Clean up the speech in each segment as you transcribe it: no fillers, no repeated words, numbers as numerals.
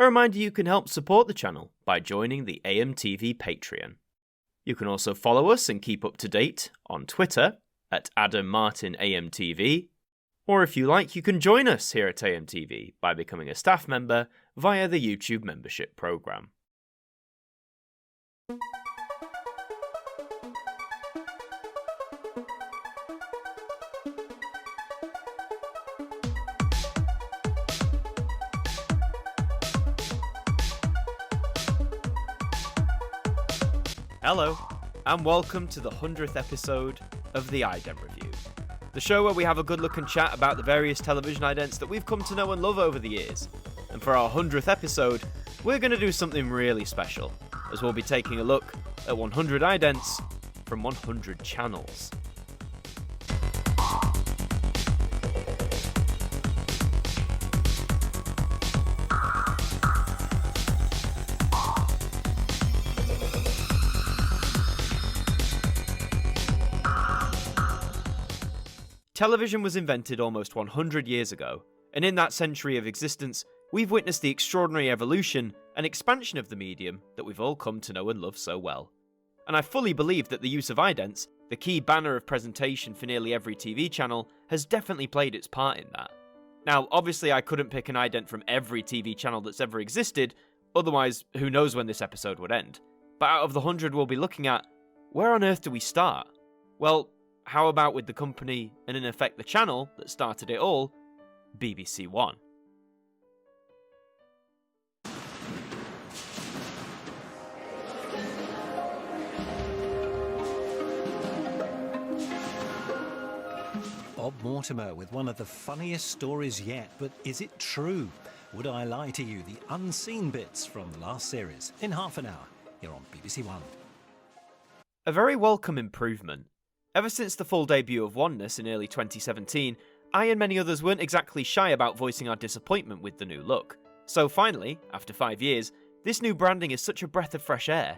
A reminder you can help support the channel by joining the AMTV Patreon. You can also follow us and keep up to date on Twitter at AdamMartinAMTV, or if you like, you can join us here at AMTV by becoming a staff member via the YouTube membership program. Hello, and welcome to the 100th episode of the Ident Review, the show where we have a good look and chat about the various television idents that we've come to know and love over the years. And for our 100th episode, we're going to do something really special, as we'll be taking a look at 100 idents from 100 channels. Television was invented almost 100 years ago, and in that century of existence, we've witnessed the extraordinary evolution and expansion of the medium that we've all come to know and love so well. And I fully believe that the use of idents, the key banner of presentation for nearly every TV channel, has definitely played its part in that. Now, obviously I couldn't pick an ident from every TV channel that's ever existed, otherwise who knows when this episode would end. But out of the 100 we'll be looking at, where on earth do we start? Well, how about with the company, and in effect the channel that started it all, BBC One. Bob Mortimer with one of the funniest stories yet, but is it true? Would I lie to you? The unseen bits from the last series in half an hour here on BBC One. A very welcome improvement. Ever since the full debut of Oneness in early 2017, I and many others weren't exactly shy about voicing our disappointment with the new look. So finally, after 5 years, this new branding is such a breath of fresh air.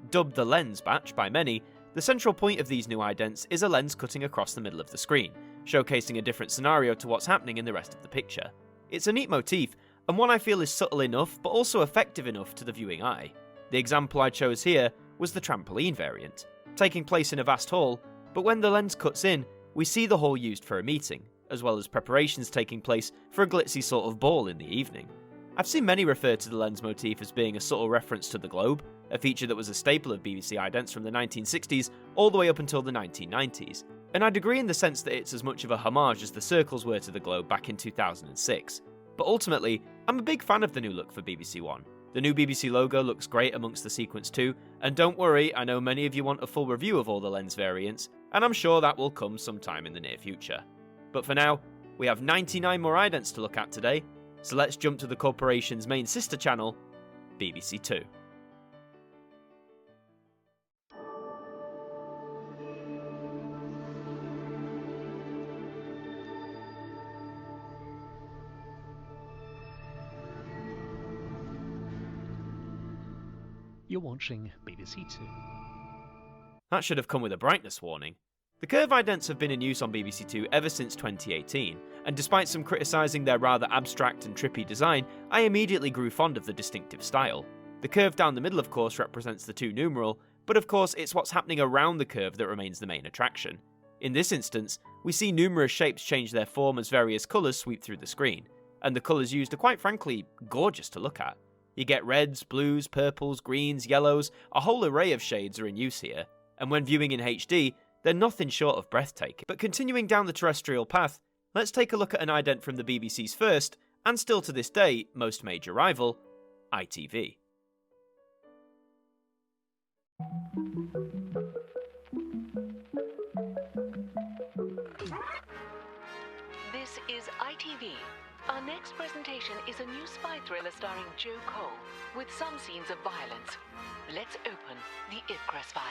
Dubbed the lens batch by many, the central point of these new idents is a lens cutting across the middle of the screen, showcasing a different scenario to what's happening in the rest of the picture. It's a neat motif, and one I feel is subtle enough but also effective enough to the viewing eye. The example I chose here was the trampoline variant, taking place in a vast hall, but when the lens cuts in, we see the hall used for a meeting, as well as preparations taking place for a glitzy sort of ball in the evening. I've seen many refer to the lens motif as being a subtle reference to the globe, a feature that was a staple of BBC idents from the 1960s all the way up until the 1990s, and I'd agree in the sense that it's as much of a homage as the circles were to the globe back in 2006. But ultimately, I'm a big fan of the new look for BBC One. The new BBC logo looks great amongst the sequence too, and don't worry, I know many of you want a full review of all the lens variants, and I'm sure that will come sometime in the near future. But for now, we have 99 more idents to look at today, so let's jump to the corporation's main sister channel, BBC Two. You're watching BBC Two. That should have come with a brightness warning. The curve idents have been in use on BBC Two ever since 2018, and despite some criticising their rather abstract and trippy design, I immediately grew fond of the distinctive style. The curve down the middle of course represents the 2 numeral, but of course it's what's happening around the curve that remains the main attraction. In this instance, we see numerous shapes change their form as various colours sweep through the screen, and the colours used are quite frankly gorgeous to look at. You get reds, blues, purples, greens, yellows, a whole array of shades are in use here, and when viewing in HD, they're nothing short of breathtaking. But continuing down the terrestrial path, let's take a look at an ident from the BBC's first, and still to this day, most major rival, ITV. This is ITV. Our next presentation is a new spy thriller starring Joe Cole, with some scenes of violence. Let's open the Ipcress file.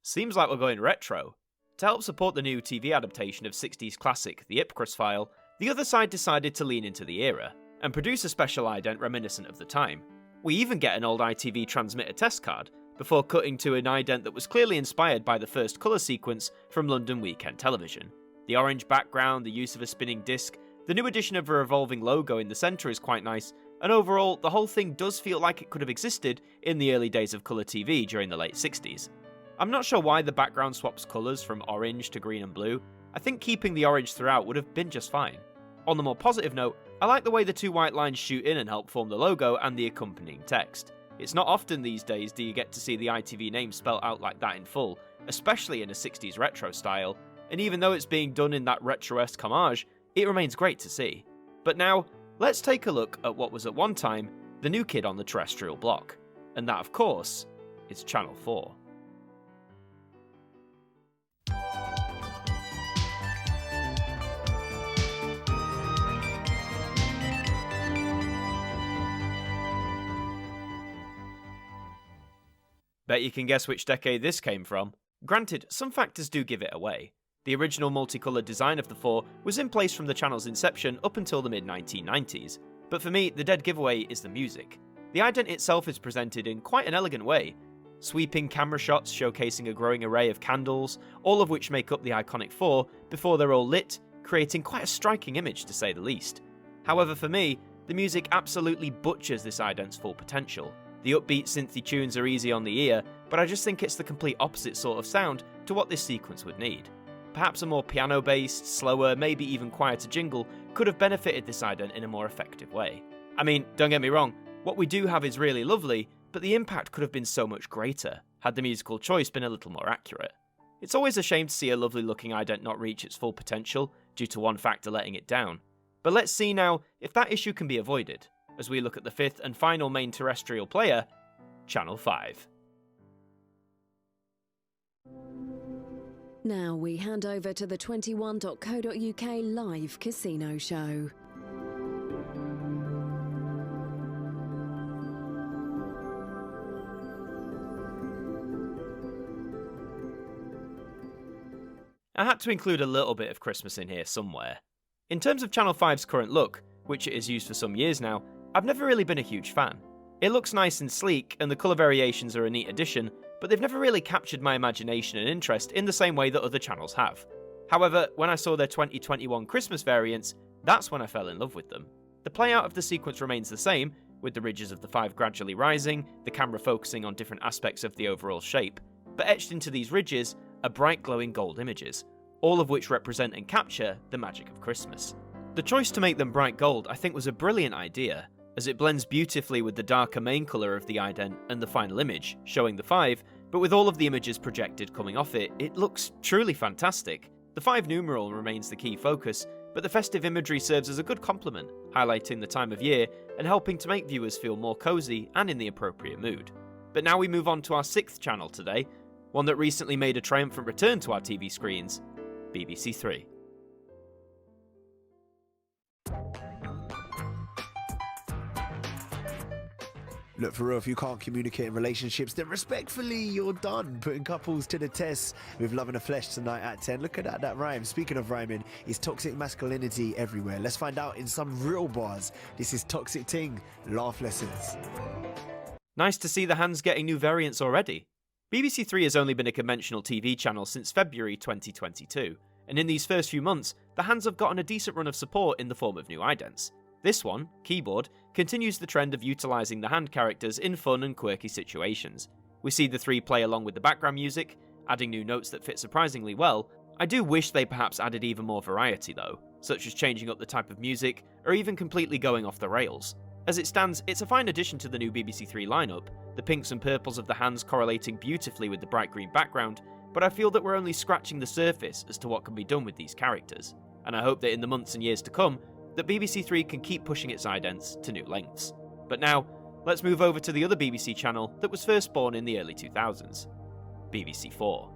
Seems like we're going retro. To help support the new TV adaptation of 60s classic The Ipcress File, the other side decided to lean into the era, and produce a special ident reminiscent of the time. We even get an old ITV transmitter test card, before cutting to an ident that was clearly inspired by the first colour sequence from London weekend television. The orange background, the use of a spinning disc, The new addition of a revolving logo in the centre is quite nice, and overall, the whole thing does feel like it could have existed in the early days of colour TV during the late 60s. I'm not sure why the background swaps colours from orange to green and blue. I think keeping the orange throughout would have been just fine. On the more positive note, I like the way the two white lines shoot in and help form the logo and the accompanying text. It's not often these days do you get to see the ITV name spelt out like that in full, especially in a 60s retro style, and even though it's being done in that retro-esque homage, it remains great to see. But now, let's take a look at what was at one time the new kid on the terrestrial block. And that, of course, is Channel 4. Bet you can guess which decade this came from. Granted, some factors do give it away. The original multicoloured design of the 4 was in place from the channel's inception up until the mid-1990s, but for me, the dead giveaway is the music. The ident itself is presented in quite an elegant way. Sweeping camera shots showcasing a growing array of candles, all of which make up the iconic 4 before they're all lit, creating quite a striking image to say the least. However, for me, the music absolutely butchers this ident's full potential. The upbeat synthy tunes are easy on the ear, but I just think it's the complete opposite sort of sound to what this sequence would need. Perhaps a more piano-based, slower, maybe even quieter jingle could have benefited this ident in a more effective way. I mean, don't get me wrong, what we do have is really lovely, but the impact could have been so much greater, had the musical choice been a little more accurate. It's always a shame to see a lovely looking ident not reach its full potential, due to one factor letting it down. But let's see now if that issue can be avoided, as we look at the fifth and final main terrestrial player, Channel 5. Now we hand over to the 21.co.uk live casino show. I had to include a little bit of Christmas in here somewhere. In terms of Channel 5's current look, which it has used for some years now, I've never really been a huge fan. It looks nice and sleek, and the colour variations are a neat addition, but they've never really captured my imagination and interest in the same way that other channels have. However, when I saw their 2021 Christmas variants, that's when I fell in love with them. The playout of the sequence remains the same, with the ridges of the 5 gradually rising, the camera focusing on different aspects of the overall shape, but etched into these ridges are bright glowing gold images, all of which represent and capture the magic of Christmas. The choice to make them bright gold I think was a brilliant idea, as it blends beautifully with the darker main colour of the ident and the final image, showing the 5, but with all of the images projected coming off it, it looks truly fantastic. The 5 numeral remains the key focus, but the festive imagery serves as a good complement, highlighting the time of year and helping to make viewers feel more cosy and in the appropriate mood. But now we move on to our 6th channel today, one that recently made a triumphant return to our TV screens, BBC 3. Look, for real, if you can't communicate in relationships, then respectfully, you're done. Putting couples to the test with Love in the Flesh tonight at 10. Look at that rhyme. Speaking of rhyming, is toxic masculinity everywhere? Let's find out in some real bars. This is Toxic Ting, Laugh Lessons. Nice to see the Hands getting new variants already. BBC 3 has only been a conventional TV channel since February 2022, and in these first few months, the Hands have gotten a decent run of support in the form of new idents. This one, Keyboard, continues the trend of utilising the hand characters in fun and quirky situations. We see the 3 play along with the background music, adding new notes that fit surprisingly well. I do wish they perhaps added even more variety though, such as changing up the type of music, or even completely going off the rails. As it stands, it's a fine addition to the new BBC 3 lineup, the pinks and purples of the hands correlating beautifully with the bright green background, but I feel that we're only scratching the surface as to what can be done with these characters, and I hope that in the months and years to come, that BBC 3 can keep pushing its idents to new lengths. But now, let's move over to the other BBC channel that was first born in the early 2000s, BBC 4.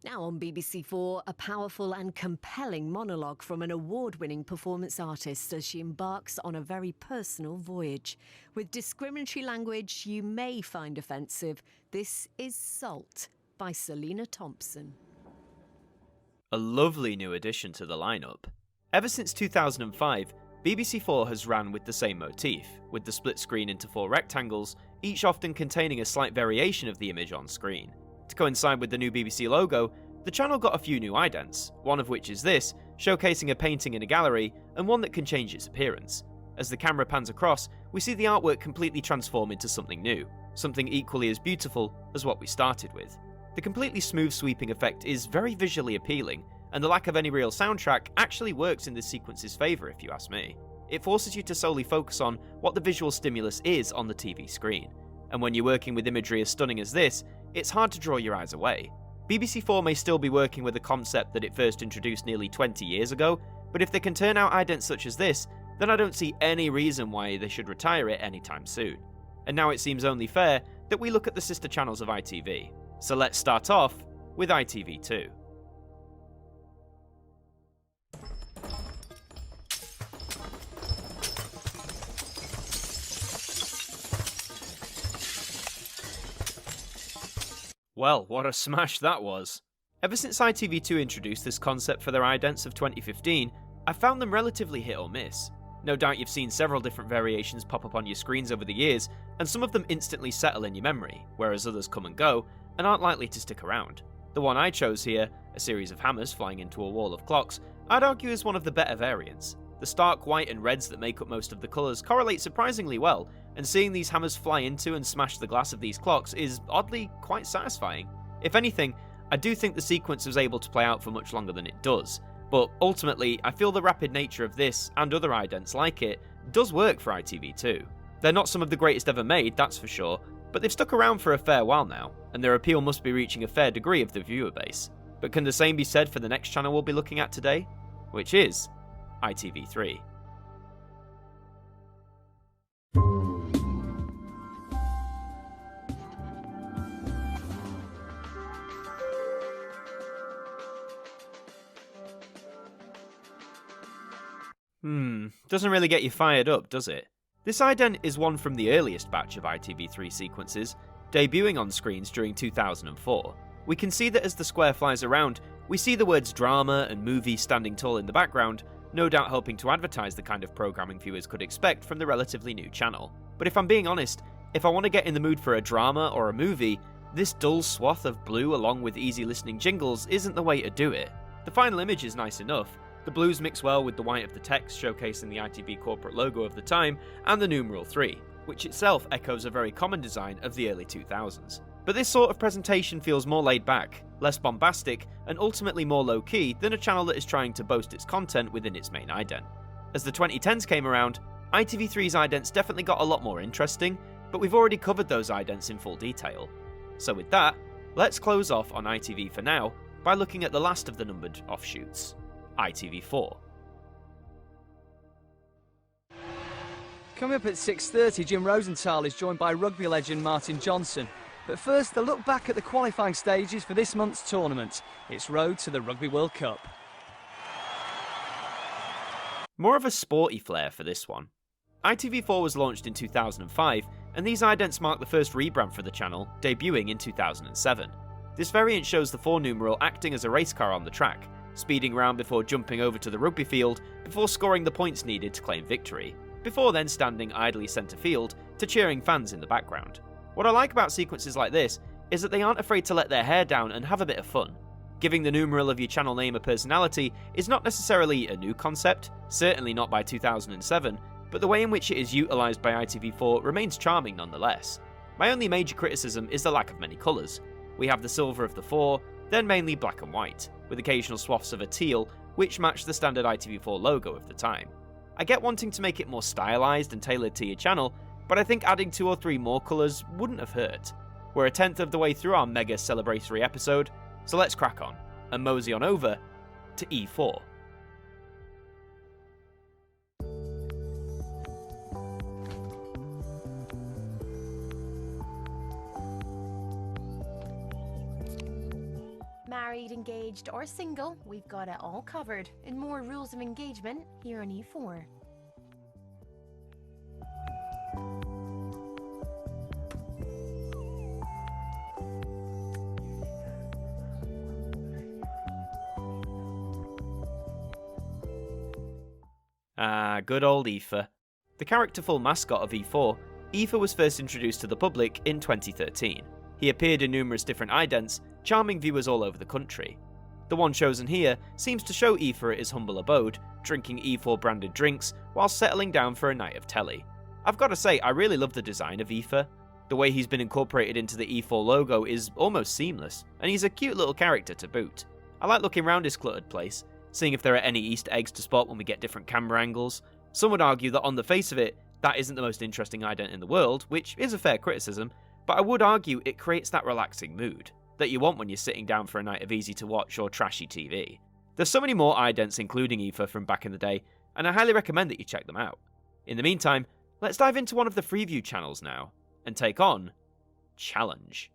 Now on BBC 4, a powerful and compelling monologue from an award-winning performance artist as she embarks on a very personal voyage. With discriminatory language you may find offensive, this is Salt by Selena Thompson. A lovely new addition to the lineup. Ever since 2005, BBC 4 has ran with the same motif, with the split screen into 4 rectangles, each often containing a slight variation of the image on screen. To coincide with the new BBC logo, the channel got a few new idents, one of which is this, showcasing a painting in a gallery, and one that can change its appearance. As the camera pans across, we see the artwork completely transform into something new, something equally as beautiful as what we started with. The completely smooth sweeping effect is very visually appealing, and the lack of any real soundtrack actually works in this sequence's favour if you ask me. It forces you to solely focus on what the visual stimulus is on the TV screen, and when you're working with imagery as stunning as this, it's hard to draw your eyes away. BBC4 may still be working with a concept that it first introduced nearly 20 years ago, but if they can turn out idents such as this, then I don't see any reason why they should retire it anytime soon. And now it seems only fair that we look at the sister channels of ITV. So let's start off with ITV2. Well, what a smash that was. Ever since ITV2 introduced this concept for their idents of 2015, I found them relatively hit or miss. No doubt you've seen several different variations pop up on your screens over the years, and some of them instantly settle in your memory, whereas others come and go, and aren't likely to stick around. The one I chose here, a series of hammers flying into a wall of clocks, I'd argue is one of the better variants. The stark white and reds that make up most of the colours correlate surprisingly well, and seeing these hammers fly into and smash the glass of these clocks is oddly quite satisfying. If anything, I do think the sequence was able to play out for much longer than it does, but ultimately I feel the rapid nature of this, and other idents like it, does work for ITV2. They're not some of the greatest ever made, that's for sure, but they've stuck around for a fair while now, and their appeal must be reaching a fair degree of the viewer base. But can the same be said for the next channel we'll be looking at today? Which is ITV3. Doesn't really get you fired up, does it? This ident is one from the earliest batch of ITV3 sequences, debuting on screens during 2004. We can see that as the square flies around, we see the words drama and movie standing tall in the background, no doubt helping to advertise the kind of programming viewers could expect from the relatively new channel. But if I'm being honest, if I want to get in the mood for a drama or a movie, this dull swath of blue along with easy listening jingles isn't the way to do it. The final image is nice enough. The blues mix well with the white of the text showcasing the ITV corporate logo of the time and the numeral 3, which itself echoes a very common design of the early 2000s. But this sort of presentation feels more laid back, less bombastic, and ultimately more low-key than a channel that is trying to boast its content within its main ident. As the 2010s came around, ITV3's idents definitely got a lot more interesting, but we've already covered those idents in full detail. So with that, let's close off on ITV for now by looking at the last of the numbered offshoots, ITV4. Coming up at 6:30, Jim Rosenthal is joined by rugby legend Martin Johnson. But first, a look back at the qualifying stages for this month's tournament. It's road to the Rugby World Cup. More of a sporty flair for this one. ITV4 was launched in 2005, and these idents mark the first rebrand for the channel, debuting in 2007. This variant shows the 4 numeral acting as a race car on the track, speeding around before jumping over to the rugby field, before scoring the points needed to claim victory, before then standing idly centre field to cheering fans in the background. What I like about sequences like this is that they aren't afraid to let their hair down and have a bit of fun. Giving the numeral of your channel name a personality is not necessarily a new concept, certainly not by 2007, but the way in which it is utilised by ITV4 remains charming nonetheless. My only major criticism is the lack of many colours. We have the silver of the 4, then mainly black and white, with occasional swaths of a teal, which match the standard ITV4 logo of the time. I get wanting to make it more stylised and tailored to your channel, but I think adding 2 or 3 more colours wouldn't have hurt. We're a 10th of the way through our mega celebratory episode, so let's crack on, and mosey on over to E4. Married, engaged or single, we've got it all covered. And more rules of engagement here on E4. Good old Aoife. The characterful mascot of E4 Aoife was first introduced to the public in 2013. He appeared in numerous different idents, charming viewers all over the country. The one chosen here seems to show Aoife at his humble abode, drinking E4 branded drinks while settling down for a night of telly. I've got to say, I really love the design of Aoife. The way he's been incorporated into the E4 logo is almost seamless, and he's a cute little character to boot. I like looking around his cluttered place, seeing if there are any Easter eggs to spot when we get different camera angles. Some would argue that on the face of it, that isn't the most interesting ident in the world, which is a fair criticism, but I would argue it creates that relaxing mood that you want when you're sitting down for a night of easy to watch or trashy TV. There's so many more idents including Aoife from back in the day, and I highly recommend that you check them out. In the meantime, let's dive into one of the Freeview channels now, and take on Challenge.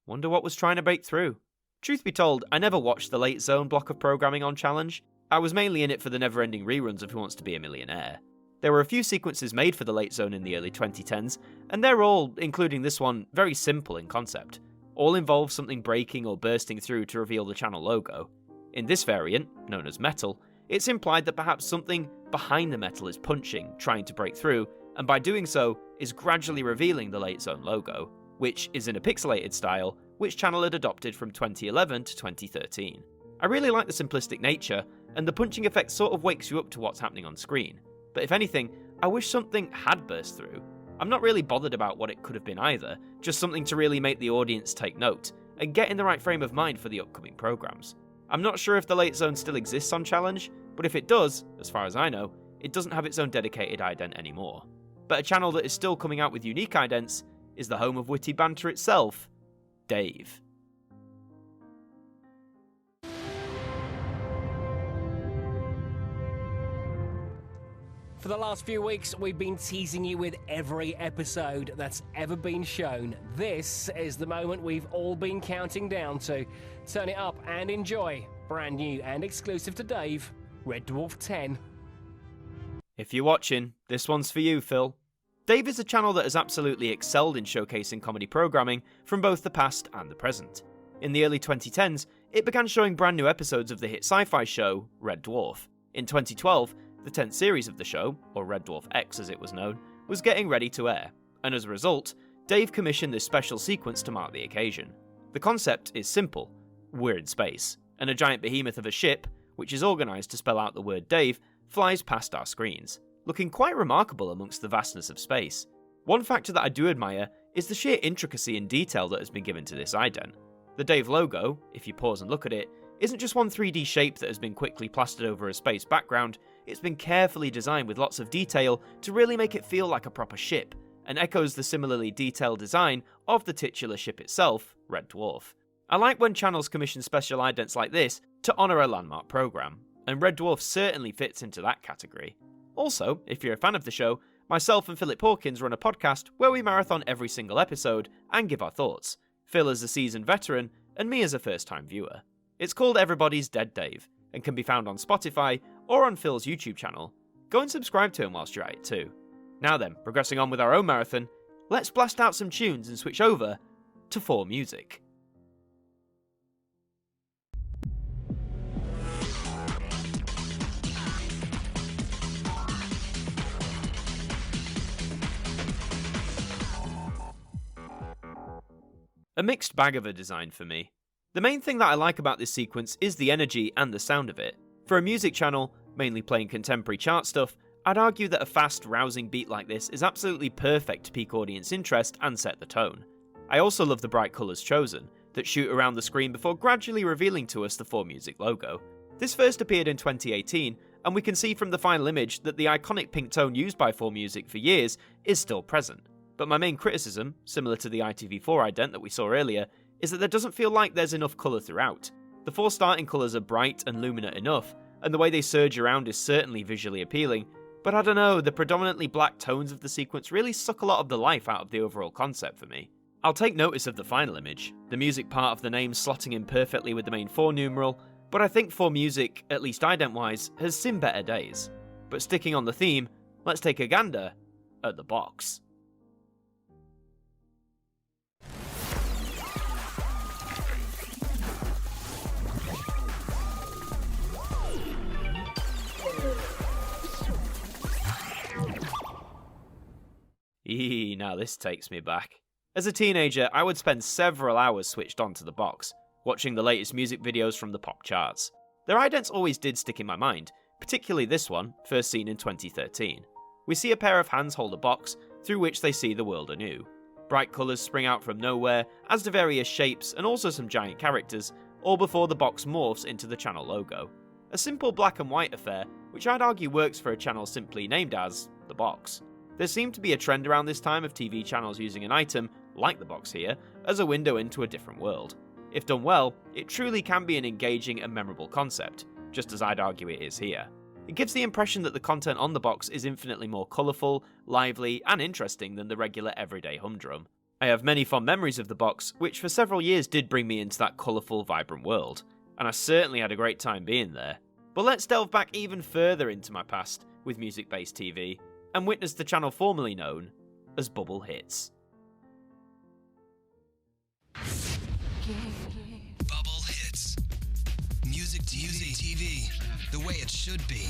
Wonder what was trying to break through. Truth be told, I never watched the Late Zone block of programming on Challenge. I was mainly in it for the never-ending reruns of Who Wants to Be a Millionaire. There were a few sequences made for the Late Zone in the early 2010s, and they're all, including this one, very simple in concept. All involve something breaking or bursting through to reveal the channel logo. In this variant, known as Metal, it's implied that perhaps something behind the metal is punching, trying to break through, and by doing so, is gradually revealing the Late Zone logo, which is in a pixelated style, which channel had adopted from 2011 to 2013. I really like the simplistic nature, and the punching effect sort of wakes you up to what's happening on screen. But if anything, I wish something had burst through. I'm not really bothered about what it could have been either, just something to really make the audience take note, and get in the right frame of mind for the upcoming programmes. I'm not sure if the Late Zone still exists on Challenge, but if it does, as far as I know, it doesn't have its own dedicated ident anymore. But a channel that is still coming out with unique idents is the home of witty banter itself, Dave. For the last few weeks, we've been teasing you with every episode that's ever been shown. This is the moment we've all been counting down to. Turn it up and enjoy. Brand new and exclusive to Dave, Red Dwarf 10. If you're watching, this one's for you, Phil. Dave is a channel that has absolutely excelled in showcasing comedy programming from both the past and the present. In the early 2010s, it began showing brand new episodes of the hit sci-fi show, Red Dwarf. In 2012, the 10th series of the show, or Red Dwarf X as it was known, was getting ready to air, and as a result, Dave commissioned this special sequence to mark the occasion. The concept is simple. We're in space, and a giant behemoth of a ship, which is organised to spell out the word Dave, flies past our screens, looking quite remarkable amongst the vastness of space. One factor that I do admire is the sheer intricacy and detail that has been given to this ident. The Dave logo, if you pause and look at it, isn't just one 3D shape that has been quickly plastered over a space background. It's been carefully designed with lots of detail to really make it feel like a proper ship, and echoes the similarly detailed design of the titular ship itself, Red Dwarf. I like when channels commission special idents like this to honour a landmark programme, and Red Dwarf certainly fits into that category. Also, if you're a fan of the show, myself and Philip Hawkins run a podcast where we marathon every single episode and give our thoughts, Phil as a seasoned veteran, and me as a first-time viewer. It's called Everybody's Dead Dave, and can be found on Spotify or on Phil's YouTube channel. Go and subscribe to him whilst you're at it too. Now then, progressing on with our own marathon, let's blast out some tunes and switch over to 4 Music. A mixed bag of a design for me. The main thing that I like about this sequence is the energy and the sound of it. For a music channel, mainly playing contemporary chart stuff, I'd argue that a fast, rousing beat like this is absolutely perfect to pique audience interest and set the tone. I also love the bright colours chosen, that shoot around the screen before gradually revealing to us the 4 Music logo. This first appeared in 2018, and we can see from the final image that the iconic pink tone used by 4 Music for years is still present. But my main criticism, similar to the ITV4 ident that we saw earlier, is that there doesn't feel like there's enough colour throughout. The 4 starting colours are bright and luminant enough, and the way they surge around is certainly visually appealing, but I don't know, the predominantly black tones of the sequence really suck a lot of the life out of the overall concept for me. I'll take notice of the final image, the music part of the name slotting in perfectly with the main 4 numeral, but I think 4 Music, at least ident-wise, has seen better days. But sticking on the theme, let's take a gander at the box. Now this takes me back. As a teenager, I would spend several hours switched on to the box, watching the latest music videos from the pop charts. Their idents always did stick in my mind, particularly this one, first seen in 2013. We see a pair of hands hold a box, through which they see the world anew. Bright colours spring out from nowhere, as do various shapes and also some giant characters, all before the box morphs into the channel logo. A simple black and white affair, which I'd argue works for a channel simply named as The Box. There seemed to be a trend around this time of TV channels using an item, like the box here, as a window into a different world. If done well, it truly can be an engaging and memorable concept, just as I'd argue it is here. It gives the impression that the content on the box is infinitely more colourful, lively, and interesting than the regular everyday humdrum. I have many fond memories of the box, which for several years did bring me into that colourful, vibrant world, and I certainly had a great time being there. But let's delve back even further into my past with music-based TV, and witness the channel formerly known as Bubble Hits. Bubble Hits. Music TV, the way it should be.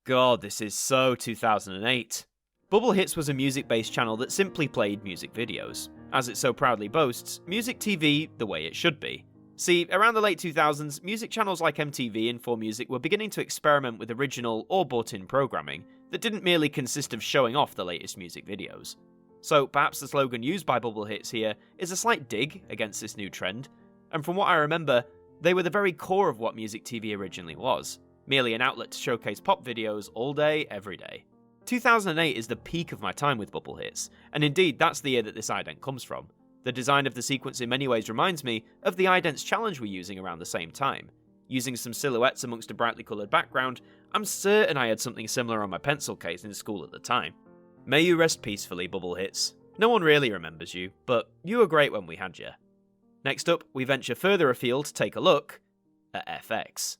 God, this is so 2008. Bubble Hits was a music-based channel that simply played music videos. As it so proudly boasts, music TV the way it should be. See, around the late 2000s, music channels like MTV and 4Music were beginning to experiment with original or bought-in programming that didn't merely consist of showing off the latest music videos. So perhaps the slogan used by Bubble Hits here is a slight dig against this new trend, and from what I remember, they were the very core of what music TV originally was, merely an outlet to showcase pop videos all day, every day. 2008 is the peak of my time with Bubble Hits, and indeed that's the year that this ident comes from. The design of the sequence in many ways reminds me of the Idents challenge we're using around the same time. Using some silhouettes amongst a brightly coloured background, I'm certain I had something similar on my pencil case in school at the time. May you rest peacefully, Bubble Hits. No one really remembers you, but you were great when we had you. Next up, we venture further afield to take a look at FX.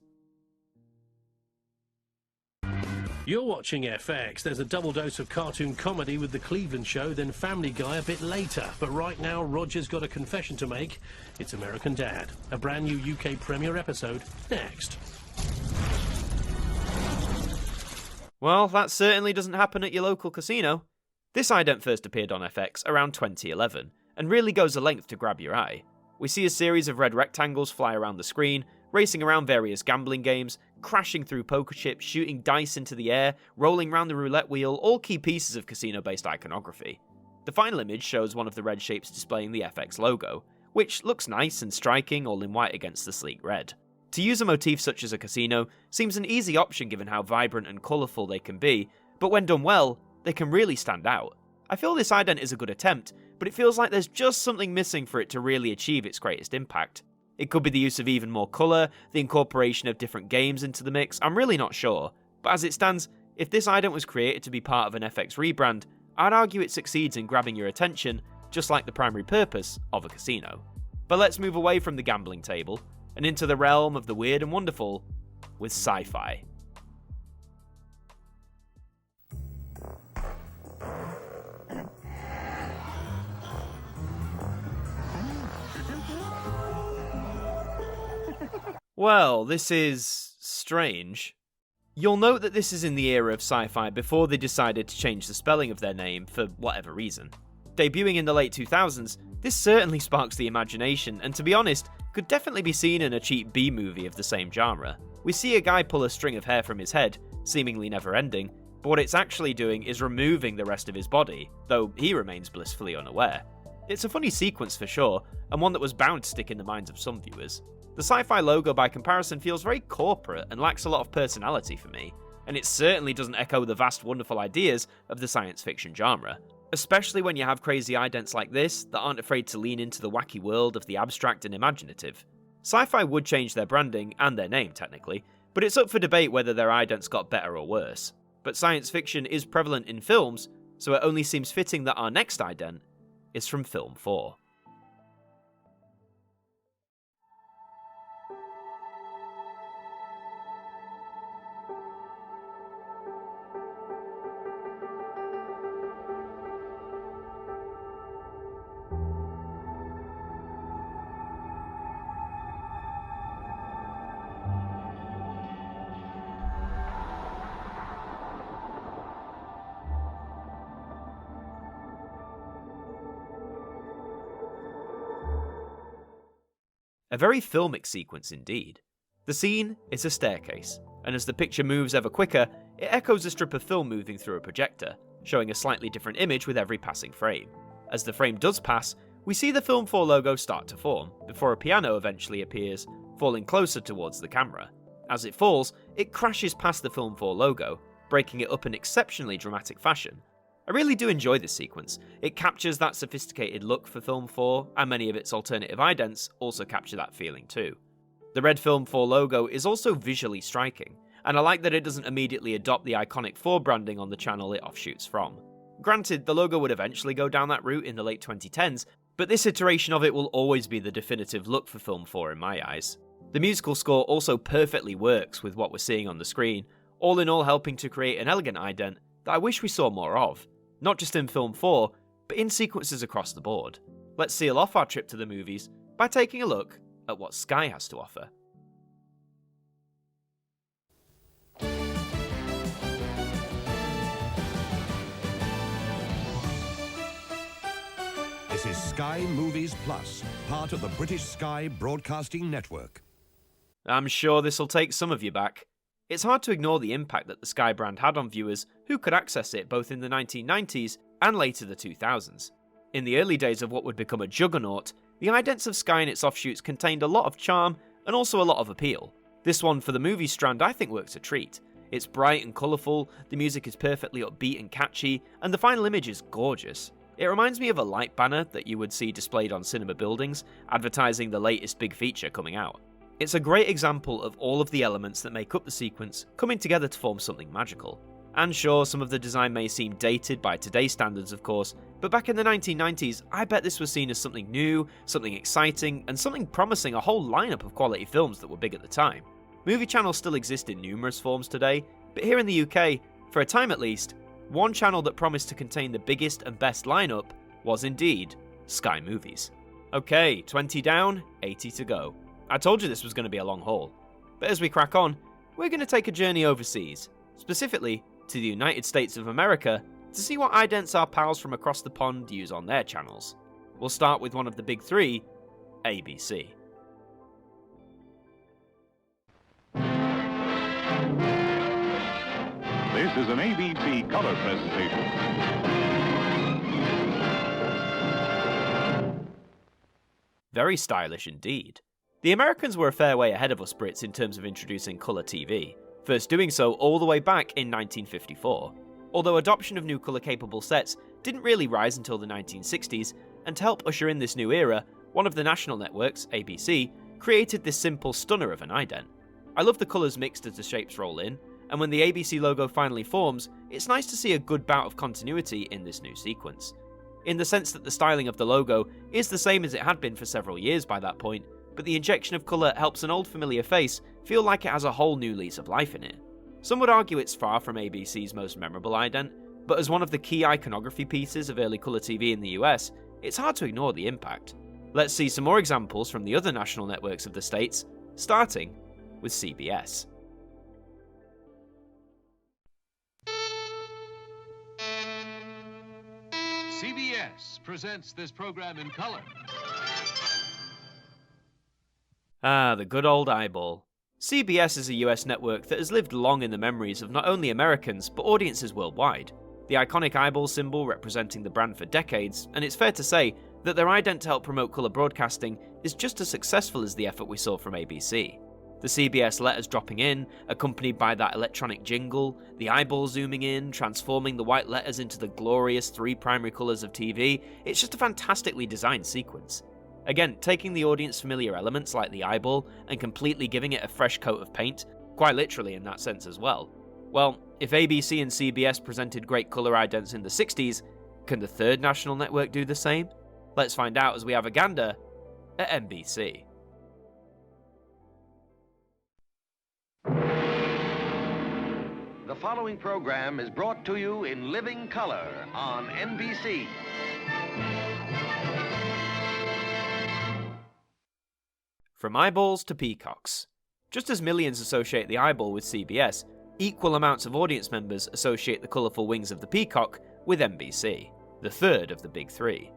You're watching FX. There's a double dose of cartoon comedy with The Cleveland Show, then Family Guy a bit later. But right now, Roger's got a confession to make. It's American Dad. A brand new UK premiere episode next. Well, that certainly doesn't happen at your local casino. This ident first appeared on FX around 2011, and really goes a length to grab your eye. We see a series of red rectangles fly around the screen, racing around various gambling games, crashing through poker chips, shooting dice into the air, rolling around the roulette wheel, all key pieces of casino-based iconography. The final image shows one of the red shapes displaying the FX logo, which looks nice and striking all in white against the sleek red. To use a motif such as a casino seems an easy option given how vibrant and colourful they can be, but when done well, they can really stand out. I feel this ident is a good attempt, but it feels like there's just something missing for it to really achieve its greatest impact. It could be the use of even more colour, the incorporation of different games into the mix, I'm really not sure. But as it stands, if this ident was created to be part of an FX rebrand, I'd argue it succeeds in grabbing your attention, just like the primary purpose of a casino. But let's move away from the gambling table, and into the realm of the weird and wonderful, with Sci-Fi. Well, this is strange. You'll note that this is in the era of Sci-Fi before they decided to change the spelling of their name for whatever reason. Debuting in the late 2000s, this certainly sparks the imagination, and to be honest, could definitely be seen in a cheap B-movie of the same genre. We see a guy pull a string of hair from his head, seemingly never ending, but what it's actually doing is removing the rest of his body, though he remains blissfully unaware. It's a funny sequence for sure, and one that was bound to stick in the minds of some viewers. The Sci-Fi logo by comparison feels very corporate and lacks a lot of personality for me, and it certainly doesn't echo the vast wonderful ideas of the science fiction genre. Especially when you have crazy idents like this that aren't afraid to lean into the wacky world of the abstract and imaginative. Sci-Fi would change their branding, and their name technically, but it's up for debate whether their idents got better or worse. But science fiction is prevalent in films, so it only seems fitting that our next ident is from film 4. A very filmic sequence indeed. The scene is a staircase, and as the picture moves ever quicker, it echoes a strip of film moving through a projector, showing a slightly different image with every passing frame. As the frame does pass, we see the Film 4 logo start to form, before a piano eventually appears, falling closer towards the camera. As it falls, it crashes past the Film 4 logo, breaking it up in exceptionally dramatic fashion. I really do enjoy this sequence. It captures that sophisticated look for Film 4, and many of its alternative idents also capture that feeling too. The red Film 4 logo is also visually striking, and I like that it doesn't immediately adopt the iconic 4 branding on the channel it offshoots from. Granted, the logo would eventually go down that route in the late 2010s, but this iteration of it will always be the definitive look for Film 4 in my eyes. The musical score also perfectly works with what we're seeing on the screen, all in all helping to create an elegant ident that I wish we saw more of, not just in Film 4, but in sequences across the board. Let's seal off our trip to the movies by taking a look at what Sky has to offer. This is Sky Movies Plus, part of the British Sky Broadcasting Network. I'm sure this'll take some of you back. It's hard to ignore the impact that the Sky brand had on viewers who could access it both in the 1990s and later the 2000s. In the early days of what would become a juggernaut, the idents of Sky and its offshoots contained a lot of charm and also a lot of appeal. This one for the movie strand I think works a treat. It's bright and colourful, the music is perfectly upbeat and catchy, and the final image is gorgeous. It reminds me of a light banner that you would see displayed on cinema buildings, advertising the latest big feature coming out. It's a great example of all of the elements that make up the sequence coming together to form something magical. And sure, some of the design may seem dated by today's standards of course, but back in the 1990s, I bet this was seen as something new, something exciting, and something promising a whole lineup of quality films that were big at the time. Movie channels still exist in numerous forms today, but here in the UK, for a time at least, one channel that promised to contain the biggest and best lineup was indeed Sky Movies. Okay, 20 down, 80 to go. I told you this was going to be a long haul. But as we crack on, we're going to take a journey overseas, specifically to the United States of America, to see what idents our pals from across the pond use on their channels. We'll start with one of the big three, ABC. This is an ABC color presentation. Very stylish indeed. The Americans were a fair way ahead of us Brits in terms of introducing colour TV, first doing so all the way back in 1954. Although adoption of new colour-capable sets didn't really rise until the 1960s, and to help usher in this new era, one of the national networks, ABC, created this simple stunner of an ident. I love the colours mixed as the shapes roll in, and when the ABC logo finally forms, it's nice to see a good bout of continuity in this new sequence. In the sense that the styling of the logo is the same as it had been for several years by that point, but the injection of colour helps an old familiar face feel like it has a whole new lease of life in it. Some would argue it's far from ABC's most memorable ident, but as one of the key iconography pieces of early colour TV in the US, it's hard to ignore the impact. Let's see some more examples from the other national networks of the States, starting with CBS. CBS presents this program in color. Ah, the good old eyeball. CBS is a US network that has lived long in the memories of not only Americans, but audiences worldwide. The iconic eyeball symbol representing the brand for decades, and it's fair to say that their ident to help promote colour broadcasting is just as successful as the effort we saw from ABC. The CBS letters dropping in, accompanied by that electronic jingle, the eyeball zooming in, transforming the white letters into the glorious 3 primary colours of TV, it's just a fantastically designed sequence. Again, taking the audience familiar elements like the eyeball and completely giving it a fresh coat of paint, quite literally in that sense as well. Well, if ABC and CBS presented great colour idents in the 60s, can the third national network do the same? Let's find out as we have a gander at NBC. The following program is brought to you in living color on NBC. From eyeballs to peacocks. Just as millions associate the eyeball with CBS, equal amounts of audience members associate the colourful wings of the peacock with NBC, the third of the big three.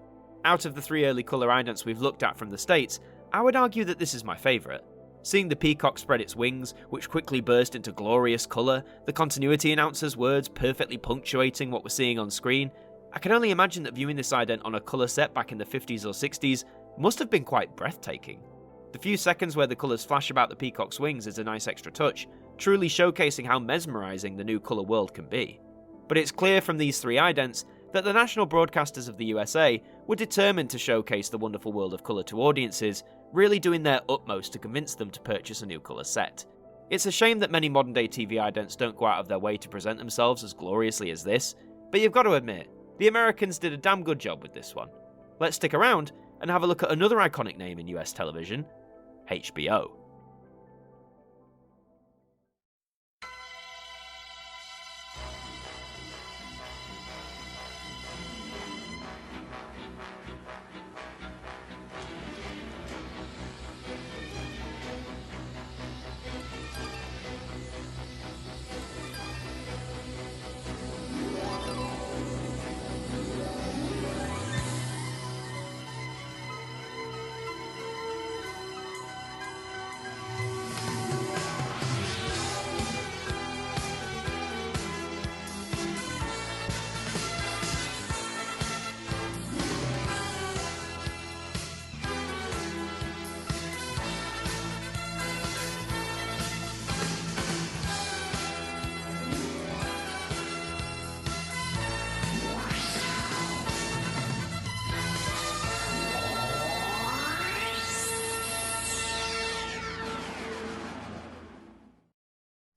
Out of the 3 early colour idents we've looked at from the States, I would argue that this is my favourite. Seeing the peacock spread its wings, which quickly burst into glorious colour, the continuity announcer's words perfectly punctuating what we're seeing on screen, I can only imagine that viewing this ident on a colour set back in the 50s or 60s must have been quite breathtaking. The few seconds where the colours flash about the peacock's wings is a nice extra touch, truly showcasing how mesmerising the new colour world can be. But it's clear from these three idents that the national broadcasters of the USA were determined to showcase the wonderful world of colour to audiences, really doing their utmost to convince them to purchase a new colour set. It's a shame that many modern day TV idents don't go out of their way to present themselves as gloriously as this, but you've got to admit, the Americans did a damn good job with this one. Let's stick around and have a look at another iconic name in US television, HBO.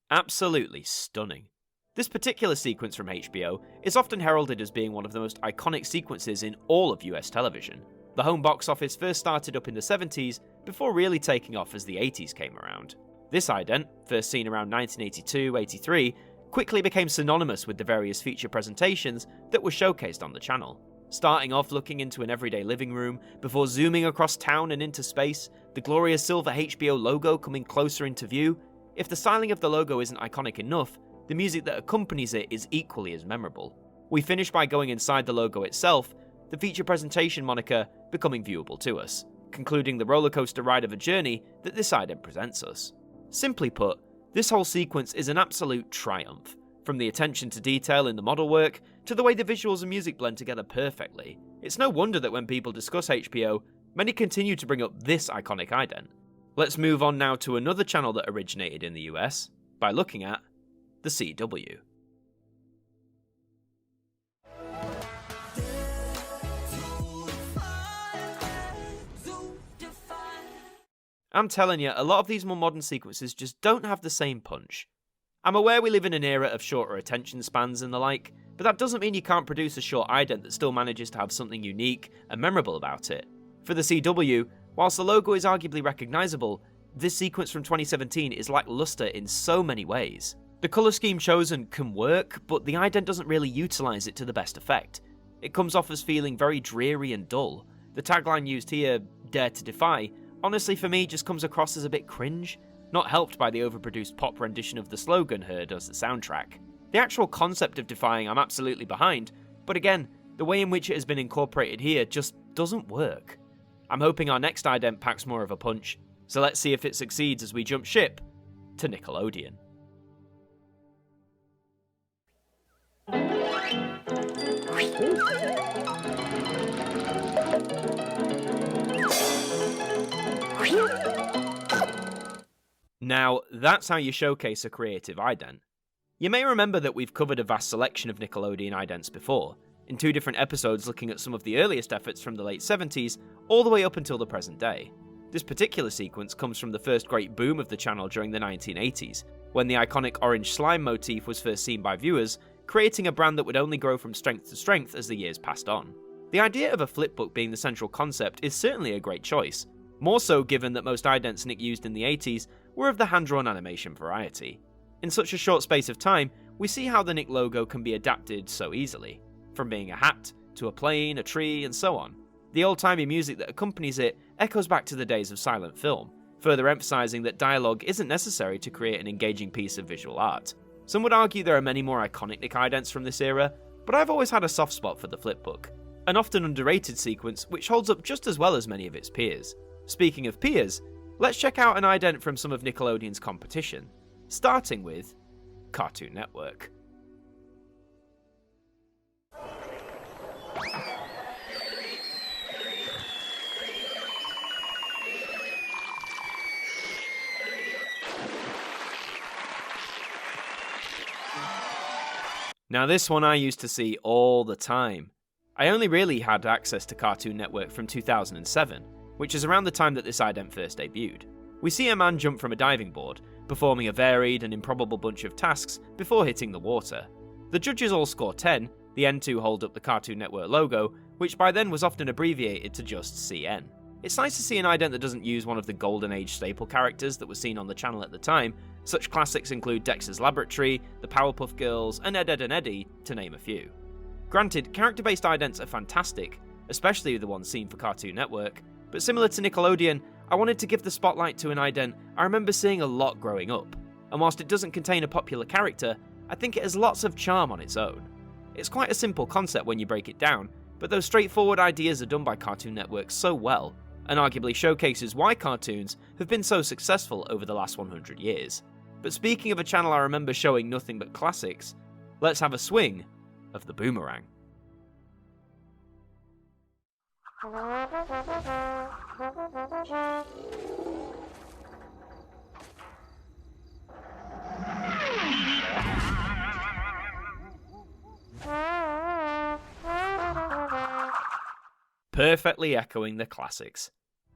Absolutely stunning. This particular sequence from HBO is often heralded as being one of the most iconic sequences in all of US television. The home box office first started up in the 70s before really taking off as the 80s came around. This ident, first seen around 1982-83, quickly became synonymous with the various feature presentations that were showcased on the channel. Starting off looking into an everyday living room, before zooming across town and into space, the glorious silver HBO logo coming closer into view. If the styling of the logo isn't iconic enough, the music that accompanies it is equally as memorable. We finish by going inside the logo itself, the feature presentation moniker becoming viewable to us, concluding the rollercoaster ride of a journey that this ident presents us. Simply put, this whole sequence is an absolute triumph, from the attention to detail in the model work, to the way the visuals and music blend together perfectly. It's no wonder that when people discuss HBO, many continue to bring up this iconic ident. Let's move on now to another channel that originated in the US, by looking at the CW. I'm telling you, a lot of these more modern sequences just don't have the same punch. I'm aware we live in an era of shorter attention spans and the like, but that doesn't mean you can't produce a short ident that still manages to have something unique and memorable about it. For the CW, whilst the logo is arguably recognisable, this sequence from 2017 is lackluster in so many ways. The colour scheme chosen can work, but the ident doesn't really utilise it to the best effect. It comes off as feeling very dreary and dull. The tagline used here, "Dare to Defy," honestly for me just comes across as a bit cringe, not helped by the overproduced pop rendition of the slogan heard as the soundtrack. The actual concept of defying I'm absolutely behind, but again, the way in which it has been incorporated here just doesn't work. I'm hoping our next ident packs more of a punch, so let's see if it succeeds as we jump ship to Nickelodeon. Now, that's how you showcase a creative ident. You may remember that we've covered a vast selection of Nickelodeon idents before, in 2 different episodes looking at some of the earliest efforts from the late 70s all the way up until the present day. This particular sequence comes from the first great boom of the channel during the 1980s, when the iconic orange slime motif was first seen by viewers, creating a brand that would only grow from strength to strength as the years passed on. The idea of a flipbook being the central concept is certainly a great choice, more so given that most idents Nick used in the 80s were of the hand-drawn animation variety. In such a short space of time, we see how the Nick logo can be adapted so easily, from being a hat, to a plane, a tree, and so on. The old-timey music that accompanies it echoes back to the days of silent film, further emphasising that dialogue isn't necessary to create an engaging piece of visual art. Some would argue there are many more iconic Nick idents from this era, but I've always had a soft spot for the flipbook, an often underrated sequence which holds up just as well as many of its peers. Speaking of peers, let's check out an ident from some of Nickelodeon's competition, starting with Cartoon Network. Now this one I used to see all the time. I only really had access to Cartoon Network from 2007, which is around the time that this ident first debuted. We see a man jump from a diving board, performing a varied and improbable bunch of tasks before hitting the water. The judges all score 10, the N2 hold up the Cartoon Network logo, which by then was often abbreviated to just CN. It's nice to see an ident that doesn't use one of the golden age staple characters that were seen on the channel at the time. Such classics include Dexter's Laboratory, the Powerpuff Girls, and Ed, Edd and Eddy, to name a few. Granted, character-based idents are fantastic, especially the ones seen for Cartoon Network, but similar to Nickelodeon, I wanted to give the spotlight to an ident I remember seeing a lot growing up, and whilst it doesn't contain a popular character, I think it has lots of charm on its own. It's quite a simple concept when you break it down, but those straightforward ideas are done by Cartoon Network so well, and arguably showcases why cartoons have been so successful over the last 100 years. But speaking of a channel I remember showing nothing but classics, let's have a swing of the Boomerang. Perfectly echoing the classics.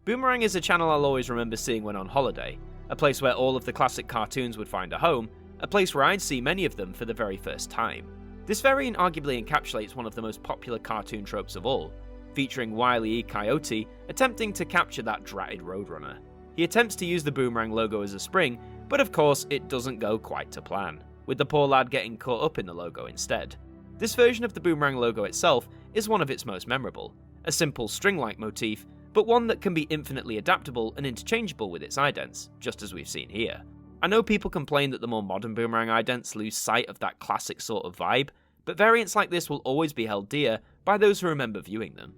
Boomerang is a channel I'll always remember seeing when on holiday, a place where all of the classic cartoons would find a home, a place where I'd see many of them for the very first time. This variant arguably encapsulates one of the most popular cartoon tropes of all, featuring Wile E. Coyote attempting to capture that dratted Roadrunner. He attempts to use the Boomerang logo as a spring, but of course it doesn't go quite to plan, with the poor lad getting caught up in the logo instead. This version of the Boomerang logo itself is one of its most memorable, a simple string-like motif, but one that can be infinitely adaptable and interchangeable with its idents, just as we've seen here. I know people complain that the more modern Boomerang idents lose sight of that classic sort of vibe, but variants like this will always be held dear by those who remember viewing them.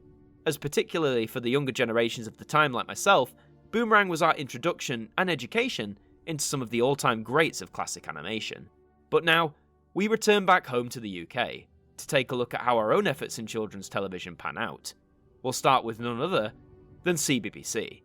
As particularly for the younger generations of the time like myself, Boomerang was our introduction and education into some of the all-time greats of classic animation. But now, we return back home to the UK, to take a look at how our own efforts in children's television pan out. We'll start with none other than CBBC.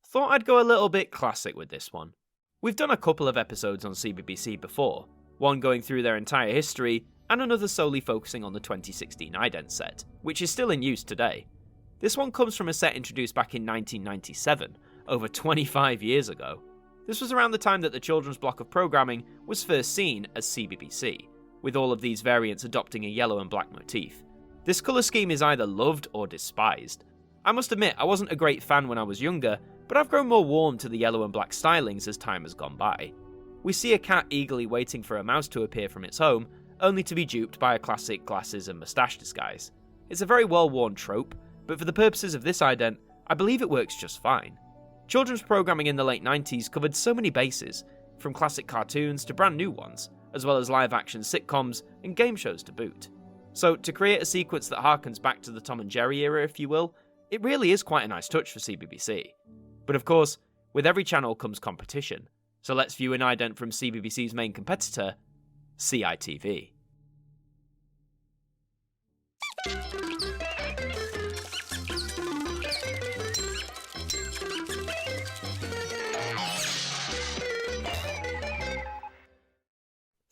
Thought I'd go a little bit classic with this one. We've done a couple of episodes on CBBC before, one going through their entire history, and another solely focusing on the 2016 ident set, which is still in use today. This one comes from a set introduced back in 1997, over 25 years ago. This was around the time that the children's block of programming was first seen as CBBC, with all of these variants adopting a yellow and black motif. This colour scheme is either loved or despised. I must admit, I wasn't a great fan when I was younger, but I've grown more warm to the yellow and black stylings as time has gone by. We see a cat eagerly waiting for a mouse to appear from its home, only to be duped by a classic glasses and moustache disguise. It's a very well-worn trope, but for the purposes of this ident, I believe it works just fine. Children's programming in the late 90s covered so many bases, from classic cartoons to brand new ones, as well as live-action sitcoms and game shows to boot. So to create a sequence that harkens back to the Tom and Jerry era, if you will, it really is quite a nice touch for CBBC. But of course, with every channel comes competition, so let's view an ident from CBBC's main competitor, CITV.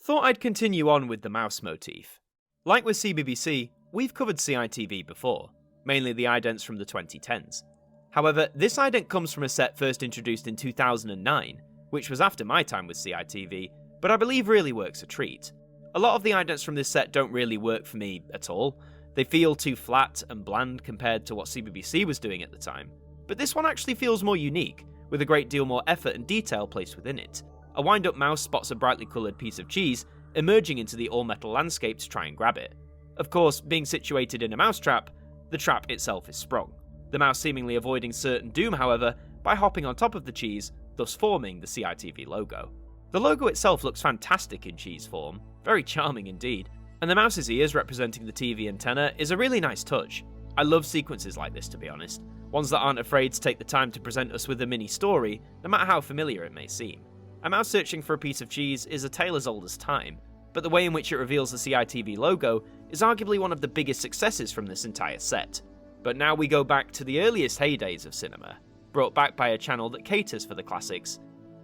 Thought I'd continue on with the mouse motif. Like with CBBC, we've covered CITV before, mainly the idents from the 2010s. However, this ident comes from a set first introduced in 2009, which was after my time with CITV, but I believe really works a treat. A lot of the idents from this set don't really work for me at all. They feel too flat and bland compared to what CBBC was doing at the time. But this one actually feels more unique, with a great deal more effort and detail placed within it. A wind-up mouse spots a brightly coloured piece of cheese, emerging into the all-metal landscape to try and grab it. Of course, being situated in a mousetrap, the trap itself is sprung. The mouse seemingly avoiding certain doom, however, by hopping on top of the cheese, thus forming the CITV logo. The logo itself looks fantastic in cheese form, very charming indeed, and the mouse's ears representing the TV antenna is a really nice touch. I love sequences like this, to be honest, ones that aren't afraid to take the time to present us with a mini story, no matter how familiar it may seem. A mouse searching for a piece of cheese is a tale as old as time, but the way in which it reveals the CITV logo is arguably one of the biggest successes from this entire set. But now we go back to the earliest heydays of cinema, brought back by a channel that caters for the classics,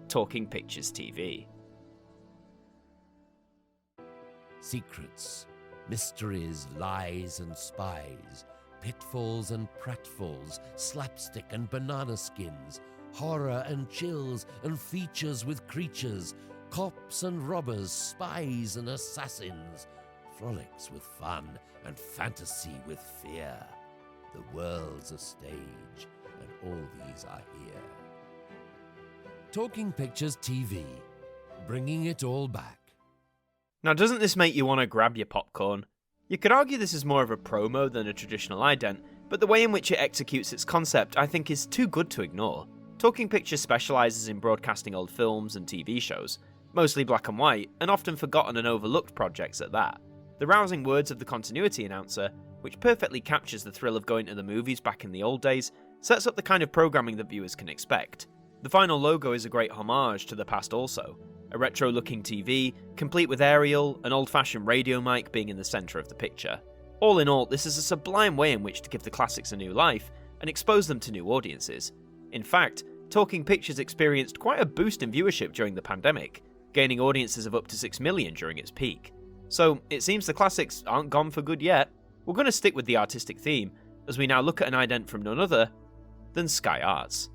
Talking Pictures TV. Secrets, mysteries, lies and spies, pitfalls and pratfalls, slapstick and banana skins, horror and chills and features with creatures, cops and robbers, spies and assassins, frolics with fun and fantasy with fear. The world's a stage, and all these are here. Talking Pictures TV, bringing it all back. Now, doesn't this make you want to grab your popcorn? You could argue this is more of a promo than a traditional ident, but the way in which it executes its concept I think is too good to ignore. Talking Pictures specialises in broadcasting old films and TV shows, mostly black and white, and often forgotten and overlooked projects at that. The rousing words of the continuity announcer, which perfectly captures the thrill of going to the movies back in the old days, sets up the kind of programming that viewers can expect. The final logo is a great homage to the past also, a retro-looking TV, complete with aerial, an old-fashioned radio mic being in the centre of the picture. All in all, this is a sublime way in which to give the classics a new life and expose them to new audiences. In fact, Talking Pictures experienced quite a boost in viewership during the pandemic, gaining audiences of up to 6 million during its peak. So it seems the classics aren't gone for good yet. We're going to stick with the artistic theme, as we now look at an ident from none other than Sky Arts.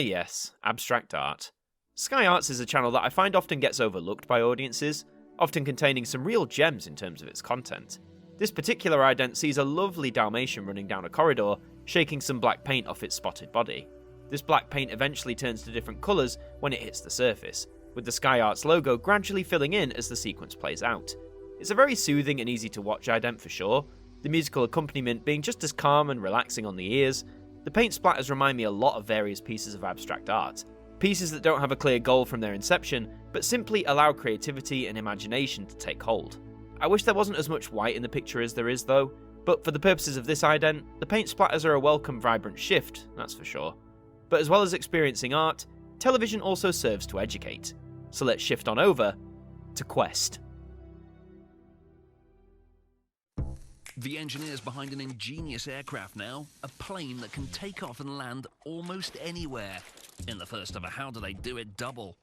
Yes, abstract art. Sky Arts is a channel that I find often gets overlooked by audiences, often containing some real gems in terms of its content. This particular ident sees a lovely Dalmatian running down a corridor, shaking some black paint off its spotted body. This black paint eventually turns to different colours when it hits the surface, with the Sky Arts logo gradually filling in as the sequence plays out. It's a very soothing and easy to watch ident for sure, the musical accompaniment being just as calm and relaxing on the ears. The paint splatters remind me a lot of various pieces of abstract art, pieces that don't have a clear goal from their inception, but simply allow creativity and imagination to take hold. I wish there wasn't as much white in the picture as there is though, but for the purposes of this ident, the paint splatters are a welcome vibrant shift, that's for sure. But as well as experiencing art, television also serves to educate. So let's shift on over to Quest. The engineers behind an ingenious aircraft now, a plane that can take off and land almost anywhere. In the first ever How Do They Do It double.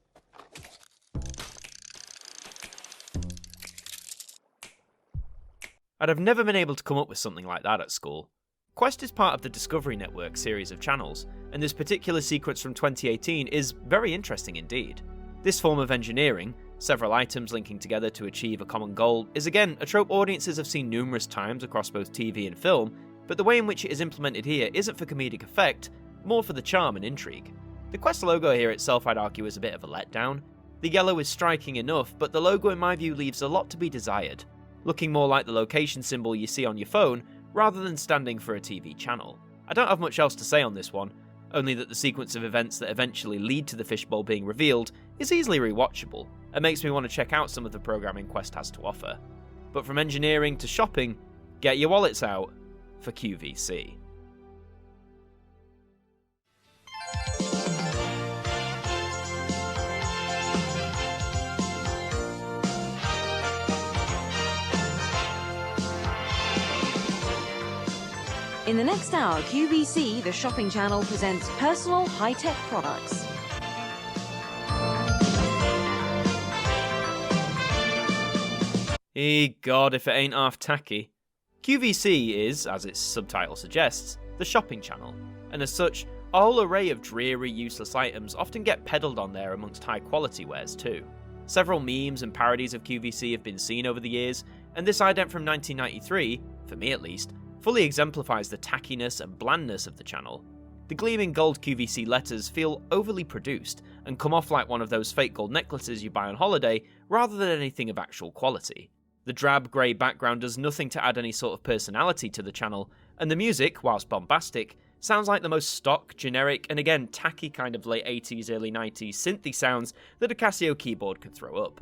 I'd have never been able to come up with something like that at school. Quest is part of the Discovery Network series of channels, and this particular sequence from 2018 is very interesting indeed. This form of engineering, several items linking together to achieve a common goal, is again a trope audiences have seen numerous times across both TV and film, but the way in which it is implemented here isn't for comedic effect, more for the charm and intrigue. The Quest logo here itself I'd argue is a bit of a letdown. The yellow is striking enough, but the logo in my view leaves a lot to be desired, looking more like the location symbol you see on your phone rather than standing for a TV channel. I don't have much else to say on this one, only that the sequence of events that eventually lead to the fishbowl being revealed is easily rewatchable, and makes me want to check out some of the programming Quest has to offer. But from engineering to shopping, get your wallets out for QVC. In the next hour, QVC, the shopping channel, presents personal high-tech products. God, if it ain't half tacky. QVC is, as its subtitle suggests, the shopping channel, and as such, a whole array of dreary, useless items often get peddled on there amongst high-quality wares too. Several memes and parodies of QVC have been seen over the years, and this ident from 1993, for me at least, fully exemplifies the tackiness and blandness of the channel. The gleaming gold QVC letters feel overly produced and come off like one of those fake gold necklaces you buy on holiday rather than anything of actual quality. The drab grey background does nothing to add any sort of personality to the channel, and the music, whilst bombastic, sounds like the most stock, generic, and again tacky kind of late 80s, early 90s synthy sounds that a Casio keyboard could throw up.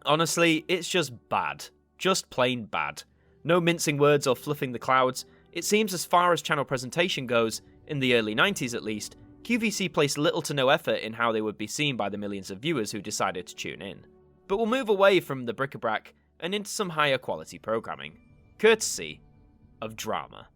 Honestly, it's just bad. Just plain bad. No mincing words or fluffing the clouds. It seems as far as channel presentation goes, in the early 90s at least, QVC placed little to no effort in how they would be seen by the millions of viewers who decided to tune in. But we'll move away from the bric-a-brac and into some higher quality programming, courtesy of drama.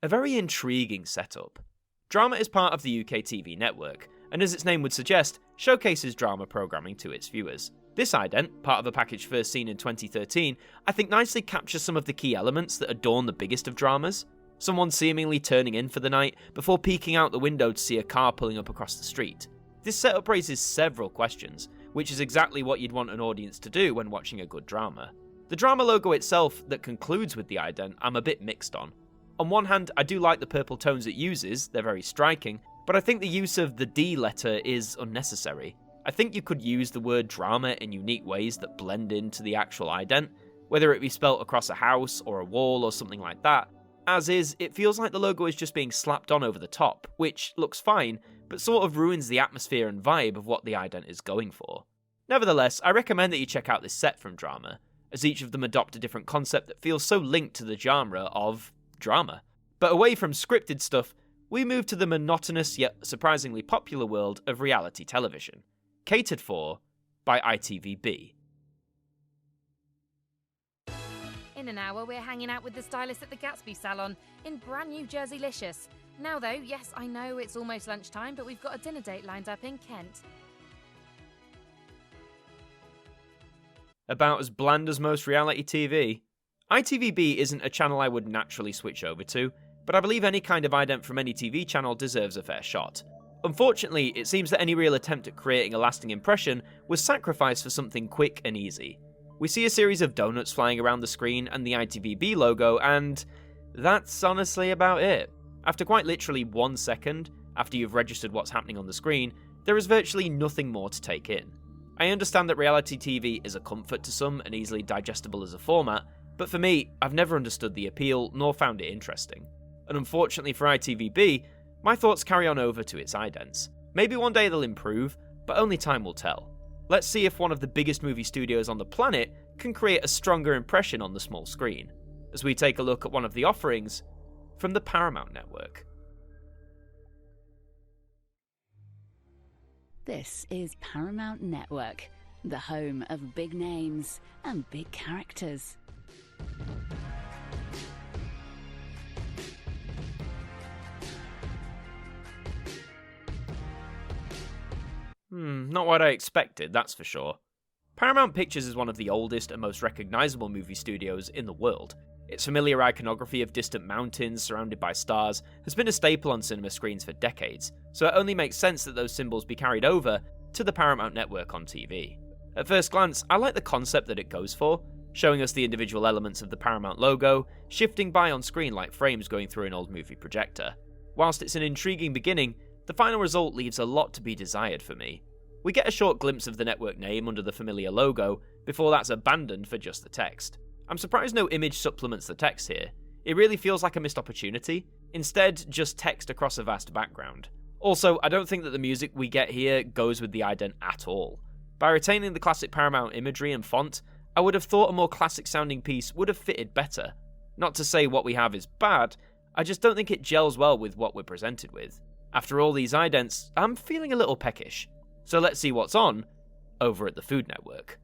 A very intriguing setup. Drama is part of the UK TV network, and as its name would suggest, showcases drama programming to its viewers. This ident, part of a package first seen in 2013, I think nicely captures some of the key elements that adorn the biggest of dramas. Someone seemingly turning in for the night before peeking out the window to see a car pulling up across the street. This setup raises several questions, which is exactly what you'd want an audience to do when watching a good drama. The drama logo itself that concludes with the ident I'm a bit mixed on. On one hand, I do like the purple tones it uses, they're very striking, but I think the use of the D letter is unnecessary. I think you could use the word drama in unique ways that blend into the actual ident, whether it be spelt across a house or a wall or something like that. As is, it feels like the logo is just being slapped on over the top, which looks fine, but sort of ruins the atmosphere and vibe of what the ident is going for. Nevertheless, I recommend that you check out this set from Drama, as each of them adopt a different concept that feels so linked to the genre of drama. But away from scripted stuff, we move to the monotonous yet surprisingly popular world of reality television, catered for by ITVBe. In an hour, we're hanging out with the stylist at the Gatsby salon in brand new Jerseylicious. Now though, yes, I know it's almost lunchtime, but we've got a dinner date lined up in Kent. About as bland as most reality TV. ITVBe isn't a channel I would naturally switch over to, but I believe any kind of ident from any TV channel deserves a fair shot. Unfortunately, it seems that any real attempt at creating a lasting impression was sacrificed for something quick and easy. We see a series of donuts flying around the screen and the ITVBe logo, and that's honestly about it. After quite literally 1 second, after you've registered what's happening on the screen, there is virtually nothing more to take in. I understand that reality TV is a comfort to some and easily digestible as a format, but for me, I've never understood the appeal nor found it interesting. And unfortunately for ITVBe, my thoughts carry on over to its idents. Maybe one day they'll improve, but only time will tell. Let's see if one of the biggest movie studios on the planet can create a stronger impression on the small screen, as we take a look at one of the offerings from the Paramount Network. This is Paramount Network, the home of big names and big characters. Not what I expected, that's for sure. Paramount Pictures is one of the oldest and most recognisable movie studios in the world. Its familiar iconography of distant mountains surrounded by stars has been a staple on cinema screens for decades, so it only makes sense that those symbols be carried over to the Paramount Network on TV. At first glance, I like the concept that it goes for, showing us the individual elements of the Paramount logo, shifting by on screen like frames going through an old movie projector. Whilst it's an intriguing beginning, the final result leaves a lot to be desired for me. We get a short glimpse of the network name under the familiar logo, before that's abandoned for just the text. I'm surprised no image supplements the text here. It really feels like a missed opportunity. Instead, just text across a vast background. Also, I don't think that the music we get here goes with the ident at all. By retaining the classic Paramount imagery and font, I would have thought a more classic sounding piece would have fitted better. Not to say what we have is bad, I just don't think it gels well with what we're presented with. After all these idents, I'm feeling a little peckish. So let's see what's on over at the Food Network.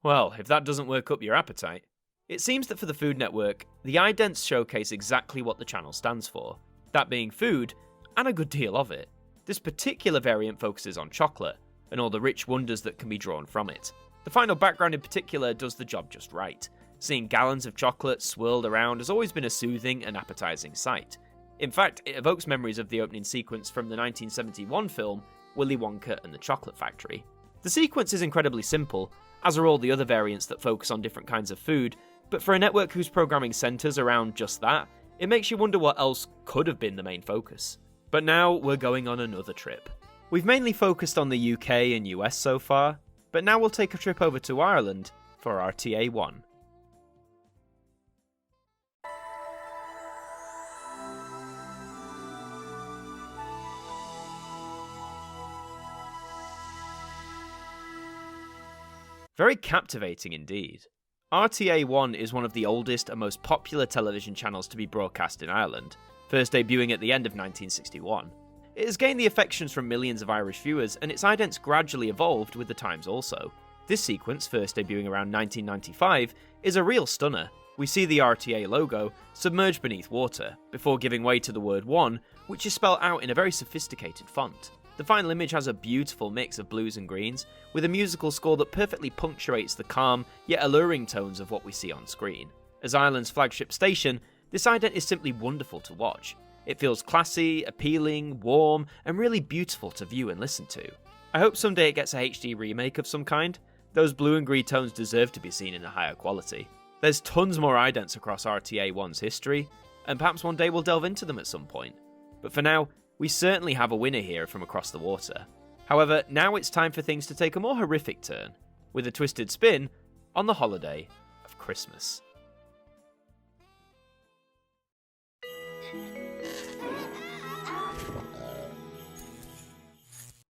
Well, if that doesn't work up your appetite. It seems that for the Food Network, the Idents showcase exactly what the channel stands for, that being food, and a good deal of it. This particular variant focuses on chocolate, and all the rich wonders that can be drawn from it. The final background in particular does the job just right. Seeing gallons of chocolate swirled around has always been a soothing and appetizing sight. In fact, it evokes memories of the opening sequence from the 1971 film, Willy Wonka and the Chocolate Factory. The sequence is incredibly simple, as are all the other variants that focus on different kinds of food, but for a network whose programming centres around just that, it makes you wonder what else could have been the main focus. But now we're going on another trip. We've mainly focused on the UK and US so far, but now we'll take a trip over to Ireland for RTÉ One. Very captivating indeed. RTÉ One is one of the oldest and most popular television channels to be broadcast in Ireland, first debuting at the end of 1961. It has gained the affections from millions of Irish viewers, and its idents gradually evolved with the times also. This sequence, first debuting around 1995, is a real stunner. We see the RTÉ logo submerged beneath water, before giving way to the word one, which is spelled out in a very sophisticated font. The final image has a beautiful mix of blues and greens, with a musical score that perfectly punctuates the calm, yet alluring tones of what we see on screen. As Ireland's flagship station, this ident is simply wonderful to watch. It feels classy, appealing, warm, and really beautiful to view and listen to. I hope someday it gets a HD remake of some kind. Those blue and green tones deserve to be seen in a higher quality. There's tons more idents across RTÉ One's history, and perhaps one day we'll delve into them at some point. But for now, we certainly have a winner here from across the water. However, now it's time for things to take a more horrific turn, with a twisted spin on the holiday of Christmas.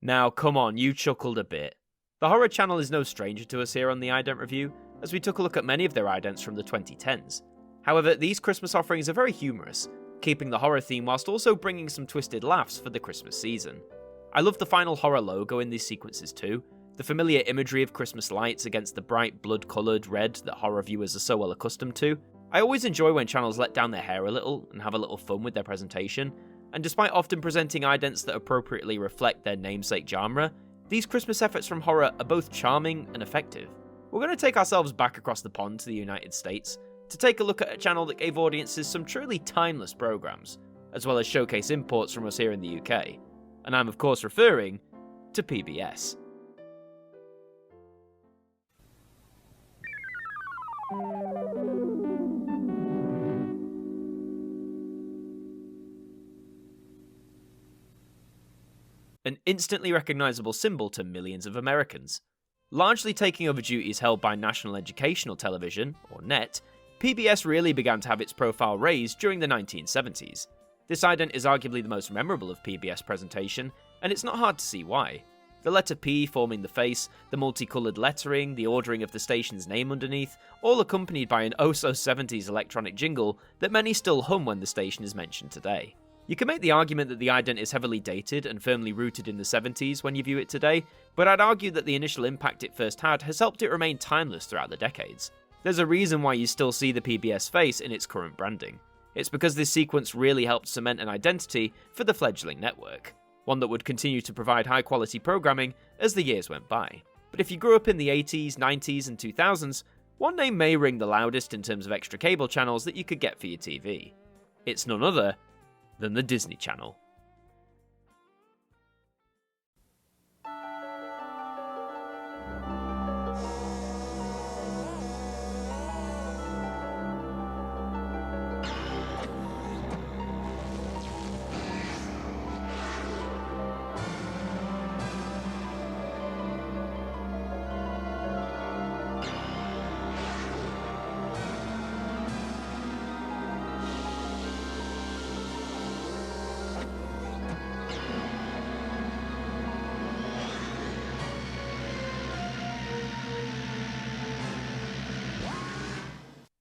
Now, come on, you chuckled a bit. The horror channel is no stranger to us here on the Ident Review, as we took a look at many of their idents from the 2010s. However, these Christmas offerings are very humorous, keeping the horror theme whilst also bringing some twisted laughs for the Christmas season. I love the final horror logo in these sequences too, the familiar imagery of Christmas lights against the bright blood-coloured red that horror viewers are so well accustomed to. I always enjoy when channels let down their hair a little and have a little fun with their presentation, and despite often presenting idents that appropriately reflect their namesake genre, these Christmas efforts from horror are both charming and effective. We're going to take ourselves back across the pond to the United States, to take a look at a channel that gave audiences some truly timeless programs, as well as showcase imports from us here in the UK. And I'm of course referring to PBS. An instantly recognisable symbol to millions of Americans. Largely taking over duties held by National Educational Television, or NET, PBS really began to have its profile raised during the 1970s. This ident is arguably the most memorable of PBS presentation, and it's not hard to see why. The letter P forming the face, the multicoloured lettering, the ordering of the station's name underneath, all accompanied by an oh-so-70s electronic jingle that many still hum when the station is mentioned today. You can make the argument that the ident is heavily dated and firmly rooted in the 70s when you view it today, but I'd argue that the initial impact it first had has helped it remain timeless throughout the decades. There's a reason why you still see the PBS face in its current branding. It's because this sequence really helped cement an identity for the fledgling network, one that would continue to provide high-quality programming as the years went by. But if you grew up in the 80s, 90s, and 2000s, one name may ring the loudest in terms of extra cable channels that you could get for your TV. It's none other than the Disney Channel.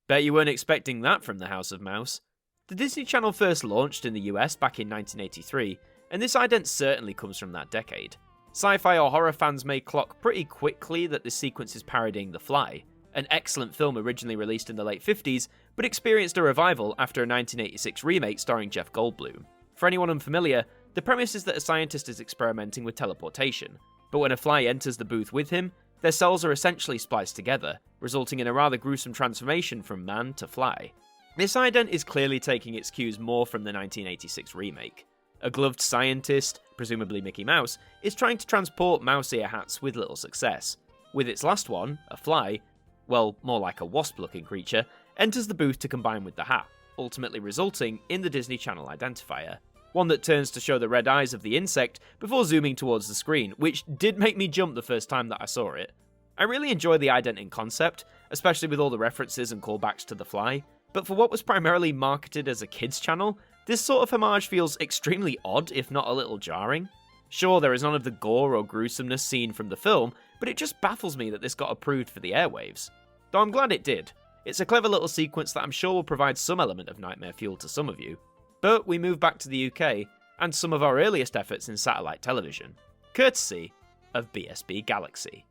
Bet you weren't expecting that from the House of Mouse. The Disney Channel first launched in the US back in 1983, and this ident certainly comes from that decade. Sci-fi or horror fans may clock pretty quickly that this sequence is parodying The Fly, an excellent film originally released in the late 50s, but experienced a revival after a 1986 remake starring Jeff Goldblum. For anyone unfamiliar, the premise is that a scientist is experimenting with teleportation, but when a fly enters the booth with him, their cells are essentially spliced together, resulting in a rather gruesome transformation from man to fly. This ident is clearly taking its cues more from the 1986 remake. A gloved scientist, presumably Mickey Mouse, is trying to transport mouse ear hats with little success. With its last one, a fly, well, more like a wasp-looking creature, enters the booth to combine with the hat, ultimately resulting in the Disney Channel identifier. One that turns to show the red eyes of the insect before zooming towards the screen, which did make me jump the first time that I saw it. I really enjoy the ident in concept, especially with all the references and callbacks to The Fly, but for what was primarily marketed as a kids channel, this sort of homage feels extremely odd, if not a little jarring. Sure, there is none of the gore or gruesomeness seen from the film, but it just baffles me that this got approved for the airwaves. Though I'm glad it did. It's a clever little sequence that I'm sure will provide some element of nightmare fuel to some of you. But we move back to the UK, and some of our earliest efforts in satellite television, courtesy of BSB Galaxy.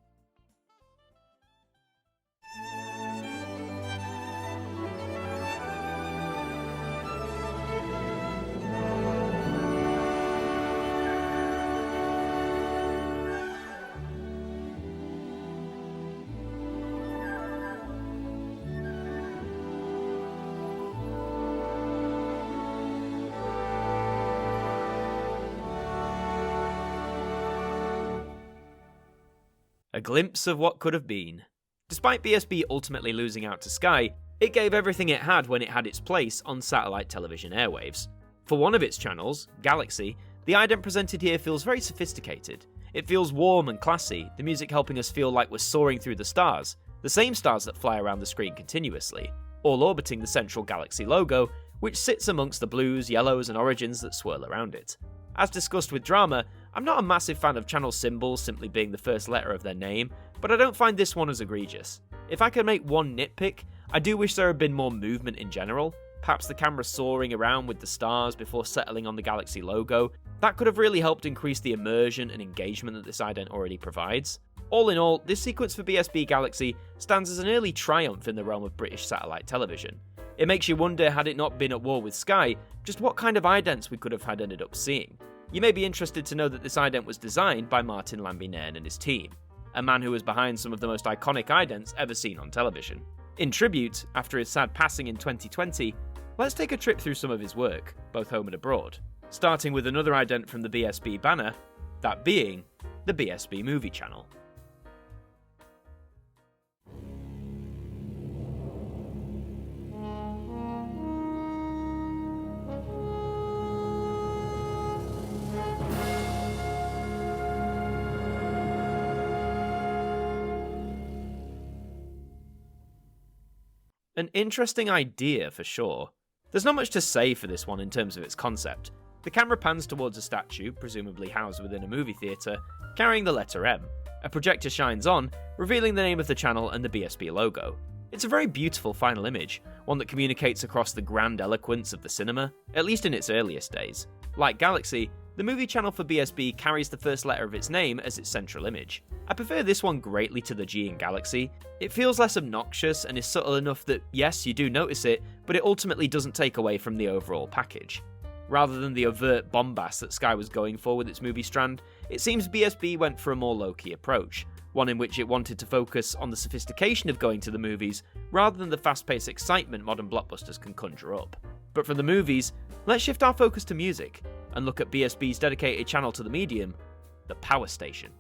A glimpse of what could have been. Despite BSB ultimately losing out to Sky, it gave everything it had when it had its place on satellite television airwaves. For one of its channels, Galaxy, the ident presented here feels very sophisticated. It feels warm and classy, the music helping us feel like we're soaring through the stars, the same stars that fly around the screen continuously, all orbiting the central Galaxy logo, which sits amongst the blues, yellows and origins that swirl around it. As discussed with drama, I'm not a massive fan of channel symbols simply being the first letter of their name, but I don't find this one as egregious. If I could make one nitpick, I do wish there had been more movement in general, perhaps the camera soaring around with the stars before settling on the Galaxy logo. That could have really helped increase the immersion and engagement that this ident already provides. All in all, this sequence for BSB Galaxy stands as an early triumph in the realm of British satellite television. It makes you wonder, had it not been at war with Sky, just what kind of idents we could have had ended up seeing. You may be interested to know that this ident was designed by Martin Lambie-Nairn and his team, a man who was behind some of the most iconic idents ever seen on television. In tribute, after his sad passing in 2020, let's take a trip through some of his work, both home and abroad, starting with another ident from the BSB banner, that being the BSB Movie Channel. An interesting idea for sure. There's not much to say for this one in terms of its concept. The camera pans towards a statue, presumably housed within a movie theatre, carrying the letter M. A projector shines on, revealing the name of the channel and the BSB logo. It's a very beautiful final image, one that communicates across the grand eloquence of the cinema, at least in its earliest days. Like Galaxy, the movie channel for BSB carries the first letter of its name as its central image. I prefer this one greatly to the G in Galaxy. It feels less obnoxious and is subtle enough that, yes, you do notice it, but it ultimately doesn't take away from the overall package. Rather than the overt bombast that Sky was going for with its movie strand, it seems BSB went for a more low-key approach, one in which it wanted to focus on the sophistication of going to the movies rather than the fast-paced excitement modern blockbusters can conjure up. But from the movies, let's shift our focus to music and look at BSB's dedicated channel to the medium, the Power Station.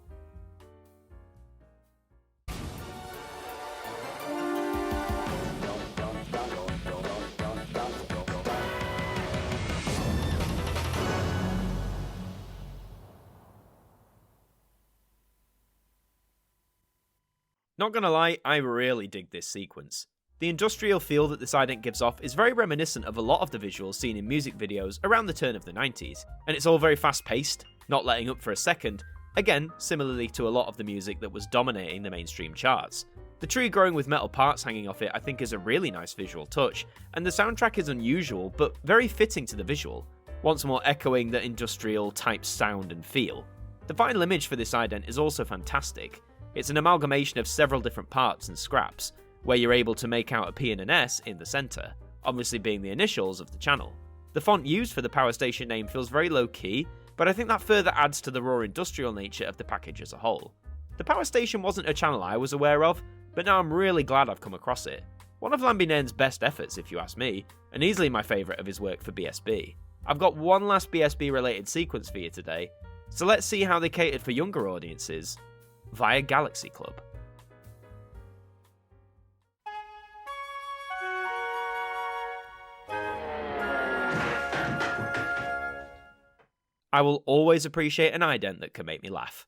Not gonna lie, I really dig this sequence. The industrial feel that this ident gives off is very reminiscent of a lot of the visuals seen in music videos around the turn of the 90s, and it's all very fast-paced, not letting up for a second, again, similarly to a lot of the music that was dominating the mainstream charts. The tree growing with metal parts hanging off it I think is a really nice visual touch, and the soundtrack is unusual but very fitting to the visual, once more echoing the industrial type sound and feel. The final image for this ident is also fantastic. It's an amalgamation of several different parts and scraps, where you're able to make out a P and an S in the centre, obviously being the initials of the channel. The font used for the power station name feels very low-key, but I think that further adds to the raw industrial nature of the package as a whole. The power station wasn't a channel I was aware of, but now I'm really glad I've come across it. One of Lambinen's best efforts, if you ask me, and easily my favourite of his work for BSB. I've got one last BSB related sequence for you today, so let's see how they catered for younger audiences via Galaxy Club. I will always appreciate an ident that can make me laugh.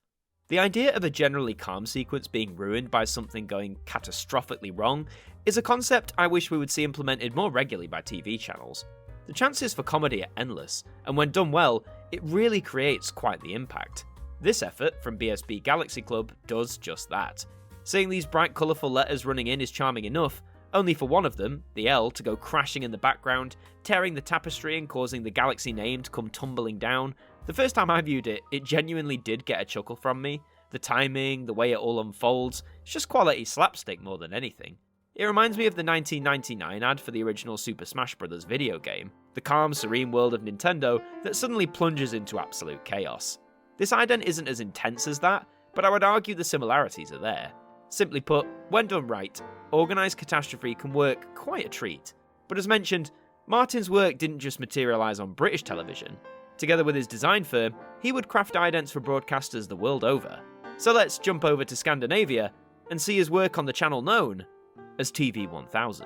The idea of a generally calm sequence being ruined by something going catastrophically wrong is a concept I wish we would see implemented more regularly by TV channels. The chances for comedy are endless, and when done well, it really creates quite the impact. This effort from BSB Galaxy Club does just that. Seeing these bright colourful letters running in is charming enough, only for one of them, the L, to go crashing in the background, tearing the tapestry and causing the Galaxy name to come tumbling down. The first time I viewed it, it genuinely did get a chuckle from me. The timing, the way it all unfolds, it's just quality slapstick more than anything. It reminds me of the 1999 ad for the original Super Smash Bros. Video game, the calm, serene world of Nintendo that suddenly plunges into absolute chaos. This ident isn't as intense as that, but I would argue the similarities are there. Simply put, when done right, organised catastrophe can work quite a treat. But as mentioned, Martin's work didn't just materialise on British television. Together with his design firm, he would craft idents for broadcasters the world over. So let's jump over to Scandinavia and see his work on the channel known as TV1000.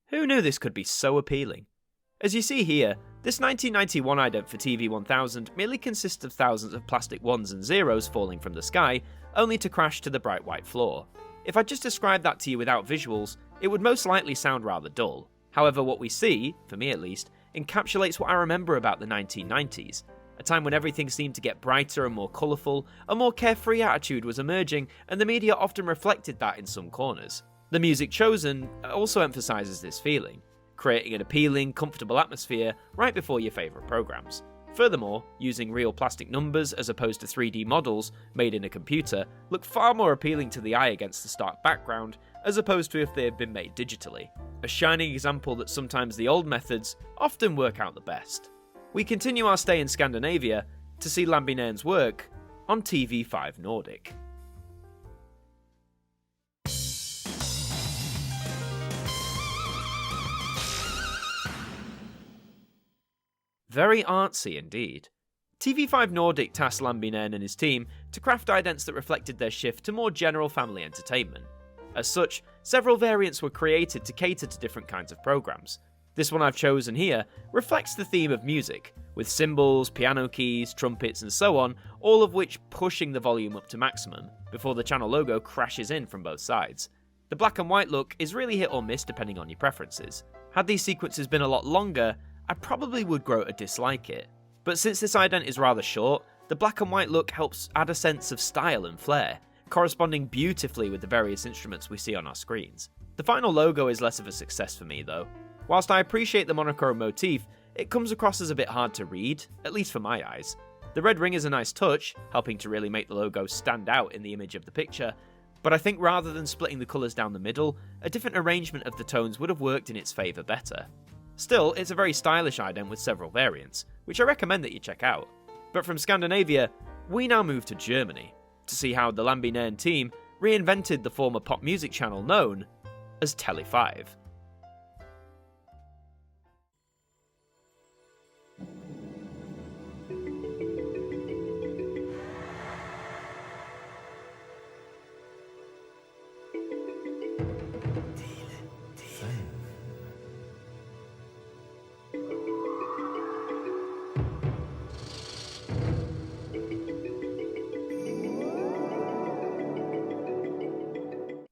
Who knew this could be so appealing? As you see here, this 1991 ident for TV1000 merely consists of thousands of plastic ones and zeros falling from the sky, only to crash to the bright white floor. If I just described that to you without visuals, it would most likely sound rather dull. However, what we see, for me at least, encapsulates what I remember about the 1990s, a time when everything seemed to get brighter and more colourful, a more carefree attitude was emerging, and the media often reflected that in some corners. The music chosen also emphasises this feeling, creating an appealing, comfortable atmosphere right before your favourite programmes. Furthermore, using real plastic numbers as opposed to 3D models made in a computer look far more appealing to the eye against the stark background, as opposed to if they had been made digitally. A shining example that sometimes the old methods often work out the best. We continue our stay in Scandinavia to see Lambinen's work on TV5 Nordic. Very artsy indeed. TV5 Nordic tasked Lambinen and his team to craft idents that reflected their shift to more general family entertainment. As such, several variants were created to cater to different kinds of programmes. This one I've chosen here reflects the theme of music, with cymbals, piano keys, trumpets and so on, all of which pushing the volume up to maximum, before the channel logo crashes in from both sides. The black and white look is really hit or miss depending on your preferences. Had these sequences been a lot longer, I probably would grow to dislike it. But since this ident is rather short, the black and white look helps add a sense of style and flair, corresponding beautifully with the various instruments we see on our screens. The final logo is less of a success for me though. Whilst I appreciate the monochrome motif, it comes across as a bit hard to read, at least for my eyes. The red ring is a nice touch, helping to really make the logo stand out in the image of the picture, but I think rather than splitting the colours down the middle, a different arrangement of the tones would have worked in its favour better. Still, it's a very stylish ident with several variants, which I recommend that you check out. But from Scandinavia, we now move to Germany, to see how the Lambinen team reinvented the former pop music channel known as Tele5.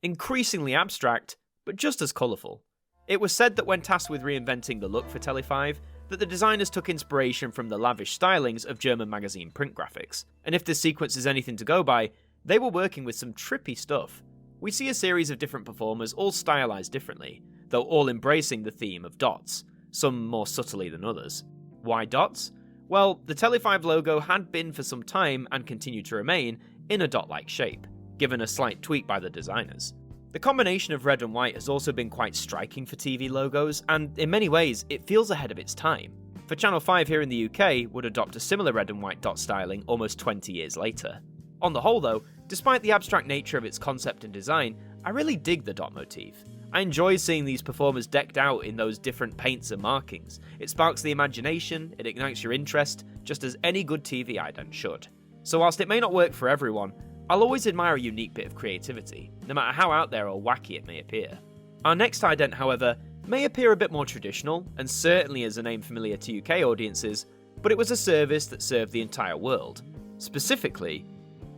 Increasingly abstract, but just as colourful. It was said that when tasked with reinventing the look for Tele5, that the designers took inspiration from the lavish stylings of German magazine print graphics, and if this sequence is anything to go by, they were working with some trippy stuff. We see a series of different performers all stylized differently, though all embracing the theme of dots, some more subtly than others. Why dots? Well, the Tele5 logo had been for some time, and continued to remain, in a dot-like shape, given a slight tweak by the designers. The combination of red and white has also been quite striking for TV logos, and in many ways, it feels ahead of its time. For Channel 5 here in the UK would adopt a similar red and white dot styling almost 20 years later. On the whole though, despite the abstract nature of its concept and design, I really dig the dot motif. I enjoy seeing these performers decked out in those different paints and markings. It sparks the imagination, it ignites your interest, just as any good TV ident should. So whilst it may not work for everyone, I'll always admire a unique bit of creativity, no matter how out there or wacky it may appear. Our next ident, however, may appear a bit more traditional, and certainly is a name familiar to UK audiences, but it was a service that served the entire world, specifically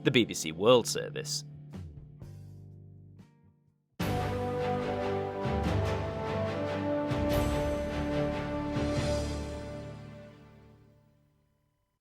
the BBC World Service.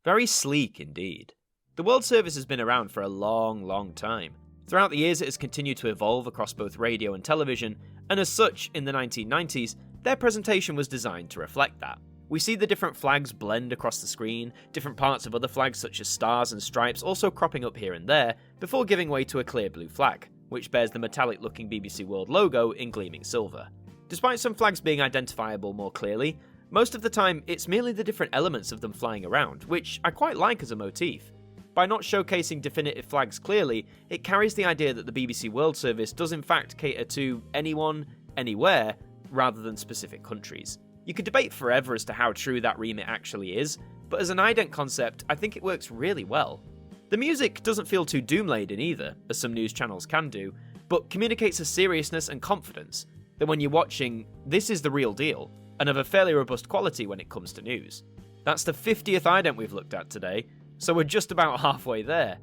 Very sleek indeed. The World Service has been around for a long time. Throughout the years it has continued to evolve across both radio and television, and as such, in the 1990s, their presentation was designed to reflect that. We see the different flags blend across the screen, different parts of other flags such as stars and stripes also cropping up here and there, before giving way to a clear blue flag, which bears the metallic looking BBC World logo in gleaming silver. Despite some flags being identifiable more clearly, most of the time it's merely the different elements of them flying around, which I quite like as a motif. By not showcasing definitive flags clearly, it carries the idea that the BBC World Service does in fact cater to anyone, anywhere, rather than specific countries. You could debate forever as to how true that remit actually is, but as an ident concept, I think it works really well. The music doesn't feel too doom-laden either, as some news channels can do, but communicates a seriousness and confidence that when you're watching, this is the real deal, and of a fairly robust quality when it comes to news. That's the 50th ident we've looked at today, so we're just about halfway there.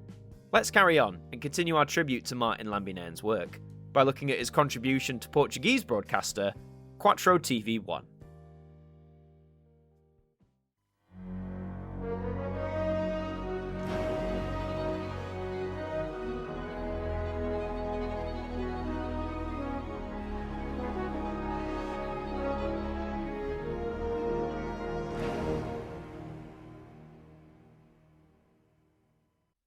Let's carry on and continue our tribute to Martin Lambinene's work by looking at his contribution to Portuguese broadcaster Quattro TV1.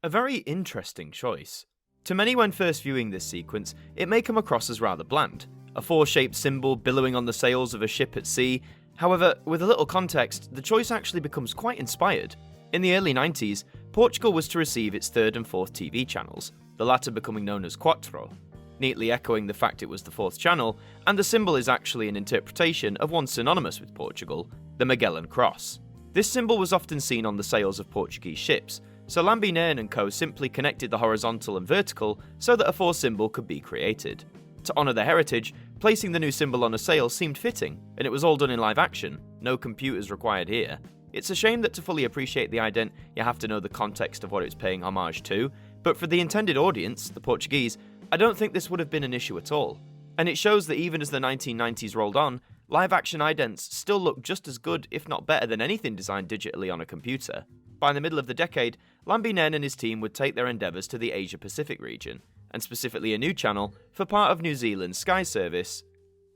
A very interesting choice. To many when first viewing this sequence, it may come across as rather bland, a four-shaped symbol billowing on the sails of a ship at sea. However, with a little context, the choice actually becomes quite inspired. In the early 90s, Portugal was to receive its third and fourth TV channels, the latter becoming known as Quattro, neatly echoing the fact it was the fourth channel, and the symbol is actually an interpretation of one synonymous with Portugal, the Magellan Cross. This symbol was often seen on the sails of Portuguese ships, so Lambinene and co simply connected the horizontal and vertical so that a fourth symbol could be created. To honour their heritage, placing the new symbol on a sail seemed fitting, and it was all done in live action, no computers required here. It's a shame that to fully appreciate the ident, you have to know the context of what it's paying homage to, but for the intended audience, the Portuguese, I don't think this would have been an issue at all. And it shows that even as the 1990s rolled on, live action idents still look just as good, if not better, than anything designed digitally on a computer. By the middle of the decade, Lambinene and his team would take their endeavours to the Asia-Pacific region, and specifically a new channel for part of New Zealand's Sky service,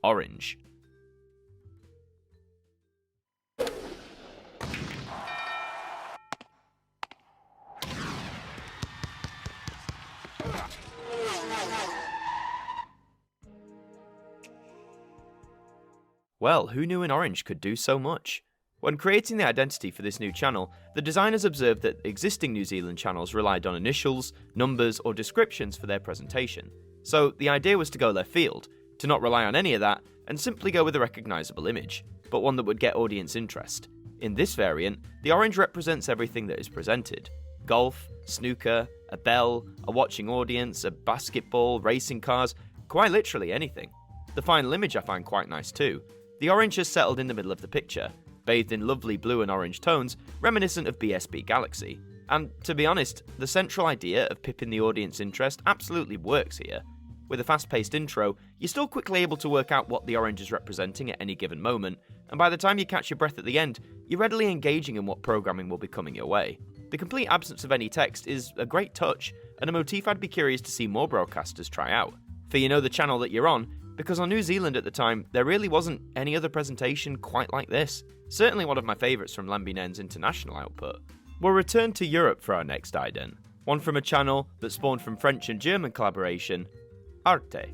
Orange. Well, who knew an Orange could do so much? When creating the identity for this new channel, the designers observed that existing New Zealand channels relied on initials, numbers, or descriptions for their presentation. So the idea was to go left field, to not rely on any of that, and simply go with a recognisable image, but one that would get audience interest. In this variant, the orange represents everything that is presented. Golf, snooker, a bell, a watching audience, a basketball, racing cars, quite literally anything. The final image I find quite nice too. The orange has settled in the middle of the picture, bathed in lovely blue and orange tones, reminiscent of BSB Galaxy. And to be honest, the central idea of pipping the audience interest absolutely works here. With a fast-paced intro, you're still quickly able to work out what the orange is representing at any given moment, and by the time you catch your breath at the end, you're readily engaging in what programming will be coming your way. The complete absence of any text is a great touch, and a motif I'd be curious to see more broadcasters try out. For you know the channel that you're on, because on New Zealand at the time, there really wasn't any other presentation quite like this. Certainly one of my favourites from Lambinen's international output. We'll return to Europe for our next ident, one from a channel that spawned from French and German collaboration, ARTE.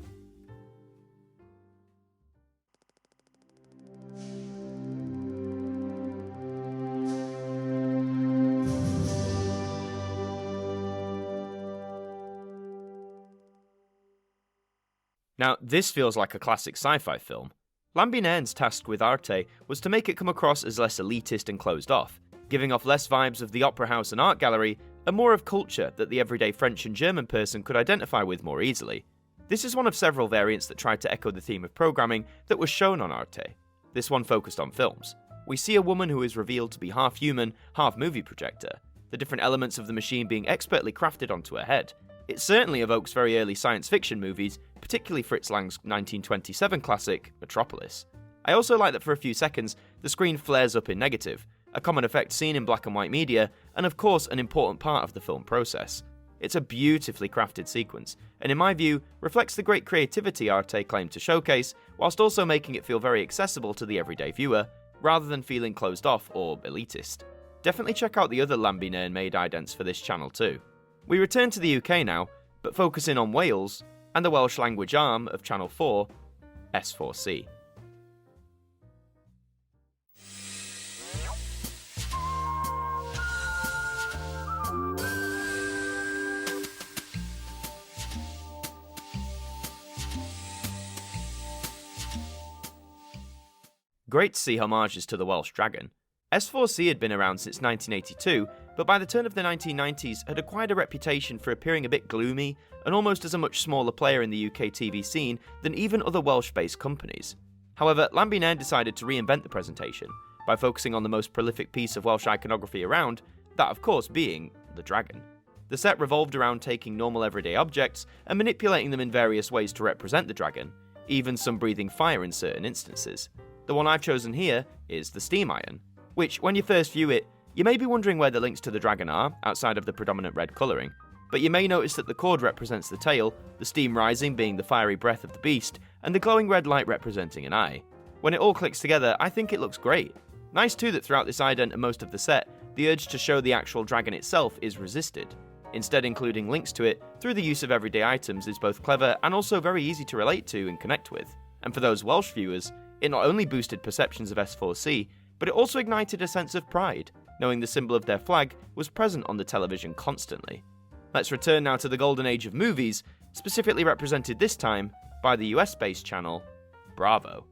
Now, this feels like a classic sci-fi film. Lambinen's task with ARTE was to make it come across as less elitist and closed off, giving off less vibes of the opera house and art gallery, and more of culture that the everyday French and German person could identify with more easily. This is one of several variants that tried to echo the theme of programming that was shown on ARTE. This one focused on films. We see a woman who is revealed to be half human, half movie projector, the different elements of the machine being expertly crafted onto her head. It certainly evokes very early science fiction movies, particularly Fritz Lang's 1927 classic, Metropolis. I also like that for a few seconds, the screen flares up in negative, a common effect seen in black and white media, and of course an important part of the film process. It's a beautifully crafted sequence, and in my view, reflects the great creativity ARTE claimed to showcase, whilst also making it feel very accessible to the everyday viewer, rather than feeling closed off or elitist. Definitely check out the other Lambinen-made idents for this channel too. We return to the UK now, but focusing on Wales, and the Welsh language arm of Channel 4, S4C. Great to see homages to the Welsh dragon. S4C had been around since 1982, but by the turn of the 1990s had acquired a reputation for appearing a bit gloomy and almost as a much smaller player in the UK TV scene than even other Welsh-based companies. However, Lambinen decided to reinvent the presentation by focusing on the most prolific piece of Welsh iconography around, that of course being the dragon. The set revolved around taking normal everyday objects and manipulating them in various ways to represent the dragon, even some breathing fire in certain instances. The one I've chosen here is the steam iron, which, when you first view it, you may be wondering where the links to the dragon are, outside of the predominant red colouring, but you may notice that the cord represents the tail, the steam rising being the fiery breath of the beast, and the glowing red light representing an eye. When it all clicks together, I think it looks great. Nice too that throughout this ident and most of the set, the urge to show the actual dragon itself is resisted. Instead, including links to it through the use of everyday items is both clever and also very easy to relate to and connect with. And for those Welsh viewers, it not only boosted perceptions of S4C, but it also ignited a sense of pride, knowing the symbol of their flag was present on the television constantly. Let's return now to the golden age of movies, specifically represented this time by the US-based channel, Bravo.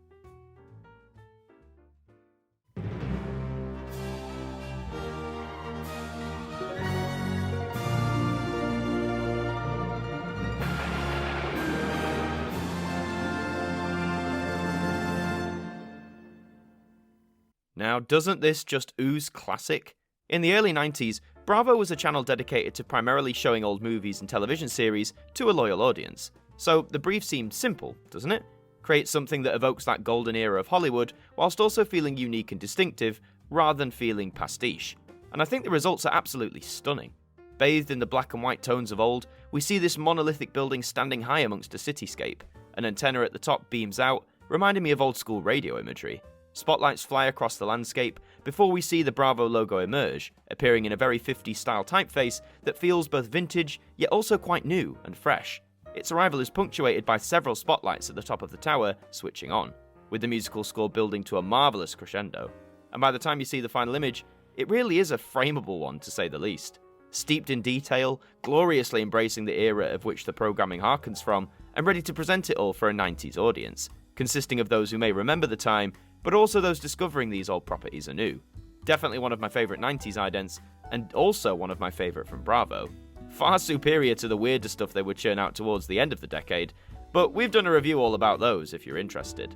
Now, doesn't this just ooze classic? In the early 90s, Bravo was a channel dedicated to primarily showing old movies and television series to a loyal audience. So the brief seemed simple, doesn't it? Create something that evokes that golden era of Hollywood, whilst also feeling unique and distinctive, rather than feeling pastiche. And I think the results are absolutely stunning. Bathed in the black and white tones of old, we see this monolithic building standing high amongst a cityscape. An antenna at the top beams out, reminding me of old school radio imagery. Spotlights fly across the landscape before we see the Bravo logo emerge, appearing in a very 50s style typeface that feels both vintage yet also quite new and fresh. Its arrival is punctuated by several spotlights at the top of the tower switching on, with the musical score building to a marvellous crescendo. And by the time you see the final image, it really is a frameable one to say the least. Steeped in detail, gloriously embracing the era of which the programming harkens from, and ready to present it all for a 90s audience, consisting of those who may remember the time, but also those discovering these old properties anew. Definitely one of my favourite 90s idents, and also one of my favourite from Bravo. Far superior to the weirder stuff they would churn out towards the end of the decade, but we've done a review all about those if you're interested.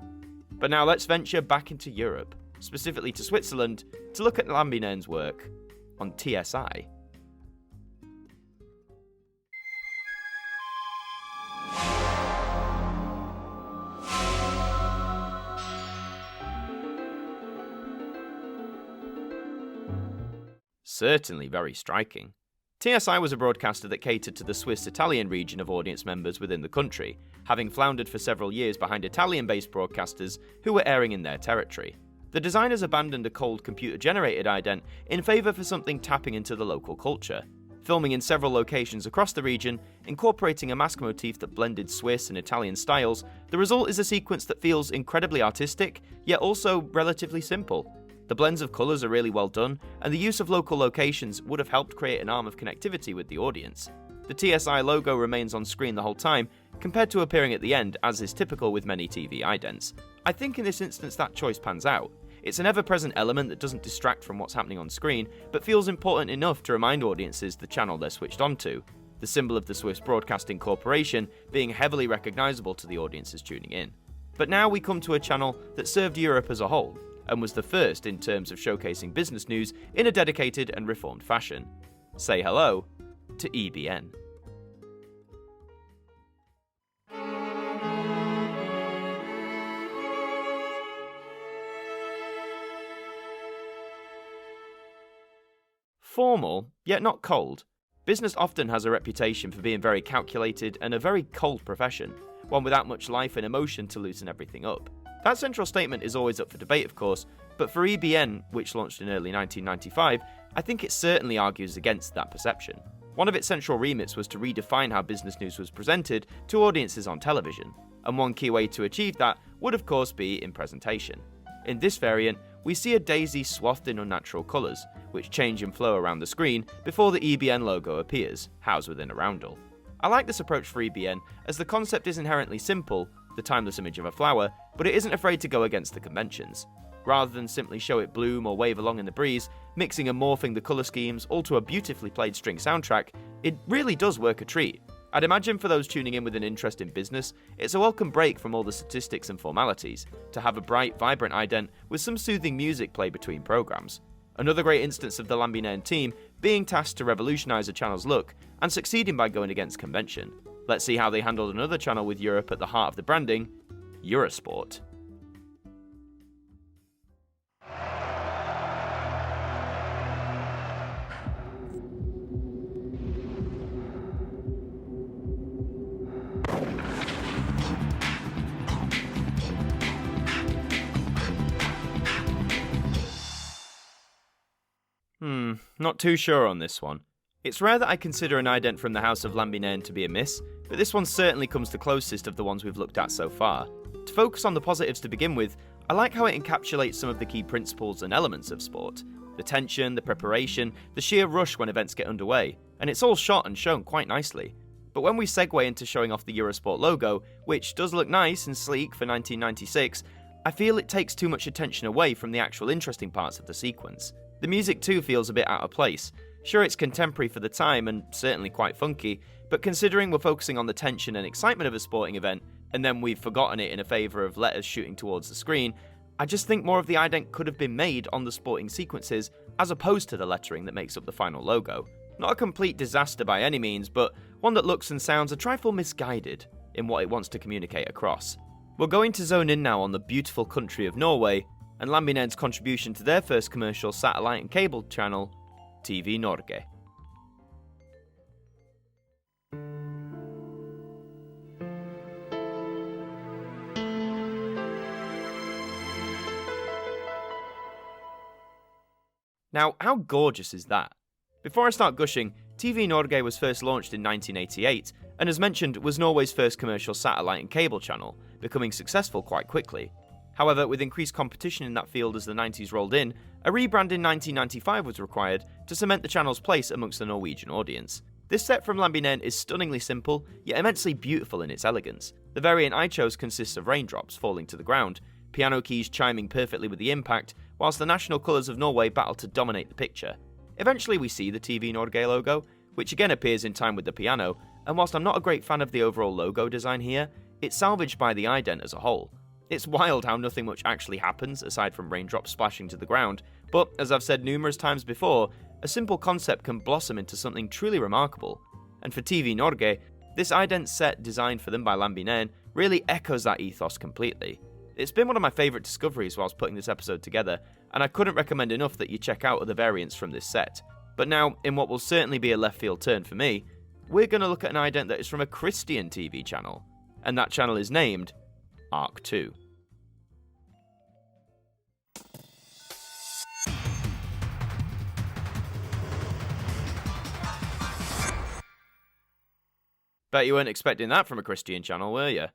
But now let's venture back into Europe, specifically to Switzerland, to look at Lambinen's work on TSI. Certainly very striking. TSI was a broadcaster that catered to the Swiss-Italian region of audience members within the country, having floundered for several years behind Italian-based broadcasters who were airing in their territory. The designers abandoned a cold computer-generated ident in favour for something tapping into the local culture. Filming in several locations across the region, incorporating a mask motif that blended Swiss and Italian styles, the result is a sequence that feels incredibly artistic, yet also relatively simple. The blends of colours are really well done, and the use of local locations would have helped create an arm of connectivity with the audience. The TSI logo remains on screen the whole time, compared to appearing at the end, as is typical with many TV idents. I think in this instance that choice pans out. It's an ever-present element that doesn't distract from what's happening on screen, but feels important enough to remind audiences the channel they're switched onto, the symbol of the Swiss Broadcasting Corporation being heavily recognisable to the audiences tuning in. But now we come to a channel that served Europe as a whole, and was the first in terms of showcasing business news in a dedicated and reformed fashion. Say hello to EBN. Formal, yet not cold. Business often has a reputation for being very calculated and a very cold profession, one without much life and emotion to loosen everything up. That central statement is always up for debate, of course, but for EBN, which launched in early 1995, I think it certainly argues against that perception. One of its central remits was to redefine how business news was presented to audiences on television, and one key way to achieve that would of course be in presentation. In this variant, we see a daisy swathed in unnatural colours, which change and flow around the screen before the EBN logo appears, housed within a roundel. I like this approach for EBN, as the concept is inherently simple, the timeless image of a flower, but it isn't afraid to go against the conventions. Rather than simply show it bloom or wave along in the breeze, mixing and morphing the colour schemes all to a beautifully played string soundtrack, it really does work a treat. I'd imagine for those tuning in with an interest in business, it's a welcome break from all the statistics and formalities, to have a bright, vibrant ident with some soothing music play between programmes. Another great instance of the Lambinaine team being tasked to revolutionise a channel's look, and succeeding by going against convention. Let's see how they handled another channel with Europe at the heart of the branding, Eurosport. Not too sure on this one. It's rare that I consider an ident from the House of Lambinaine to be a miss, but this one certainly comes the closest of the ones we've looked at so far. To focus on the positives to begin with, I like how it encapsulates some of the key principles and elements of sport. The tension, the preparation, the sheer rush when events get underway, and it's all shot and shown quite nicely. But when we segue into showing off the Eurosport logo, which does look nice and sleek for 1996, I feel it takes too much attention away from the actual interesting parts of the sequence. The music too feels a bit out of place. Sure, it's contemporary for the time and certainly quite funky, but considering we're focusing on the tension and excitement of a sporting event, and then we've forgotten it in a favour of letters shooting towards the screen, I just think more of the ident could have been made on the sporting sequences as opposed to the lettering that makes up the final logo. Not a complete disaster by any means, but one that looks and sounds a trifle misguided in what it wants to communicate across. We're going to zone in now on the beautiful country of Norway, and Lambinaine's contribution to their first commercial satellite and cable channel, TV Norge. Now, how gorgeous is that? Before I start gushing, TV Norge was first launched in 1988, and as mentioned, was Norway's first commercial satellite and cable channel, becoming successful quite quickly. However, with increased competition in that field as the 90s rolled in, a rebrand in 1995 was required to cement the channel's place amongst the Norwegian audience. This set from Lambinaine is stunningly simple, yet immensely beautiful in its elegance. The variant I chose consists of raindrops falling to the ground, piano keys chiming perfectly with the impact, whilst the national colours of Norway battle to dominate the picture. Eventually we see the TV Norge logo, which again appears in time with the piano, and whilst I'm not a great fan of the overall logo design here, it's salvaged by the ident as a whole. It's wild how nothing much actually happens aside from raindrops splashing to the ground, but as I've said numerous times before, a simple concept can blossom into something truly remarkable. And for TV Norge, this ident set designed for them by Lambinaine really echoes that ethos completely. It's been one of my favourite discoveries whilst putting this episode together, and I couldn't recommend enough that you check out other variants from this set. But now, in what will certainly be a left field turn for me, we're going to look at an ident that is from a Christian TV channel, and that channel is named ARC 2. Bet you weren't expecting that from a Christian channel, were you?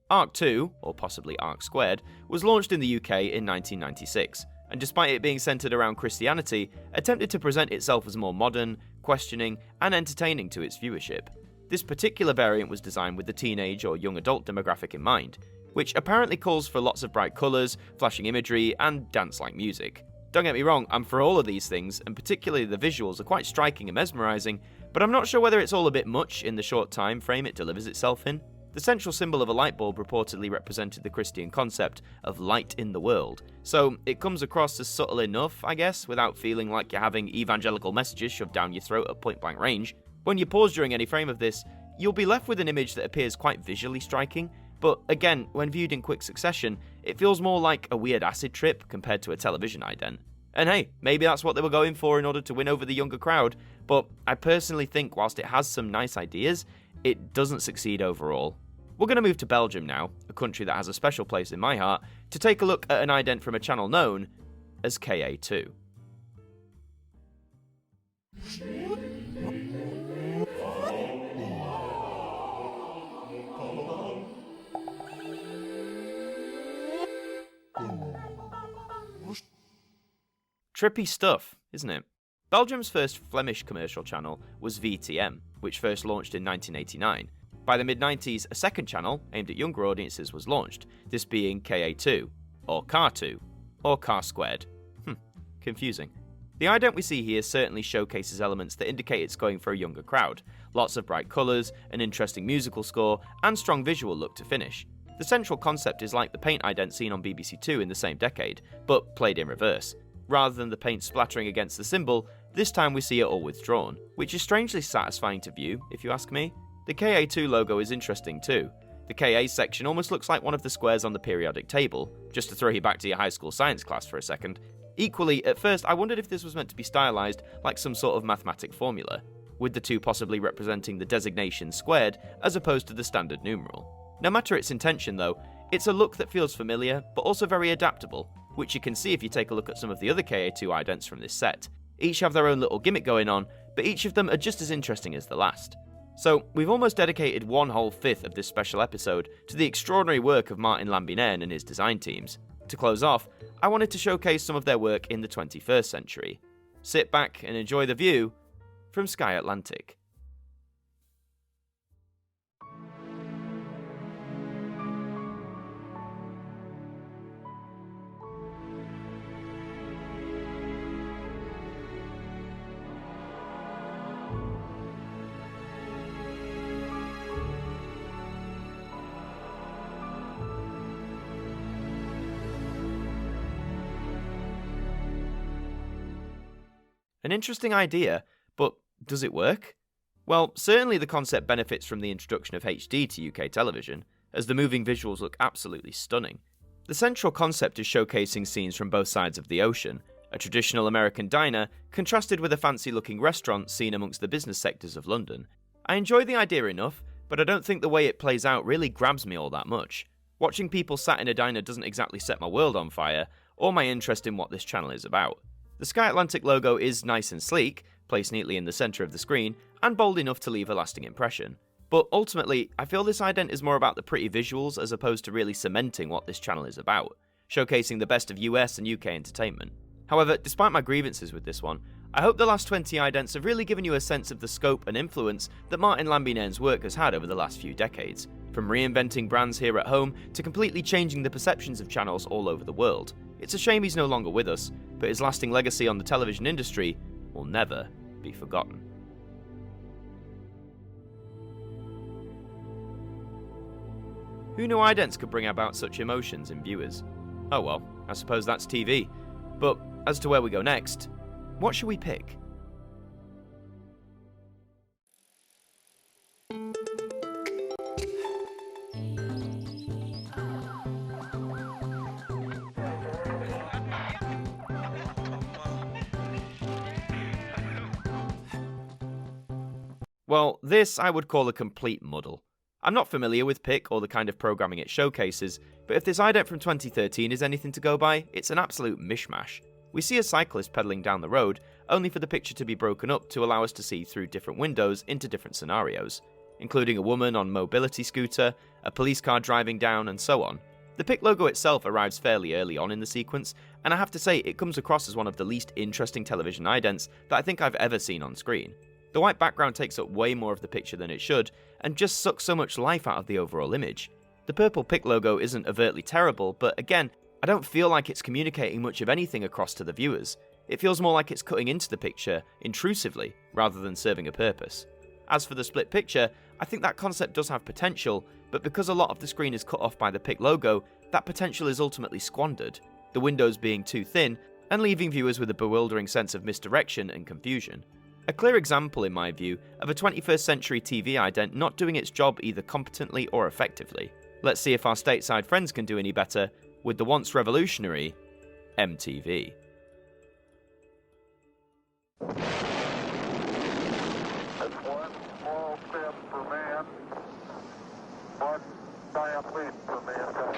ARC 2, or possibly ARC Squared, was launched in the UK in 1996, and despite it being centred around Christianity, attempted to present itself as more modern, questioning, and entertaining to its viewership. This particular variant was designed with the teenage or young adult demographic in mind, which apparently calls for lots of bright colours, flashing imagery, and dance-like music. Don't get me wrong, I'm for all of these things, and particularly the visuals are quite striking and mesmerising, but I'm not sure whether it's all a bit much in the short time frame it delivers itself in. The central symbol of a light bulb reportedly represented the Christian concept of light in the world, so it comes across as subtle enough, I guess, without feeling like you're having evangelical messages shoved down your throat at point-blank range. When you pause during any frame of this, you'll be left with an image that appears quite visually striking, but again, when viewed in quick succession, it feels more like a weird acid trip compared to a television ident. And hey, maybe that's what they were going for in order to win over the younger crowd, but I personally think whilst it has some nice ideas, it doesn't succeed overall. We're going to move to Belgium now, a country that has a special place in my heart, to take a look at an ident from a channel known as KA2. Trippy stuff, isn't it? Belgium's first Flemish commercial channel was VTM, which first launched in 1989. By the mid-90s, a second channel, aimed at younger audiences, was launched, this being KA2, or Car 2, or Car Squared. Confusing. The ident we see here certainly showcases elements that indicate it's going for a younger crowd. Lots of bright colours, an interesting musical score, and strong visual look to finish. The central concept is like the paint ident seen on BBC Two in the same decade, but played in reverse. Rather than the paint splattering against the symbol, this time we see it all withdrawn, which is strangely satisfying to view, if you ask me. The KA2 logo is interesting too. The KA section almost looks like one of the squares on the periodic table, just to throw you back to your high school science class for a second. Equally, at first I wondered if this was meant to be stylised like some sort of mathematic formula, with the two possibly representing the designation squared as opposed to the standard numeral. No matter its intention though, it's a look that feels familiar, but also very adaptable, which you can see if you take a look at some of the other KA2 idents from this set. Each have their own little gimmick going on, but each of them are just as interesting as the last. So, we've almost dedicated one whole fifth of this special episode to the extraordinary work of Martin Lambinaine and his design teams. To close off, I wanted to showcase some of their work in the 21st century. Sit back and enjoy the view from Sky Atlantic. An interesting idea, but does it work? Well, certainly the concept benefits from the introduction of HD to UK television, as the moving visuals look absolutely stunning. The central concept is showcasing scenes from both sides of the ocean, a traditional American diner contrasted with a fancy-looking restaurant seen amongst the business sectors of London. I enjoy the idea enough, but I don't think the way it plays out really grabs me all that much. Watching people sat in a diner doesn't exactly set my world on fire, or my interest in what this channel is about. The Sky Atlantic logo is nice and sleek, placed neatly in the centre of the screen, and bold enough to leave a lasting impression. But ultimately, I feel this ident is more about the pretty visuals as opposed to really cementing what this channel is about, showcasing the best of US and UK entertainment. However, despite my grievances with this one, I hope the last 20 idents have really given you a sense of the scope and influence that Martin Lambinaine's work has had over the last few decades, from reinventing brands here at home to completely changing the perceptions of channels all over the world. It's a shame he's no longer with us, but his lasting legacy on the television industry will never be forgotten. Who knew idents could bring about such emotions in viewers? Oh well, I suppose that's TV. But as to where we go next, what should we pick? Well, this I would call a complete muddle. I'm not familiar with PIC or the kind of programming it showcases, but if this ident from 2013 is anything to go by, it's an absolute mishmash. We see a cyclist pedalling down the road, only for the picture to be broken up to allow us to see through different windows into different scenarios, including a woman on a mobility scooter, a police car driving down, and so on. The PIC logo itself arrives fairly early on in the sequence, and I have to say it comes across as one of the least interesting television idents that I think I've ever seen on screen. The white background takes up way more of the picture than it should, and just sucks so much life out of the overall image. The purple PIC logo isn't overtly terrible, but again, I don't feel like it's communicating much of anything across to the viewers. It feels more like it's cutting into the picture, intrusively, rather than serving a purpose. As for the split picture, I think that concept does have potential, but because a lot of the screen is cut off by the PIC logo, that potential is ultimately squandered, the windows being too thin, and leaving viewers with a bewildering sense of misdirection and confusion. A clear example, in my view, of a 21st century TV ident not doing its job either competently or effectively. Let's see if our stateside friends can do any better with the once revolutionary MTV. That's one small step for man, one giant leap for mankind.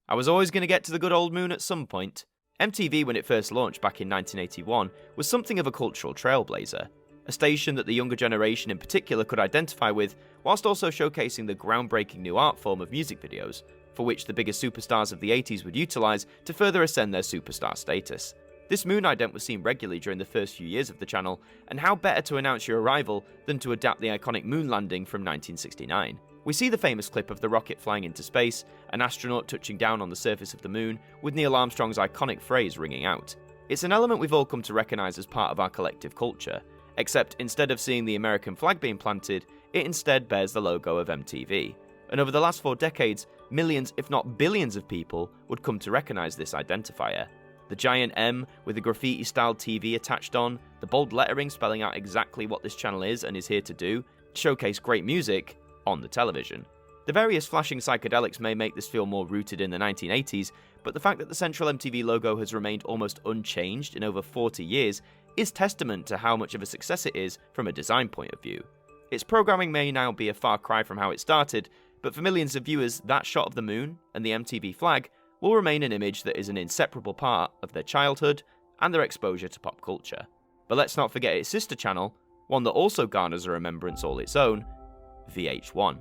I was always going to get to the good old moon at some point. MTV, when it first launched back in 1981, was something of a cultural trailblazer, a station that the younger generation in particular could identify with, whilst also showcasing the groundbreaking new art form of music videos, for which the biggest superstars of the 80s would utilise to further ascend their superstar status. This moon ident was seen regularly during the first few years of the channel, and how better to announce your arrival than to adapt the iconic moon landing from 1969. We see the famous clip of the rocket flying into space, an astronaut touching down on the surface of the moon, with Neil Armstrong's iconic phrase ringing out. It's an element we've all come to recognise as part of our collective culture, except instead of seeing the American flag being planted, it instead bears the logo of MTV. And over the last 4 decades, millions, if not billions of people would come to recognise this identifier. The giant M with the graffiti-styled TV attached on, the bold lettering spelling out exactly what this channel is and is here to do, showcase great music on the television. The various flashing psychedelics may make this feel more rooted in the 1980s, but the fact that the central MTV logo has remained almost unchanged in over 40 years is testament to how much of a success it is from a design point of view. Its programming may now be a far cry from how it started, but for millions of viewers, that shot of the moon and the MTV flag will remain an image that is an inseparable part of their childhood and their exposure to pop culture. But let's not forget its sister channel, one that also garners a remembrance all its own, VH1.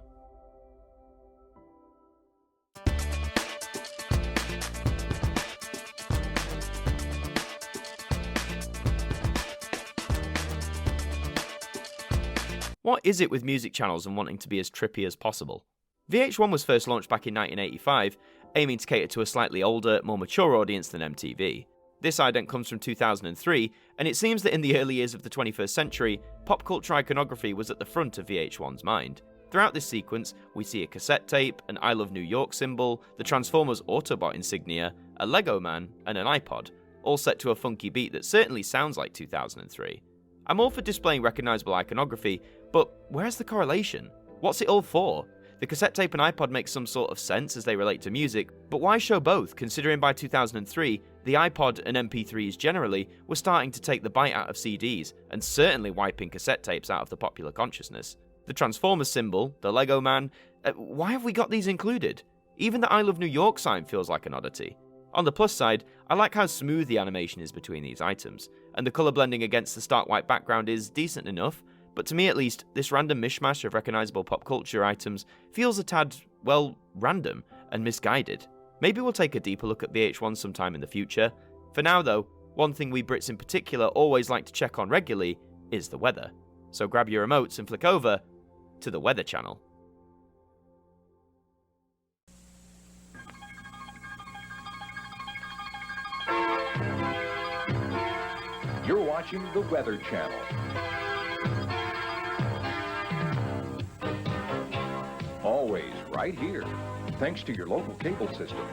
What is it with music channels and wanting to be as trippy as possible? VH1 was first launched back in 1985, aiming to cater to a slightly older, more mature audience than MTV. This ident comes from 2003, and it seems that in the early years of the 21st century, pop culture iconography was at the front of VH1's mind. Throughout this sequence, we see a cassette tape, an I Love New York symbol, the Transformers Autobot insignia, a Lego man, and an iPod, all set to a funky beat that certainly sounds like 2003. I'm all for displaying recognisable iconography, but where's the correlation? What's it all for? The cassette tape and iPod make some sort of sense as they relate to music, but why show both, considering by 2003, the iPod and MP3s generally were starting to take the bite out of CDs, and certainly wiping cassette tapes out of the popular consciousness. The Transformers symbol, the Lego man, why have we got these included? Even the I Love New York sign feels like an oddity. On the plus side, I like how smooth the animation is between these items, and the colour blending against the stark white background is decent enough, but to me at least, this random mishmash of recognisable pop culture items feels a tad, well, random and misguided. Maybe we'll take a deeper look at VH1 sometime in the future. For now though, one thing we Brits in particular always like to check on regularly is the weather. So grab your remotes and flick over to the Weather Channel. You're watching the Weather Channel. Always right here, thanks to your local cable system.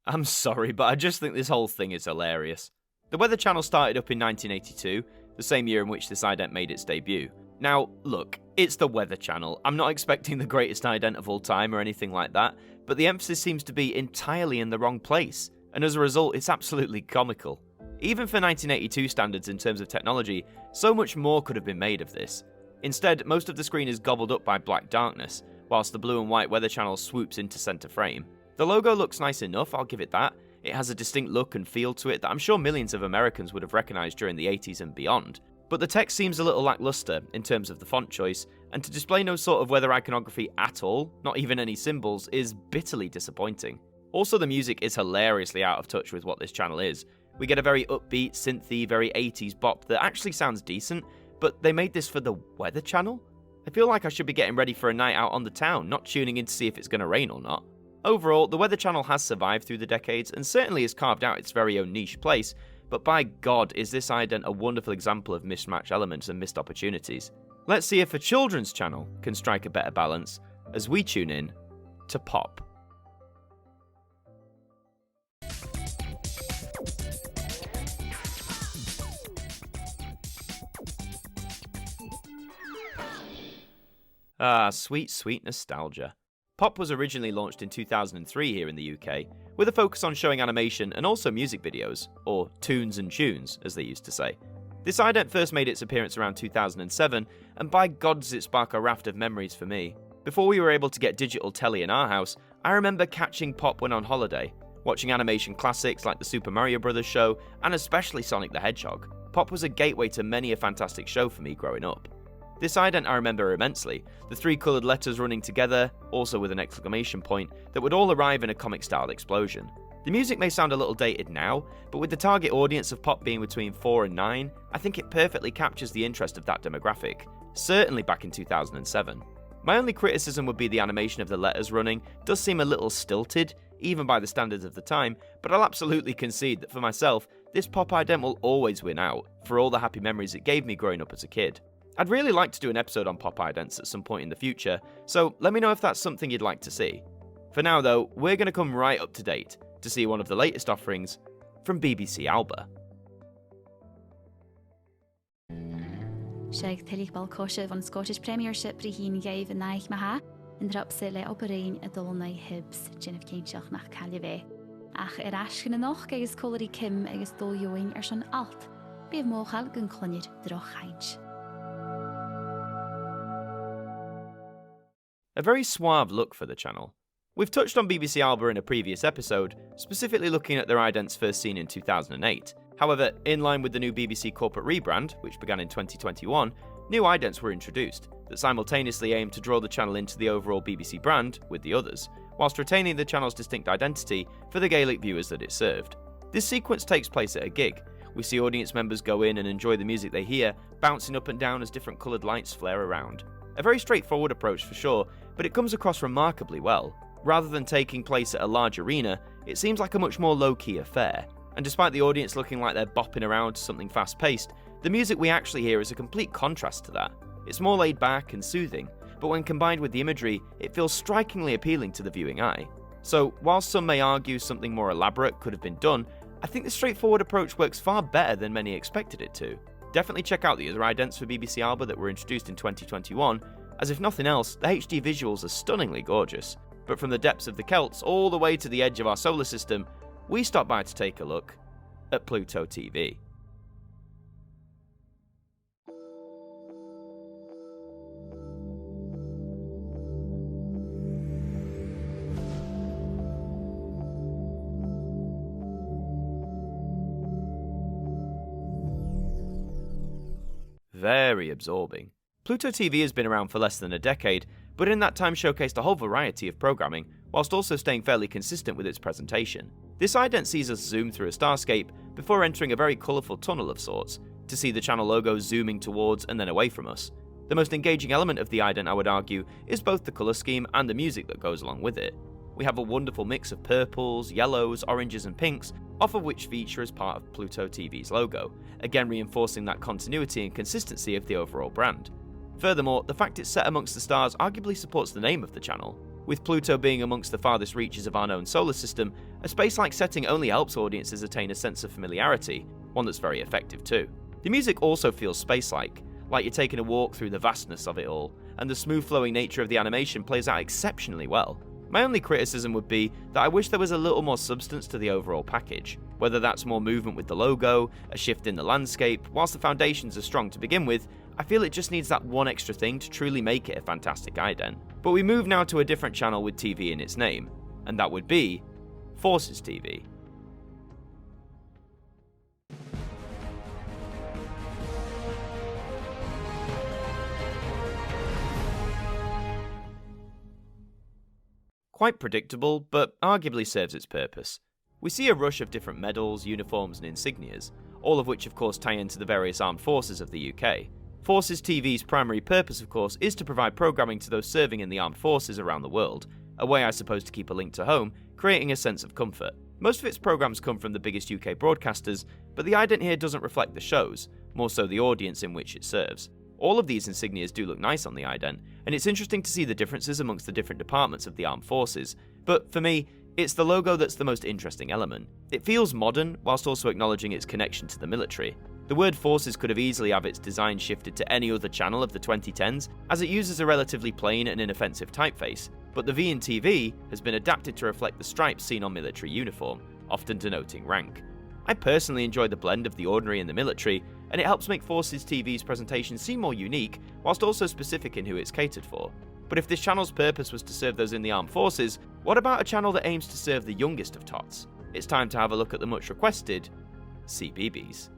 I'm sorry, but I just think this whole thing is hilarious. The Weather Channel started up in 1982, the same year in which this ident made its debut. Now, look, it's the Weather Channel. I'm not expecting the greatest ident of all time or anything like that, but the emphasis seems to be entirely in the wrong place, and as a result, it's absolutely comical. Even for 1982 standards in terms of technology, so much more could have been made of this. Instead, most of the screen is gobbled up by black darkness, whilst the blue and white Weather Channel swoops into centre frame. The logo looks nice enough, I'll give it that. It has a distinct look and feel to it that I'm sure millions of Americans would have recognised during the 80s and beyond. But the text seems a little lacklustre in terms of the font choice, and to display no sort of weather iconography at all, not even any symbols, is bitterly disappointing. Also, the music is hilariously out of touch with what this channel is. We get a very upbeat, synthy, very 80s bop that actually sounds decent, but they made this for the Weather Channel? I feel like I should be getting ready for a night out on the town, not tuning in to see if it's going to rain or not. Overall, the Weather Channel has survived through the decades and certainly has carved out its very own niche place, but by God is this ident a wonderful example of mismatched elements and missed opportunities. Let's see if a children's channel can strike a better balance as we tune in to Pop. Ah, sweet, sweet nostalgia. Pop was originally launched in 2003 here in the UK, with a focus on showing animation and also music videos, or toons and tunes, as they used to say. This ident first made its appearance around 2007, and by God does it spark a raft of memories for me. Before we were able to get digital telly in our house, I remember catching Pop when on holiday, watching animation classics like the Super Mario Bros. Show, and especially Sonic the Hedgehog. Pop was a gateway to many a fantastic show for me growing up. This ident I remember immensely, the 3 coloured letters running together, also with an exclamation point, that would all arrive in a comic-style explosion. The music may sound a little dated now, but with the target audience of Pop being between 4 and 9, I think it perfectly captures the interest of that demographic, certainly back in 2007. My only criticism would be the animation of the letters running does seem a little stilted, even by the standards of the time, but I'll absolutely concede that for myself, this Pop ident will always win out, for all the happy memories it gave me growing up as a kid. I'd really like to do an episode on Pop idents at some point in the future, so let me know if that's something you'd like to see. For now though, we're going to come right up to date to see one of the latest offerings from BBC Alba. Seag tillich balcóise van Scottish Premiership ri hín gave in naich maha, in drapse le operain a dolnai hibs, Jennifer Kinchach nach Calive. Ach aschgen noch geis Collery Kim agus dol joing schon alt, bev mochal gun clonid droch heinch. A very suave look for the channel. We've touched on BBC Alba in a previous episode, specifically looking at their idents first seen in 2008. However, in line with the new BBC corporate rebrand, which began in 2021, new idents were introduced that simultaneously aimed to draw the channel into the overall BBC brand with the others, whilst retaining the channel's distinct identity for the Gaelic viewers that it served. This sequence takes place at a gig. We see audience members go in and enjoy the music they hear, bouncing up and down as different coloured lights flare around. A very straightforward approach for sure, but it comes across remarkably well. Rather than taking place at a large arena, it seems like a much more low-key affair. And despite the audience looking like they're bopping around to something fast-paced, the music we actually hear is a complete contrast to that. It's more laid back and soothing, but when combined with the imagery, it feels strikingly appealing to the viewing eye. So, while some may argue something more elaborate could have been done, I think the straightforward approach works far better than many expected it to. Definitely check out the other idents for BBC Alba that were introduced in 2021, as if nothing else, the HD visuals are stunningly gorgeous. But from the depths of the Celts all the way to the edge of our solar system, we stop by to take a look at Pluto TV. Very absorbing. Pluto TV has been around for less than a decade, but in that time showcased a whole variety of programming, whilst also staying fairly consistent with its presentation. This ident sees us zoom through a starscape before entering a very colourful tunnel of sorts, to see the channel logo zooming towards and then away from us. The most engaging element of the ident, I would argue, is both the colour scheme and the music that goes along with it. We have a wonderful mix of purples, yellows, oranges and pinks, off of which feature as part of Pluto TV's logo, again reinforcing that continuity and consistency of the overall brand. Furthermore, the fact it's set amongst the stars arguably supports the name of the channel. With Pluto being amongst the farthest reaches of our known solar system, a space-like setting only helps audiences attain a sense of familiarity, one that's very effective too. The music also feels space-like, like you're taking a walk through the vastness of it all, and the smooth-flowing nature of the animation plays out exceptionally well. My only criticism would be that I wish there was a little more substance to the overall package, whether that's more movement with the logo, a shift in the landscape. Whilst the foundations are strong to begin with, I feel it just needs that one extra thing to truly make it a fantastic ident. But we move now to a different channel with TV in its name, and that would be Forces TV. Quite predictable, but arguably serves its purpose. We see a rush of different medals, uniforms and insignias, all of which of course tie into the various armed forces of the UK. Forces TV's primary purpose of course is to provide programming to those serving in the armed forces around the world, a way I suppose to keep a link to home, creating a sense of comfort. Most of its programmes come from the biggest UK broadcasters, but the ident here doesn't reflect the shows, more so the audience in which it serves. All of these insignias do look nice on the ident, and it's interesting to see the differences amongst the different departments of the armed forces, but for me, it's the logo that's the most interesting element. It feels modern, whilst also acknowledging its connection to the military. The word forces could have easily have its design shifted to any other channel of the 2010s, as it uses a relatively plain and inoffensive typeface, but the V in TV has been adapted to reflect the stripes seen on military uniform, often denoting rank. I personally enjoy the blend of the ordinary and the military, and it helps make Forces TV's presentation seem more unique, whilst also specific in who it's catered for. But if this channel's purpose was to serve those in the armed forces, what about a channel that aims to serve the youngest of tots? It's time to have a look at the much requested CBeebies.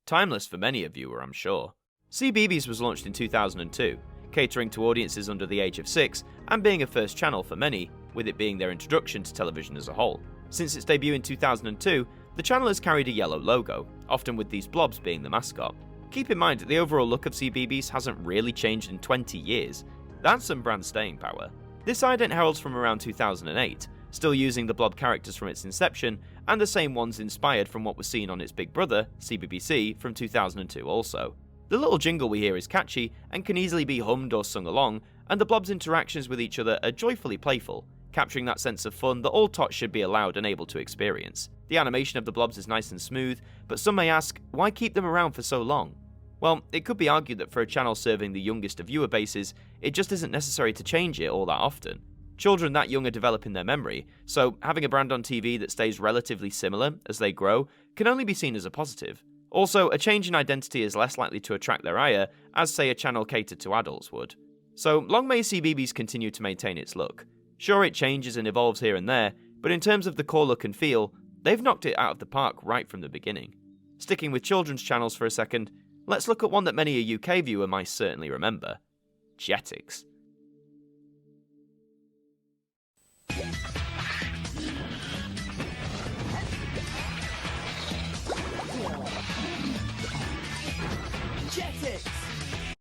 Timeless for many a viewer, I'm sure. CBeebies was launched in 2002, catering to audiences under the age of 6 and being a first channel for many, with it being their introduction to television as a whole. Since its debut in 2002, the channel has carried a yellow logo, often with these blobs being the mascot. Keep in mind that the overall look of CBeebies hasn't really changed in 20 years. That's some brand staying power. This ident heralds from around 2008, still using the blob characters from its inception, and the same ones inspired from what was seen on its big brother, CBBC, from 2002 also. The little jingle we hear is catchy and can easily be hummed or sung along, and the blob's interactions with each other are joyfully playful, capturing that sense of fun that all tots should be allowed and able to experience. The animation of the blobs is nice and smooth, but some may ask, why keep them around for so long? Well, it could be argued that for a channel serving the youngest of viewer bases, it just isn't necessary to change it all that often. Children that young are developing their memory, so having a brand on TV that stays relatively similar as they grow can only be seen as a positive. Also, a change in identity is less likely to attract their ire, as say a channel catered to adults would. So long may CBeebies continue to maintain its look. Sure, it changes and evolves here and there, but in terms of the core look and feel, they've knocked it out of the park right from the beginning. Sticking with children's channels for a second, let's look at one that many a UK viewer might certainly remember: Jetix.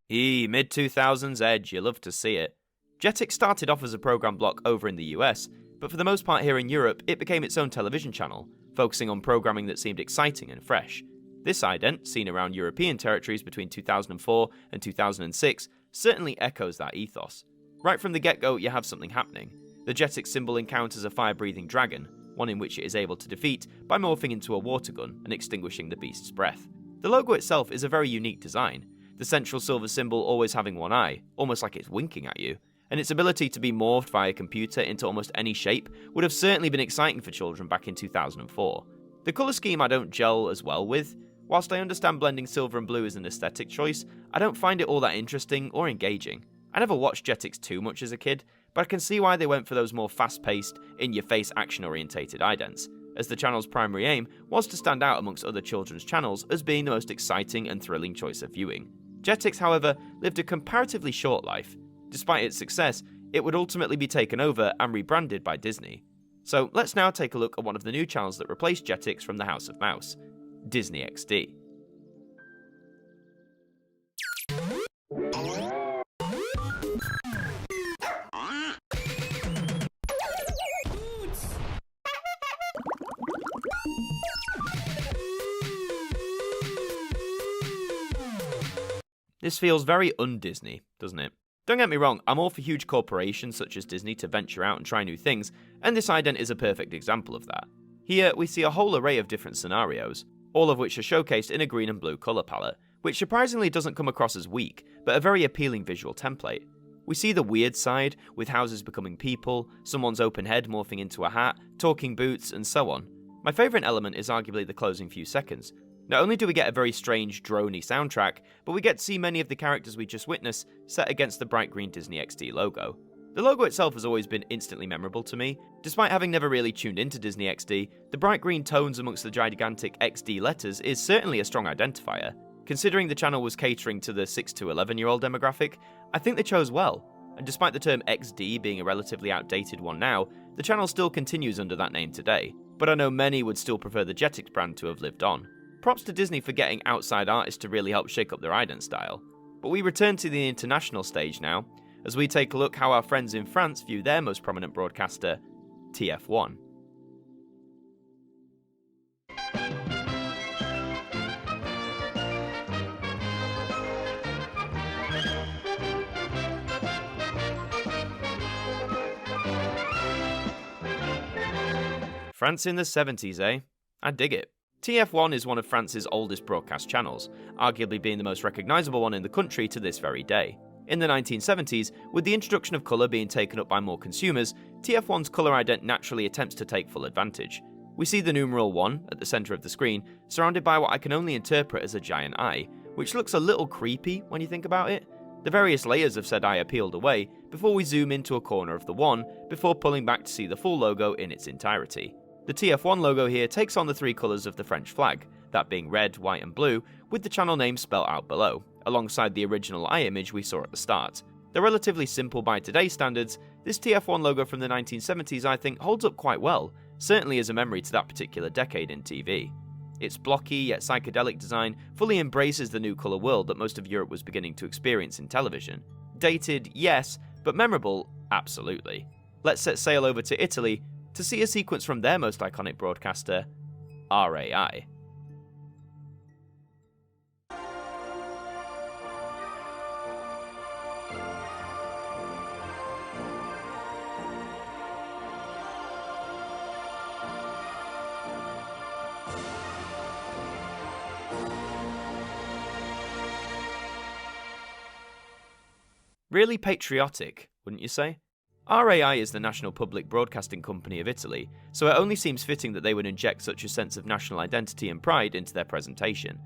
Mid-2000s edge, you love to see it. Jetix started off as a programme block over in the US, but for the most part here in Europe, it became its own television channel, focusing on programming that seemed exciting and fresh. This ident, seen around European territories between 2004 and 2006, certainly echoes that ethos. Right from the get-go, you have something happening. The Jetix symbol encounters a fire-breathing dragon, one in which it is able to defeat by morphing into a water gun and extinguishing the beast's breath. The logo itself is a very unique design, the central silver symbol always having one eye, almost like it's winking at you, and its ability to be morphed by a computer into almost any shape would have certainly been exciting for children back in 2004. The colour scheme I don't gel as well with. Whilst I understand blending silver and blue is an aesthetic choice, I don't find it all that interesting or engaging. I never watched Jetix too much as a kid, but I can see why they went for those more fast-paced, in-your-face action-orientated idents, as the channel's primary aim was to stand out amongst other children's channels as being the most exciting and thrilling choice of viewing. Jetix, however, lived a comparatively short life. Despite its success, it would ultimately be taken over and rebranded by Disney. So let's now take a look at one of the new channels that replaced Jetix from the House of Mouse: Disney XD. This feels very un-Disney, doesn't it? Don't get me wrong, I'm all for huge corporations such as Disney to venture out and try new things, and this ident is a perfect example of that. Here, we see a whole array of different scenarios, all of which are showcased in a green and blue colour palette, which surprisingly doesn't come across as weak, but a very appealing visual template. We see the weird side, with houses becoming people, someone's open head morphing into a hat, talking boots, and so on. My favourite element is arguably the closing few seconds. Not only do we get a very strange, drony soundtrack, but we get to see many of the characters we just witnessed set against the bright green Disney XD logo. The logo itself has always been instantly memorable to me. Despite having never really tuned into Disney XD, the bright green tones amongst the gigantic XD letters is certainly a strong identifier. Considering the channel was catering to the 6 to 11-year-old demographic, I think they chose well. And despite the term XD being a relatively outdated one now, the channel still continues under that name today. But I know many would still prefer the Jetix brand to have lived on. Props to Disney for getting outside artists to really help shake up their ident style. But we return to the international stage now, as we take a look how our friends in France view their most prominent broadcaster, TF1. France in the 70s, eh? I dig it. TF1 is one of France's oldest broadcast channels, arguably being the most recognisable one in the country to this very day. In the 1970s, with the introduction of colour being taken up by more consumers, TF1's colour ident naturally attempts to take full advantage. We see the numeral 1 at the centre of the screen, surrounded by what I can only interpret as a giant eye, which looks a little creepy when you think about it. The various layers of said eye are peeled away before we zoom into a corner of the 1, before pulling back to see the full logo in its entirety. The TF1 logo here takes on the three colours of the French flag, that being red, white and blue, with the channel name spelt out below, alongside the original eye image we saw at the start. Though relatively simple by today's standards, this TF1 logo from the 1970s I think holds up quite well, certainly as a memory to that particular decade in TV. Its blocky yet psychedelic design fully embraces the new colour world that most of Europe was beginning to experience in television. Dated, yes, but memorable, absolutely. Let's set sail over to Italy to see a sequence from their most iconic broadcaster, RAI. Really patriotic, wouldn't you say? RAI is the national public broadcasting company of Italy, so it only seems fitting that they would inject such a sense of national identity and pride into their presentation.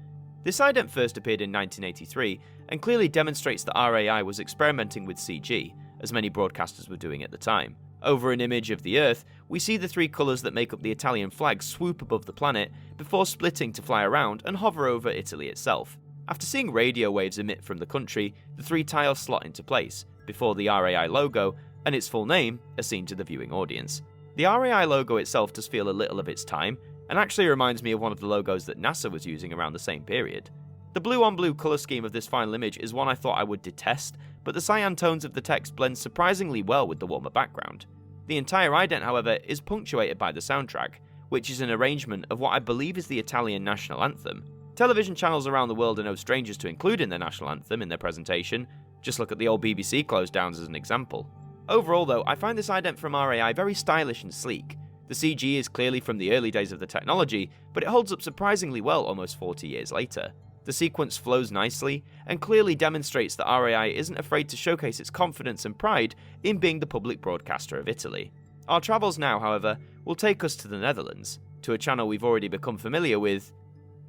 This ident first appeared in 1983, and clearly demonstrates that RAI was experimenting with CG, as many broadcasters were doing at the time. Over an image of the Earth, we see the three colours that make up the Italian flag swoop above the planet, before splitting to fly around and hover over Italy itself. After seeing radio waves emit from the country, the three tiles slot into place, before the RAI logo and its full name are seen to the viewing audience. The RAI logo itself does feel a little of its time, and actually reminds me of one of the logos that NASA was using around the same period. The blue-on-blue colour scheme of this final image is one I thought I would detest, but the cyan tones of the text blend surprisingly well with the warmer background. The entire ident, however, is punctuated by the soundtrack, which is an arrangement of what I believe is the Italian national anthem. Television channels around the world are no strangers to including their national anthem in their presentation. Just look at the old BBC close downs as an example. Overall though, I find this ident from RAI very stylish and sleek. The CG is clearly from the early days of the technology, but it holds up surprisingly well almost 40 years later. The sequence flows nicely, and clearly demonstrates that RAI isn't afraid to showcase its confidence and pride in being the public broadcaster of Italy. Our travels now, however, will take us to the Netherlands, to a channel we've already become familiar with,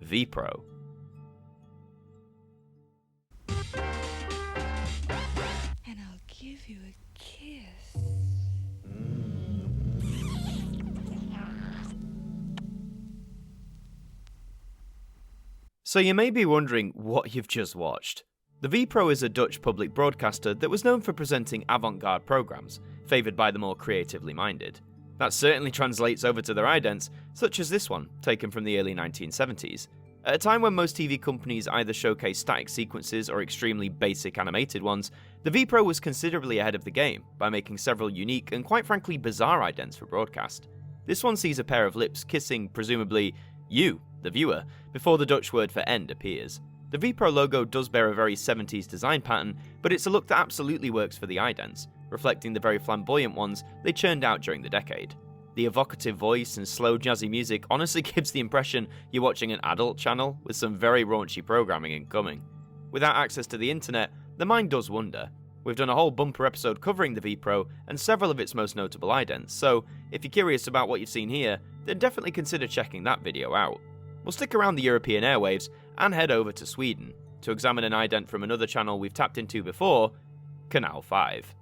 VPRO. And I'll give you a kiss. So you may be wondering what you've just watched. The VPRO is a Dutch public broadcaster that was known for presenting avant-garde programmes, favoured by the more creatively minded. That certainly translates over to their idents, such as this one, taken from the early 1970s. At a time when most TV companies either showcase static sequences or extremely basic animated ones, the VPRO was considerably ahead of the game by making several unique and quite frankly bizarre idents for broadcast. This one sees a pair of lips kissing, presumably, you, the viewer, before the Dutch word for end appears. The VPRO logo does bear a very 70s design pattern, but it's a look that absolutely works for the Idents, reflecting the very flamboyant ones they churned out during the decade. The evocative voice and slow jazzy music honestly gives the impression you're watching an adult channel with some very raunchy programming incoming. Without access to the internet, the mind does wonder. We've done a whole bumper episode covering the VPRO and several of its most notable idents, so if you're curious about what you've seen here, then definitely consider checking that video out. We'll stick around the European airwaves and head over to Sweden to examine an ident from another channel we've tapped into before, Kanal 5.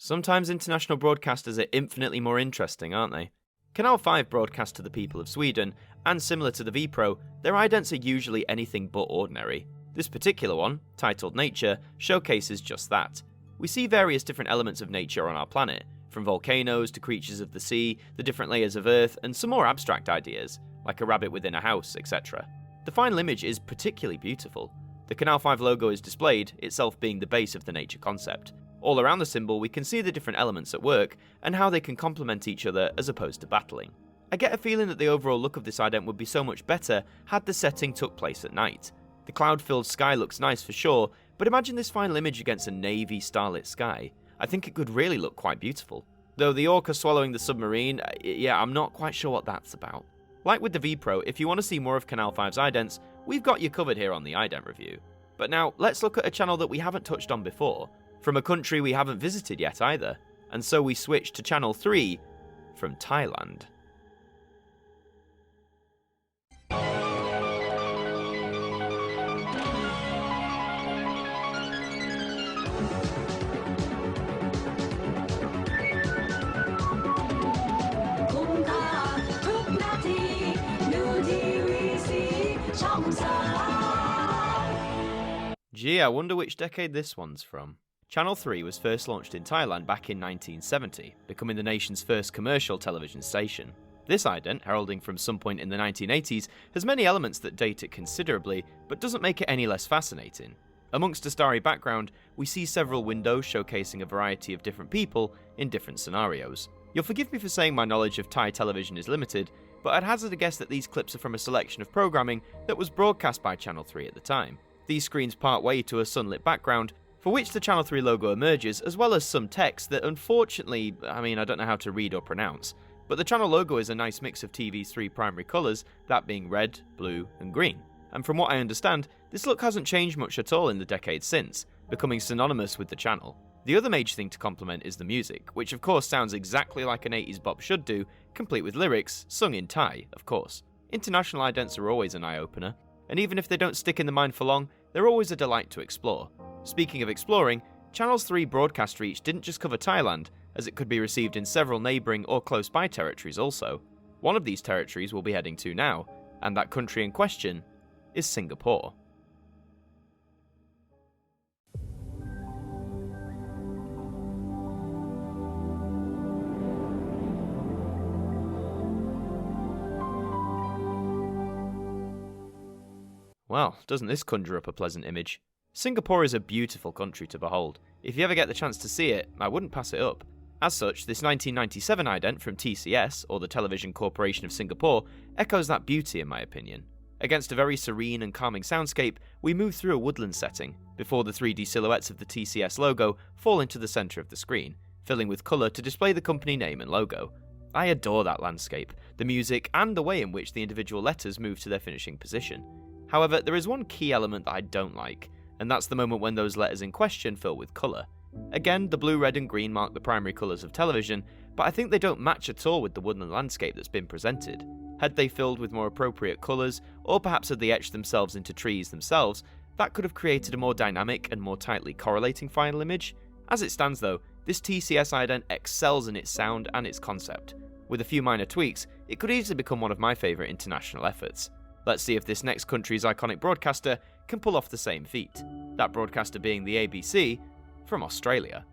Sometimes international broadcasters are infinitely more interesting, aren't they? Kanal 5 broadcast to the people of Sweden, and similar to the VPRO, their idents are usually anything but ordinary. This particular one, titled Nature, showcases just that. We see various different elements of nature on our planet, from volcanoes to creatures of the sea, the different layers of Earth, and some more abstract ideas, like a rabbit within a house, etc. The final image is particularly beautiful. The Kanal 5 logo is displayed, itself being the base of the nature concept. All around the symbol we can see the different elements at work and how they can complement each other as opposed to battling. I get a feeling that the overall look of this ident would be so much better had the setting took place at night. The cloud-filled sky looks nice for sure, but imagine this final image against a navy starlit sky. I think it could really look quite beautiful. Though the orca swallowing the submarine, yeah, I'm not quite sure what that's about. Like with the VPRO, if you want to see more of Kanal 5's idents, we've got you covered here on the Ident Review. But now, let's look at a channel that we haven't touched on before, from a country we haven't visited yet either, and so we switch to Channel 3 from Thailand. Gee, I wonder which decade this one's from. Channel 3 was first launched in Thailand back in 1970, becoming the nation's first commercial television station. This ident, heralding from some point in the 1980s, has many elements that date it considerably, but doesn't make it any less fascinating. Amongst a starry background, we see several windows showcasing a variety of different people in different scenarios. You'll forgive me for saying my knowledge of Thai television is limited, but I'd hazard a guess that these clips are from a selection of programming that was broadcast by Channel 3 at the time. These screens part way to a sunlit background, for which the Channel 3 logo emerges, as well as some text that unfortunately, I don't know how to read or pronounce, but the channel logo is a nice mix of TV's three primary colours, that being red, blue and green. And from what I understand, this look hasn't changed much at all in the decades since, becoming synonymous with the channel. The other major thing to compliment is the music, which of course sounds exactly like an 80s bop should do, complete with lyrics, sung in Thai, of course. International idents are always an eye-opener, and even if they don't stick in the mind for long, they're always a delight to explore. Speaking of exploring, Channel's 3 broadcast reach didn't just cover Thailand, as it could be received in several neighbouring or close-by territories also. One of these territories we'll be heading to now, and that country in question is Singapore. Well, doesn't this conjure up a pleasant image? Singapore is a beautiful country to behold. If you ever get the chance to see it, I wouldn't pass it up. As such, this 1997 ident from TCS, or the Television Corporation of Singapore, echoes that beauty in my opinion. Against a very serene and calming soundscape, we move through a woodland setting, before the 3D silhouettes of the TCS logo fall into the centre of the screen, filling with colour to display the company name and logo. I adore that landscape, the music, and the way in which the individual letters move to their finishing position. However, there is one key element that I don't like, and that's the moment when those letters in question fill with colour. Again, the blue, red and green mark the primary colours of television, but I think they don't match at all with the woodland landscape that's been presented. Had they filled with more appropriate colours, or perhaps had they etched themselves into trees themselves, that could have created a more dynamic and more tightly correlating final image. As it stands though, this TCS ident excels in its sound and its concept. With a few minor tweaks, it could easily become one of my favourite international efforts. Let's see if this next country's iconic broadcaster can pull off the same feat. That broadcaster being the ABC from Australia.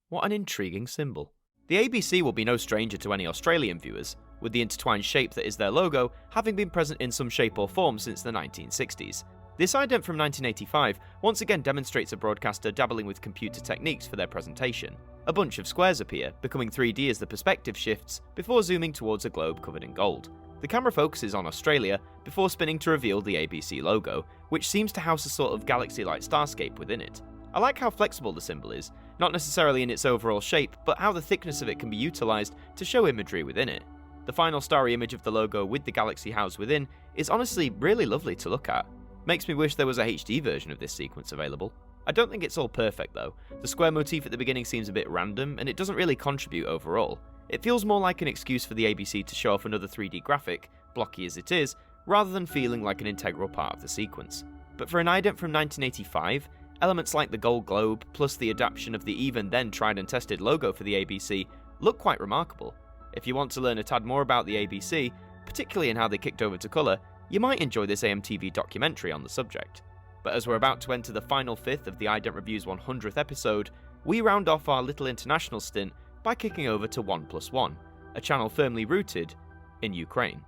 What an intriguing symbol. The ABC will be no stranger to any Australian viewers, with the intertwined shape that is their logo having been present in some shape or form since the 1960s. This ident from 1985 once again demonstrates a broadcaster dabbling with computer techniques for their presentation. A bunch of squares appear, becoming 3D as the perspective shifts, before zooming towards a globe covered in gold. The camera focuses on Australia, before spinning to reveal the ABC logo, which seems to house a sort of galaxy-like starscape within it. I like how flexible the symbol is, not necessarily in its overall shape, but how the thickness of it can be utilised to show imagery within it. The final starry image of the logo with the galaxy housed within is honestly really lovely to look at. Makes me wish there was a HD version of this sequence available. I don't think it's all perfect though. The square motif at the beginning seems a bit random, and it doesn't really contribute overall. It feels more like an excuse for the ABC to show off another 3D graphic, blocky as it is, rather than feeling like an integral part of the sequence. But for an ident from 1985, elements like the gold globe, plus the adaptation of the even then tried and tested logo for the ABC, look quite remarkable. If you want to learn a tad more about the ABC, particularly in how they kicked over to colour, you might enjoy this AMTV documentary on the subject. But as we're about to enter the final fifth of the Ident Reviews 100th episode, we round off our little international stint by kicking over to 1+1, a channel firmly rooted in Ukraine.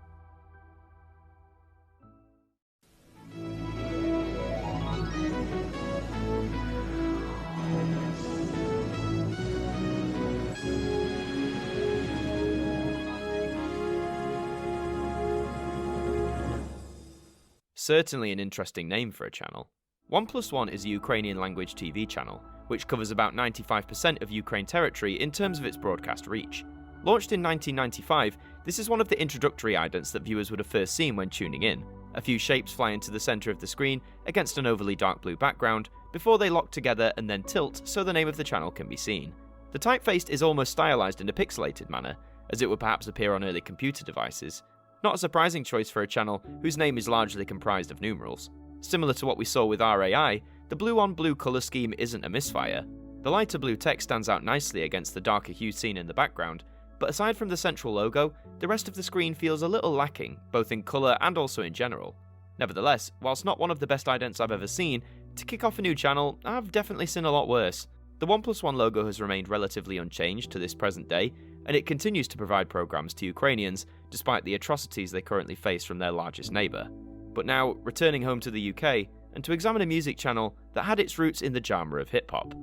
Certainly an interesting name for a channel. 1+1 is a Ukrainian language TV channel, which covers about 95% of Ukraine territory in terms of its broadcast reach. Launched in 1995, this is one of the introductory idents that viewers would have first seen when tuning in. A few shapes fly into the centre of the screen against an overly dark blue background, before they lock together and then tilt so the name of the channel can be seen. The typeface is almost stylized in a pixelated manner, as it would perhaps appear on early computer devices. Not a surprising choice for a channel whose name is largely comprised of numerals. Similar to what we saw with RAI, the blue-on-blue colour scheme isn't a misfire. The lighter blue text stands out nicely against the darker hue seen in the background, but aside from the central logo, the rest of the screen feels a little lacking, both in colour and also in general. Nevertheless, whilst not one of the best idents I've ever seen, to kick off a new channel, I've definitely seen a lot worse. The 1+1 logo has remained relatively unchanged to this present day, and it continues to provide programmes to Ukrainians, despite the atrocities they currently face from their largest neighbour. But now, returning home to the UK, and to examine a music channel that had its roots in the genre of hip-hop,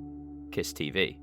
Kiss TV.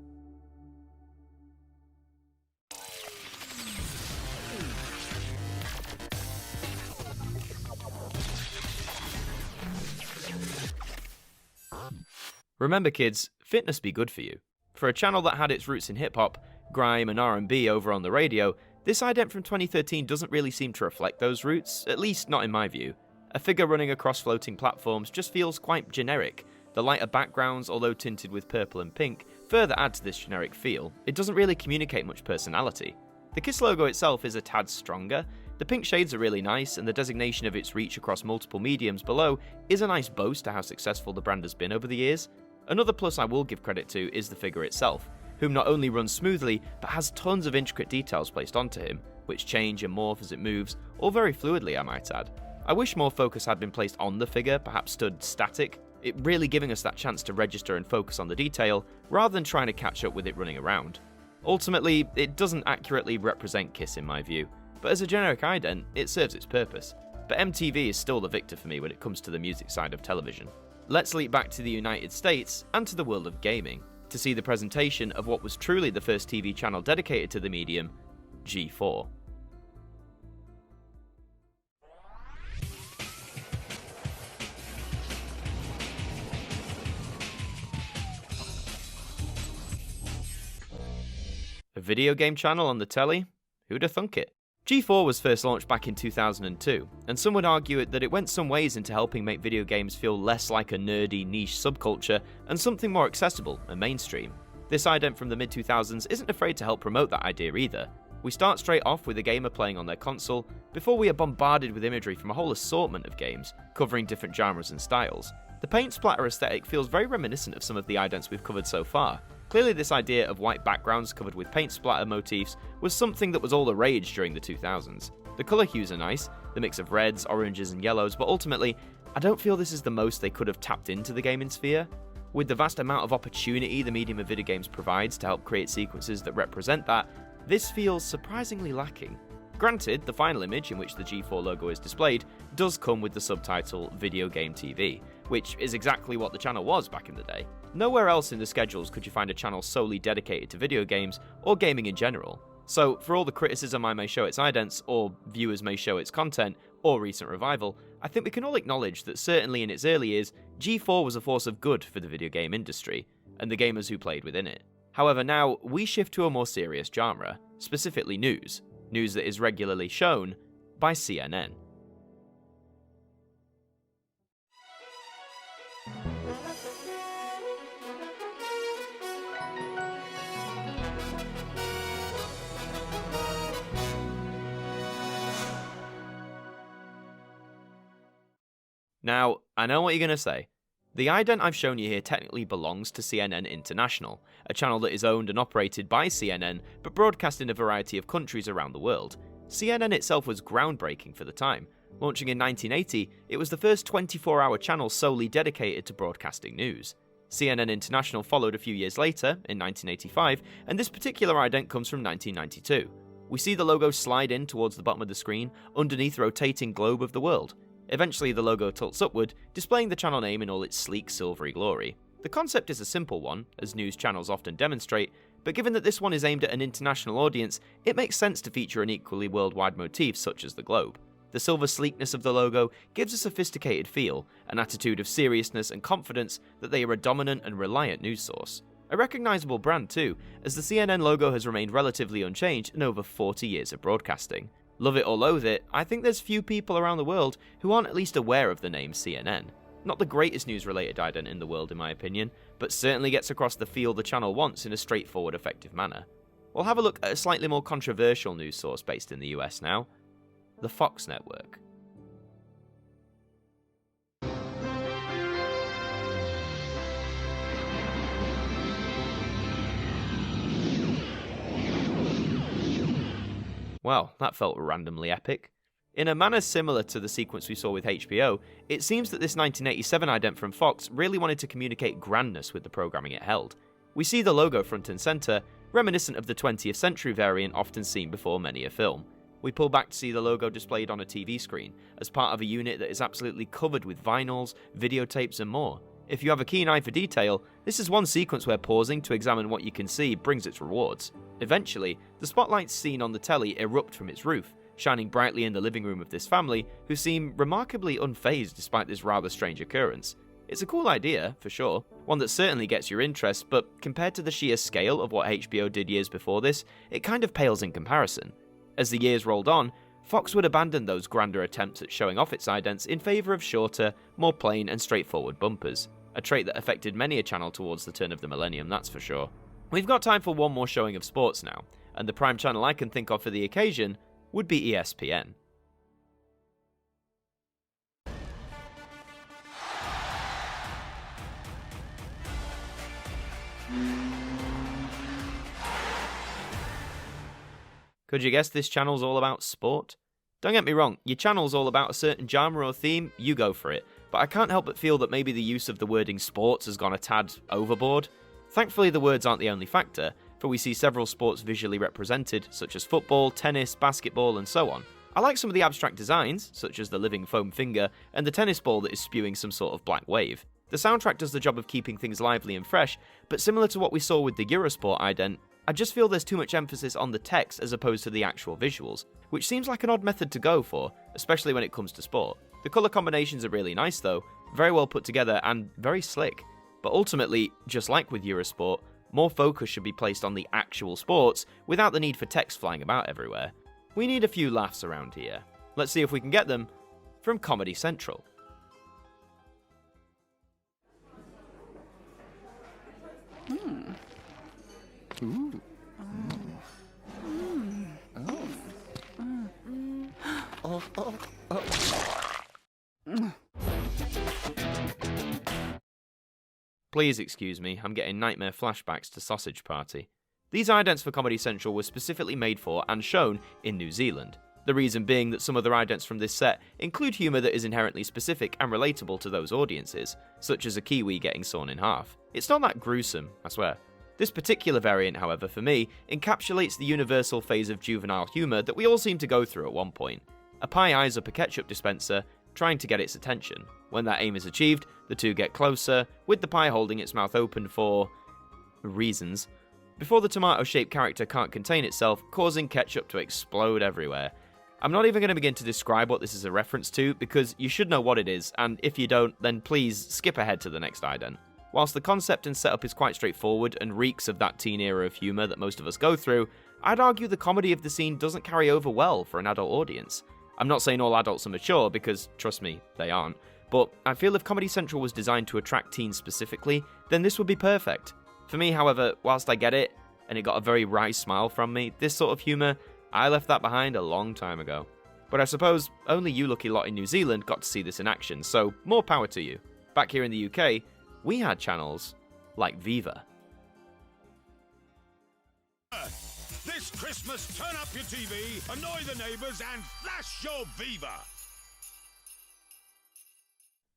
Remember kids, fitness be good for you. For a channel that had its roots in hip-hop, grime and R&B over on the radio, this ident from 2013 doesn't really seem to reflect those roots, at least not in my view. A figure running across floating platforms just feels quite generic. The lighter backgrounds, although tinted with purple and pink, further add to this generic feel. It doesn't really communicate much personality. The Kiss logo itself is a tad stronger. The pink shades are really nice, and the designation of its reach across multiple mediums below is a nice boast to how successful the brand has been over the years. Another plus I will give credit to is the figure itself, whom not only runs smoothly, but has tons of intricate details placed onto him, which change and morph as it moves, all very fluidly I might add. I wish more focus had been placed on the figure, perhaps stood static, it really giving us that chance to register and focus on the detail, rather than trying to catch up with it running around. Ultimately, it doesn't accurately represent Kiss in my view, but as a generic ident, it serves its purpose. But MTV is still the victor for me when it comes to the music side of television. Let's leap back to the United States and to the world of gaming, to see the presentation of what was truly the first TV channel dedicated to the medium, G4. A video game channel on the telly? Who'd have thunk it? G4 was first launched back in 2002, and some would argue that it went some ways into helping make video games feel less like a nerdy niche subculture and something more accessible and mainstream. This ident from the mid-2000s isn't afraid to help promote that idea either. We start straight off with a gamer playing on their console, before we are bombarded with imagery from a whole assortment of games, covering different genres and styles. The paint splatter aesthetic feels very reminiscent of some of the idents we've covered so far, Clearly this idea of white backgrounds covered with paint splatter motifs was something that was all the rage during the 2000s. The colour hues are nice, the mix of reds, oranges and yellows, but ultimately, I don't feel this is the most they could have tapped into the gaming sphere. With the vast amount of opportunity the medium of video games provides to help create sequences that represent that, this feels surprisingly lacking. Granted, the final image in which the G4 logo is displayed does come with the subtitle Video Game TV, which is exactly what the channel was back in the day. Nowhere else in the schedules could you find a channel solely dedicated to video games, or gaming in general. So, for all the criticism I may show its idents, or viewers may show its content, or recent revival, I think we can all acknowledge that certainly in its early years, G4 was a force of good for the video game industry, and the gamers who played within it. However, now, we shift to a more serious genre, specifically news. News that is regularly shown by CNN. Now, I know what you're going to say. The ident I've shown you here technically belongs to CNN International, a channel that is owned and operated by CNN, but broadcast in a variety of countries around the world. CNN itself was groundbreaking for the time. Launching in 1980, it was the first 24-hour channel solely dedicated to broadcasting news. CNN International followed a few years later, in 1985, and this particular ident comes from 1992. We see the logo slide in towards the bottom of the screen, underneath the rotating globe of the world. Eventually the logo tilts upward, displaying the channel name in all its sleek silvery glory. The concept is a simple one, as news channels often demonstrate, but given that this one is aimed at an international audience, it makes sense to feature an equally worldwide motif such as the globe. The silver sleekness of the logo gives a sophisticated feel, an attitude of seriousness and confidence that they are a dominant and reliant news source. A recognisable brand too, as the CNN logo has remained relatively unchanged in over 40 years of broadcasting. Love it or loathe it, I think there's few people around the world who aren't at least aware of the name CNN. Not the greatest news-related ident in the world in my opinion, but certainly gets across the feel the channel wants in a straightforward, effective manner. We'll have a look at a slightly more controversial news source based in the US now, the Fox network. Well, that felt randomly epic. In a manner similar to the sequence we saw with HBO, it seems that this 1987 ident from Fox really wanted to communicate grandness with the programming it held. We see the logo front and centre, reminiscent of the 20th century variant often seen before many a film. We pull back to see the logo displayed on a TV screen, as part of a unit that is absolutely covered with vinyls, videotapes and more. If you have a keen eye for detail, this is one sequence where pausing to examine what you can see brings its rewards. Eventually, the spotlights seen on the telly erupt from its roof, shining brightly in the living room of this family, who seem remarkably unfazed despite this rather strange occurrence. It's a cool idea, for sure, one that certainly gets your interest, but compared to the sheer scale of what HBO did years before this, it kind of pales in comparison. As the years rolled on, Fox would abandon those grander attempts at showing off its idents in favour of shorter, more plain and straightforward bumpers, a trait that affected many a channel towards the turn of the millennium, that's for sure. We've got time for one more showing of sports now, and the prime channel I can think of for the occasion would be ESPN. Could you guess this channel's all about sport? Don't get me wrong, your channel's all about a certain genre or theme, you go for it, but I can't help but feel that maybe the use of the wording sports has gone a tad overboard. Thankfully the words aren't the only factor, for we see several sports visually represented, such as football, tennis, basketball and so on. I like some of the abstract designs, such as the living foam finger and the tennis ball that is spewing some sort of black wave. The soundtrack does the job of keeping things lively and fresh, but similar to what we saw with the Eurosport ident, I just feel there's too much emphasis on the text as opposed to the actual visuals, which seems like an odd method to go for, especially when it comes to sport. The colour combinations are really nice though, very well put together and very slick. But ultimately, just like with Eurosport, more focus should be placed on the actual sports without the need for text flying about everywhere. We need a few laughs around here. Let's see if we can get them from Comedy Central. Ooh. Please excuse me, I'm getting nightmare flashbacks to Sausage Party. These idents for Comedy Central were specifically made for and shown in New Zealand. The reason being that some other idents from this set include humour that is inherently specific and relatable to those audiences, such as a Kiwi getting sawn in half. It's not that gruesome, I swear. This particular variant, however, for me, encapsulates the universal phase of juvenile humour that we all seem to go through at one point. A pie eyes up a ketchup dispenser, trying to get its attention. When that aim is achieved, the two get closer, with the pie holding its mouth open for reasons, before the tomato-shaped character can't contain itself, causing ketchup to explode everywhere. I'm not even going to begin to describe what this is a reference to, because you should know what it is, and if you don't, then please skip ahead to the next ident. Whilst the concept and setup is quite straightforward and reeks of that teen era of humour that most of us go through, I'd argue the comedy of the scene doesn't carry over well for an adult audience. I'm not saying all adults are mature, because, trust me, they aren't, but I feel if Comedy Central was designed to attract teens specifically, then this would be perfect. For me, however, whilst I get it, and it got a very wry smile from me, this sort of humour, I left that behind a long time ago. But I suppose only you lucky lot in New Zealand got to see this in action, so more power to you. Back here in the UK, we had channels like VIVA. This Christmas, turn up your TV, annoy the neighbours, and flash your Viva!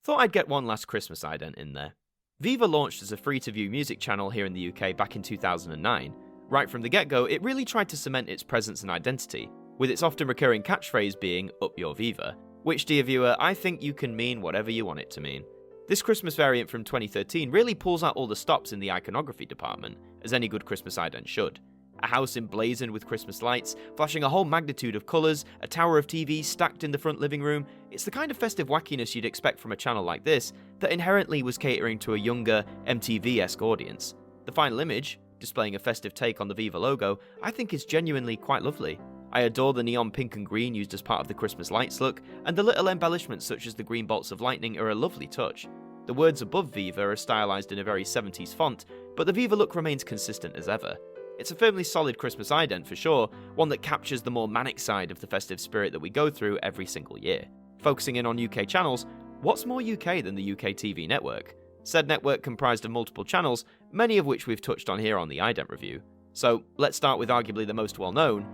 Thought I'd get one last Christmas ident in there. VIVA launched as a free-to-view music channel here in the UK back in 2009. Right from the get-go, it really tried to cement its presence and identity, with its often recurring catchphrase being, "Up your Viva," which, dear viewer, I think you can mean whatever you want it to mean. This Christmas variant from 2013 really pulls out all the stops in the iconography department, as any good Christmas ident should. A house emblazoned with Christmas lights, flashing a whole magnitude of colours, a tower of TVs stacked in the front living room. It's the kind of festive wackiness you'd expect from a channel like this, that inherently was catering to a younger, MTV-esque audience. The final image, displaying a festive take on the VIVA logo, I think is genuinely quite lovely. I adore the neon pink and green used as part of the Christmas lights look, and the little embellishments such as the green bolts of lightning are a lovely touch. The words above VIVA are stylized in a very 70s font, but the VIVA look remains consistent as ever. It's a firmly solid Christmas ident for sure, one that captures the more manic side of the festive spirit that we go through every single year. Focusing in on UK channels, what's more UK than the UK TV network? Said network comprised of multiple channels, many of which we've touched on here on the Ident Review. So let's start with arguably the most well-known,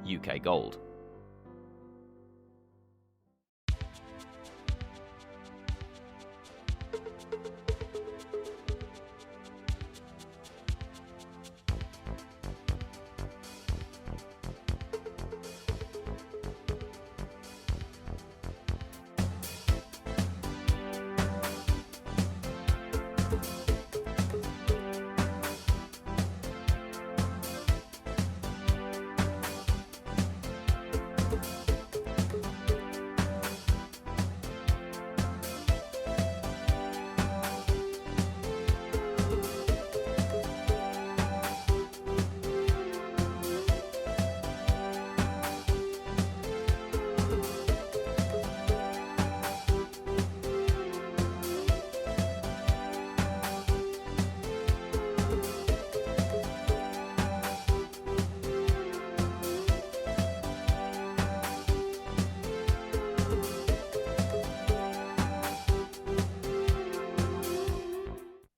UK Gold.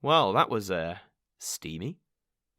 Well, that was, steamy.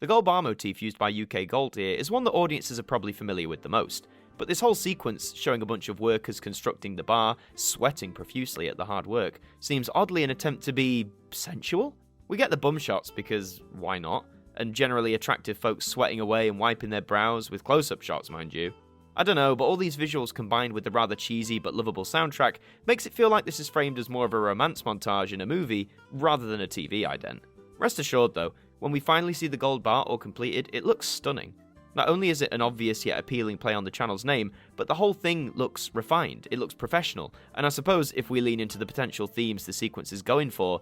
The gold bar motif used by UK Gold here is one that audiences are probably familiar with the most, but this whole sequence, showing a bunch of workers constructing the bar, sweating profusely at the hard work, seems oddly an attempt to be sensual? We get the bum shots because why not? And generally attractive folks sweating away and wiping their brows, with close-up shots, mind you. I don't know, but all these visuals combined with the rather cheesy but lovable soundtrack makes it feel like this is framed as more of a romance montage in a movie rather than a TV ident. Rest assured though, when we finally see the gold bar all completed, it looks stunning. Not only is it an obvious yet appealing play on the channel's name, but the whole thing looks refined, it looks professional, and I suppose if we lean into the potential themes the sequence is going for,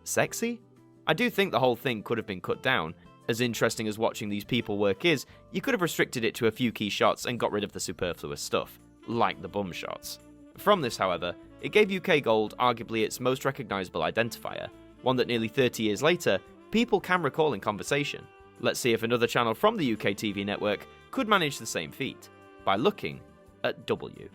sexy? I do think the whole thing could have been cut down. As interesting as watching these people work is, you could have restricted it to a few key shots and got rid of the superfluous stuff, like the bum shots. From this, however, it gave UK Gold arguably its most recognisable identifier, one that nearly 30 years later, people can recall in conversation. Let's see if another channel from the UK TV network could manage the same feat, by looking at W.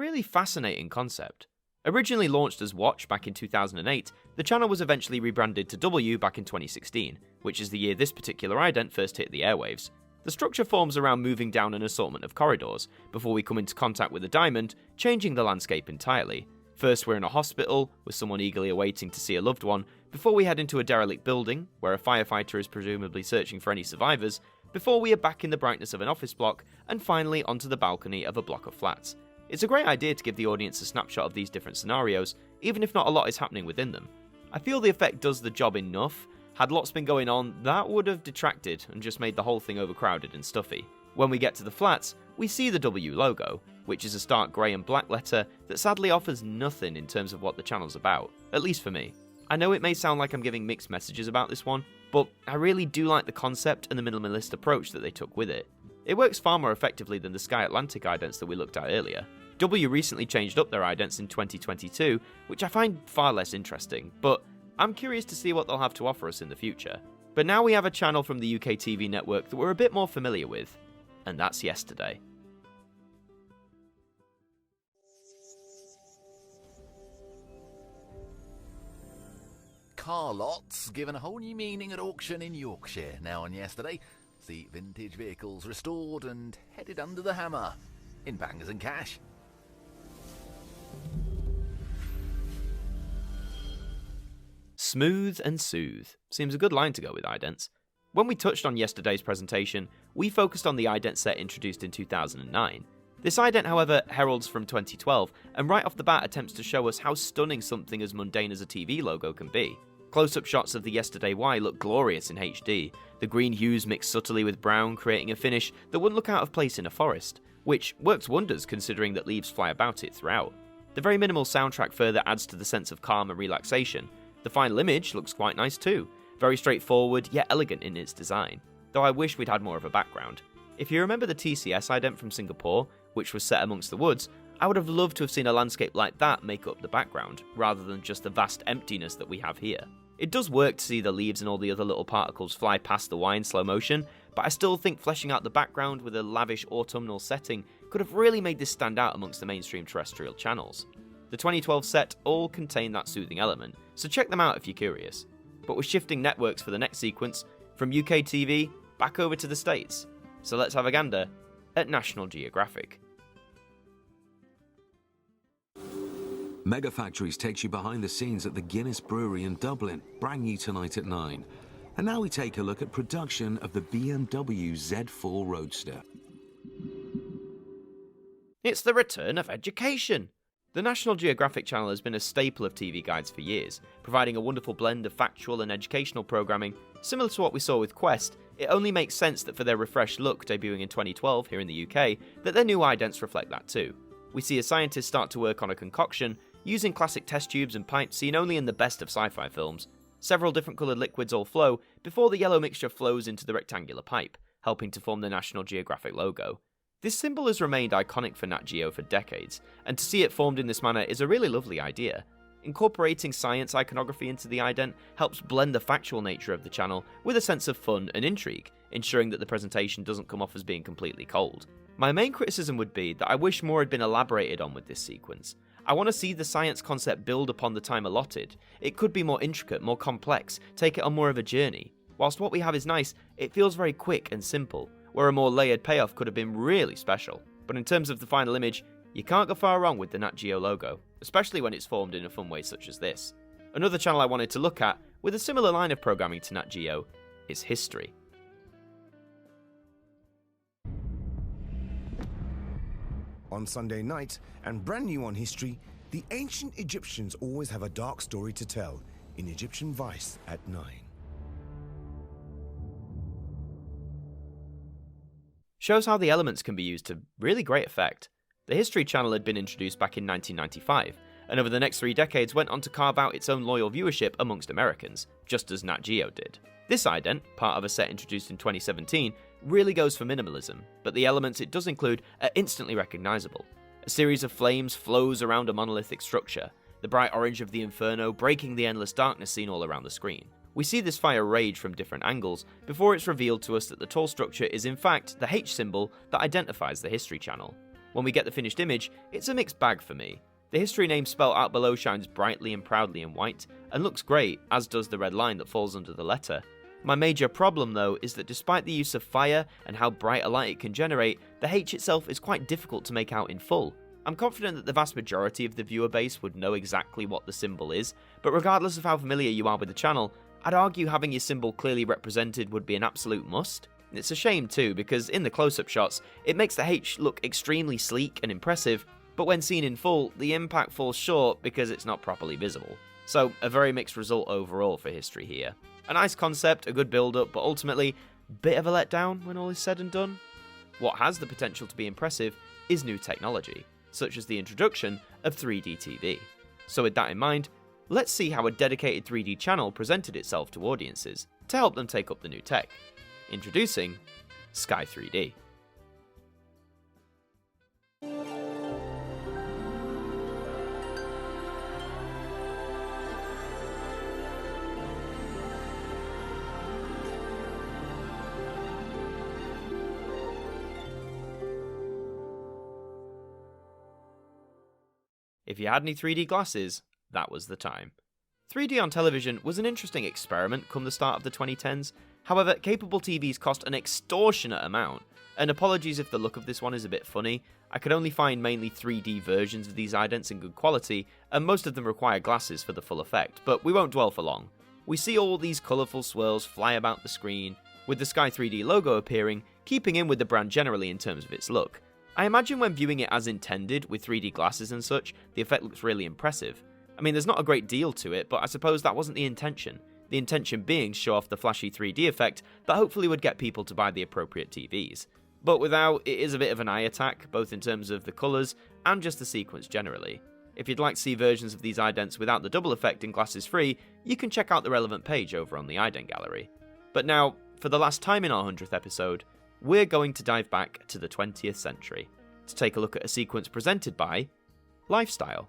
really fascinating concept. Originally launched as Watch back in 2008, the channel was eventually rebranded to W back in 2016, which is the year this particular ident first hit the airwaves. The structure forms around moving down an assortment of corridors, before we come into contact with a diamond, changing the landscape entirely. First we're in a hospital, with someone eagerly awaiting to see a loved one, before we head into a derelict building, where a firefighter is presumably searching for any survivors, before we are back in the brightness of an office block, and finally onto the balcony of a block of flats. It's a great idea to give the audience a snapshot of these different scenarios, even if not a lot is happening within them. I feel the effect does the job enough. Had lots been going on, that would have detracted and just made the whole thing overcrowded and stuffy. When we get to the flats, we see the W logo, which is a stark grey and black letter that sadly offers nothing in terms of what the channel's about, at least for me. I know it may sound like I'm giving mixed messages about this one, but I really do like the concept and the minimalist approach that they took with it. It works far more effectively than the Sky Atlantic idents that we looked at earlier. W recently changed up their idents in 2022, which I find far less interesting, but I'm curious to see what they'll have to offer us in the future. But now we have a channel from the UK TV network that we're a bit more familiar with, and that's Yesterday. Car lots given a whole new meaning at auction in Yorkshire now on Yesterday. See vintage vehicles restored and headed under the hammer in bangers and cash. Smooth and soothe seems a good line to go with idents. When we touched on Yesterday's presentation, we focused on the ident set introduced in 2009. This ident, however, heralds from 2012, and right off the bat attempts to show us how stunning something as mundane as a TV logo can be. Close-up shots of the Yesterday Y look glorious in HD, the green hues mix subtly with brown, creating a finish that wouldn't look out of place in a forest, which works wonders considering that leaves fly about it throughout. The very minimal soundtrack further adds to the sense of calm and relaxation. The final image looks quite nice too, very straightforward yet elegant in its design, though I wish we'd had more of a background. If you remember the TCS ident from Singapore, which was set amongst the woods, I would have loved to have seen a landscape like that make up the background, rather than just the vast emptiness that we have here. It does work to see the leaves and all the other little particles fly past the Y in slow motion, but I still think fleshing out the background with a lavish autumnal setting could have really made this stand out amongst the mainstream terrestrial channels. The 2012 set all contain that soothing element, so check them out if you're curious. But we're shifting networks for the next sequence, from UK TV back over to the States. So let's have a gander at National Geographic. Mega Factories takes you behind the scenes at the Guinness Brewery in Dublin, brand new tonight at 9. And now we take a look at production of the BMW Z4 Roadster. It's the return of education! The National Geographic Channel has been a staple of TV guides for years, providing a wonderful blend of factual and educational programming. Similar to what we saw with Quest, it only makes sense that for their refreshed look debuting in 2012 here in the UK, that their new idents reflect that too. We see a scientist start to work on a concoction, using classic test tubes and pipes seen only in the best of sci-fi films. Several different coloured liquids all flow, before the yellow mixture flows into the rectangular pipe, helping to form the National Geographic logo. This symbol has remained iconic for Nat Geo for decades, and to see it formed in this manner is a really lovely idea. Incorporating science iconography into the ident helps blend the factual nature of the channel with a sense of fun and intrigue, ensuring that the presentation doesn't come off as being completely cold. My main criticism would be that I wish more had been elaborated on with this sequence. I want to see the science concept build upon the time allotted. It could be more intricate, more complex, take it on more of a journey. Whilst what we have is nice, it feels very quick and simple, where a more layered payoff could have been really special. But in terms of the final image, you can't go far wrong with the Nat Geo logo, especially when it's formed in a fun way such as this. Another channel I wanted to look at, with a similar line of programming to Nat Geo, is History. On Sunday night, and brand new on History, the ancient Egyptians always have a dark story to tell in Egyptian Vice at 9. Shows how the elements can be used to really great effect. The History Channel had been introduced back in 1995, and over the next 3 decades went on to carve out its own loyal viewership amongst Americans, just as Nat Geo did. This ident, part of a set introduced in 2017, really goes for minimalism, but the elements it does include are instantly recognisable. A series of flames flows around a monolithic structure, the bright orange of the inferno breaking the endless darkness seen all around the screen. We see this fire rage from different angles before it's revealed to us that the tall structure is in fact the H symbol that identifies the History Channel. When we get the finished image, it's a mixed bag for me. The history name spelled out below shines brightly and proudly in white, and looks great, as does the red line that falls under the letter. My major problem though is that despite the use of fire and how bright a light it can generate, the H itself is quite difficult to make out in full. I'm confident that the vast majority of the viewer base would know exactly what the symbol is, but regardless of how familiar you are with the channel, I'd argue having your symbol clearly represented would be an absolute must. It's a shame too, because in the close-up shots, it makes the H look extremely sleek and impressive, but when seen in full, the impact falls short because it's not properly visible. So, a very mixed result overall for history here. A nice concept, a good build-up, but ultimately, bit of a letdown when all is said and done. What has the potential to be impressive is new technology, such as the introduction of 3D TV. So with that in mind, let's see how a dedicated 3D channel presented itself to audiences to help them take up the new tech. Introducing Sky 3D. If you had any 3D glasses, that was the time. 3D on television was an interesting experiment come the start of the 2010s, however, capable TVs cost an extortionate amount, and apologies if the look of this one is a bit funny, I could only find mainly 3D versions of these idents in good quality, and most of them require glasses for the full effect, but we won't dwell for long. We see all these colourful swirls fly about the screen, with the Sky 3D logo appearing, keeping in with the brand generally in terms of its look. I imagine when viewing it as intended, with 3D glasses and such, the effect looks really impressive. I mean, there's not a great deal to it, but I suppose that wasn't the intention. The intention being to show off the flashy 3D effect that hopefully would get people to buy the appropriate TVs. But without, it is a bit of an eye attack, both in terms of the colours and just the sequence generally. If you'd like to see versions of these idents without the double effect and glasses free, you can check out the relevant page over on the ident gallery. But now, for the last time in our 100th episode, we're going to dive back to the 20th century to take a look at a sequence presented by Lifestyle.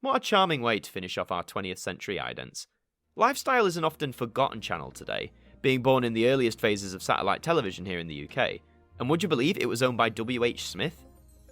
What a charming way to finish off our 20th century idents. Lifestyle is an often forgotten channel today, being born in the earliest phases of satellite television here in the UK. And would you believe it was owned by W.H. Smith?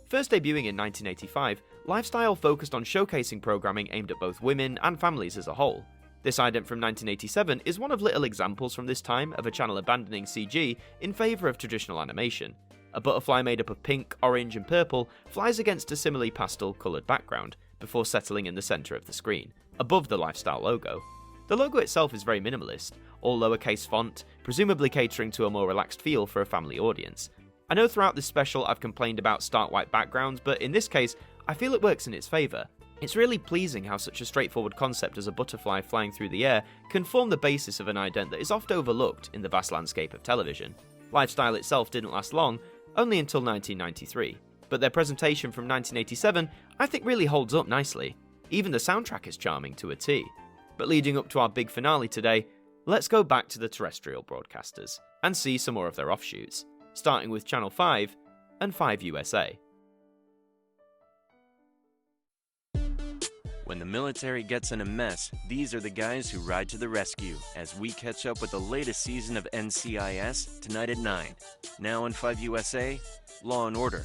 First debuting in 1985, Lifestyle focused on showcasing programming aimed at both women and families as a whole. This ident from 1987 is one of little examples from this time of a channel abandoning CG in favour of traditional animation. A butterfly made up of pink, orange and purple flies against a similarly pastel coloured background, before settling in the centre of the screen, above the Lifestyle logo. The logo itself is very minimalist, all lowercase font, presumably catering to a more relaxed feel for a family audience. I know throughout this special I've complained about stark white backgrounds, but in this case, I feel it works in its favour. It's really pleasing how such a straightforward concept as a butterfly flying through the air can form the basis of an ident that is oft overlooked in the vast landscape of television. Lifestyle itself didn't last long, only until 1993. But their presentation from 1987 I think really holds up nicely. Even the soundtrack is charming to a T. But leading up to our big finale today, let's go back to the terrestrial broadcasters and see some more of their offshoots, starting with Channel 5 and 5 USA. When the military gets in a mess, these are the guys who ride to the rescue as we catch up with the latest season of NCIS tonight at 9. Now on 5 USA, Law and Order.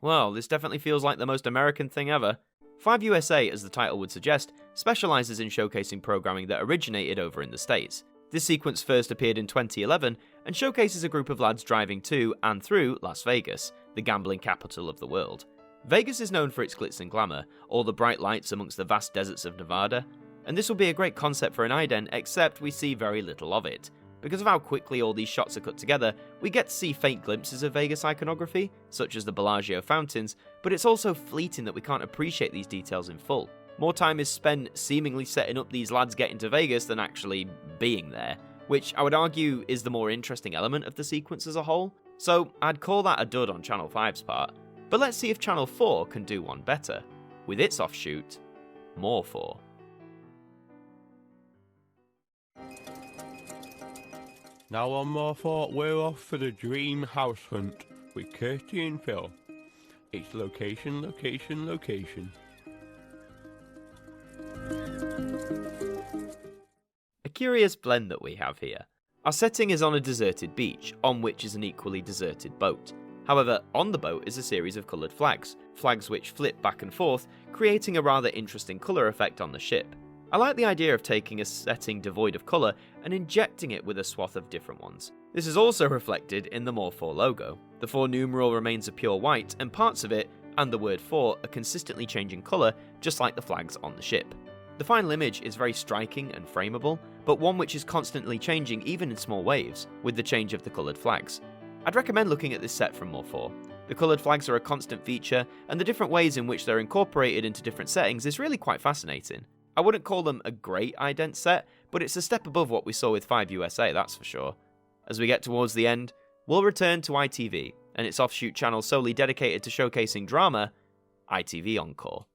Well, this definitely feels like the most American thing ever. 5 USA, as the title would suggest, specialises in showcasing programming that originated over in the States. This sequence first appeared in 2011 and showcases a group of lads driving to and through Las Vegas, the gambling capital of the world. Vegas is known for its glitz and glamour, all the bright lights amongst the vast deserts of Nevada, and this will be a great concept for an ident, except we see very little of it. Because of how quickly all these shots are cut together, we get to see faint glimpses of Vegas iconography, such as the Bellagio fountains, but it's also fleeting that we can't appreciate these details in full. More time is spent seemingly setting up these lads getting to Vegas than actually being there, which I would argue is the more interesting element of the sequence as a whole. So I'd call that a dud on Channel 5's part, but let's see if Channel 4 can do one better, with its offshoot, More 4. Now on More 4, we're off for the dream house hunt. with Kirsty and Phil. It's location, location, location. A curious blend that we have here. Our setting is on a deserted beach, on which is an equally deserted boat. However, on the boat is a series of coloured flags, flags which flip back and forth, creating a rather interesting colour effect on the ship. I like the idea of taking a setting devoid of colour and injecting it with a swath of different ones. This is also reflected in the More 4 logo. The 4 numeral remains a pure white, and parts of it, and the word 4, are consistently changing colour, just like the flags on the ship. The final image is very striking and frameable, but one which is constantly changing even in small waves, with the change of the coloured flags. I'd recommend looking at this set from More 4. The coloured flags are a constant feature, and the different ways in which they're incorporated into different settings is really quite fascinating. I wouldn't call them a great ident set, but it's a step above what we saw with 5 USA, that's for sure. As we get towards the end, we'll return to ITV, and its offshoot channel solely dedicated to showcasing drama, ITV Encore.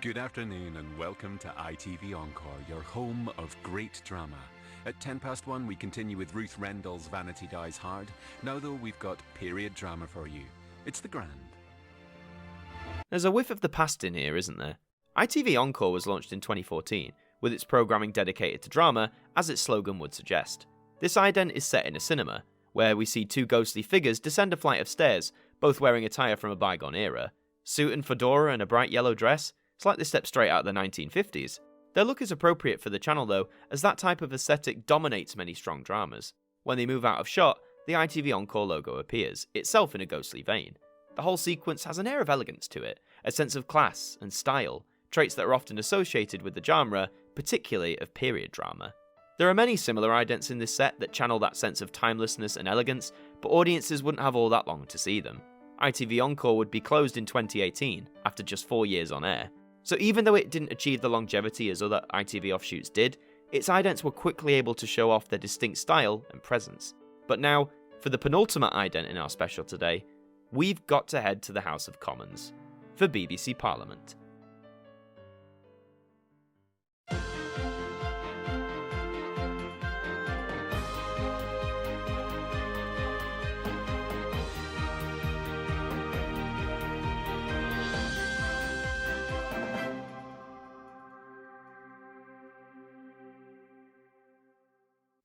Good afternoon and welcome to ITV Encore, your home of great drama. At 1:10 we continue with Ruth Rendell's Vanity Dies Hard. Now though, we've got period drama for you. It's the Grand. There's a whiff of the past in here, isn't there? ITV Encore was launched in 2014, with its programming dedicated to drama, as its slogan would suggest. This ident is set in a cinema, where we see 2 ghostly figures descend a flight of stairs, both wearing attire from a bygone era. Suit and fedora and a bright yellow dress, it's like they stepped straight out of the 1950s. Their look is appropriate for the channel though, as that type of aesthetic dominates many strong dramas. When they move out of shot, the ITV Encore logo appears, itself in a ghostly vein. The whole sequence has an air of elegance to it, a sense of class and style, traits that are often associated with the genre, particularly of period drama. There are many similar idents in this set that channel that sense of timelessness and elegance, but audiences wouldn't have all that long to see them. ITV Encore would be closed in 2018, after just 4 years on air. So even though it didn't achieve the longevity as other ITV offshoots did, its idents were quickly able to show off their distinct style and presence. But now, for the penultimate ident in our special today, we've got to head to the House of Commons, for BBC Parliament.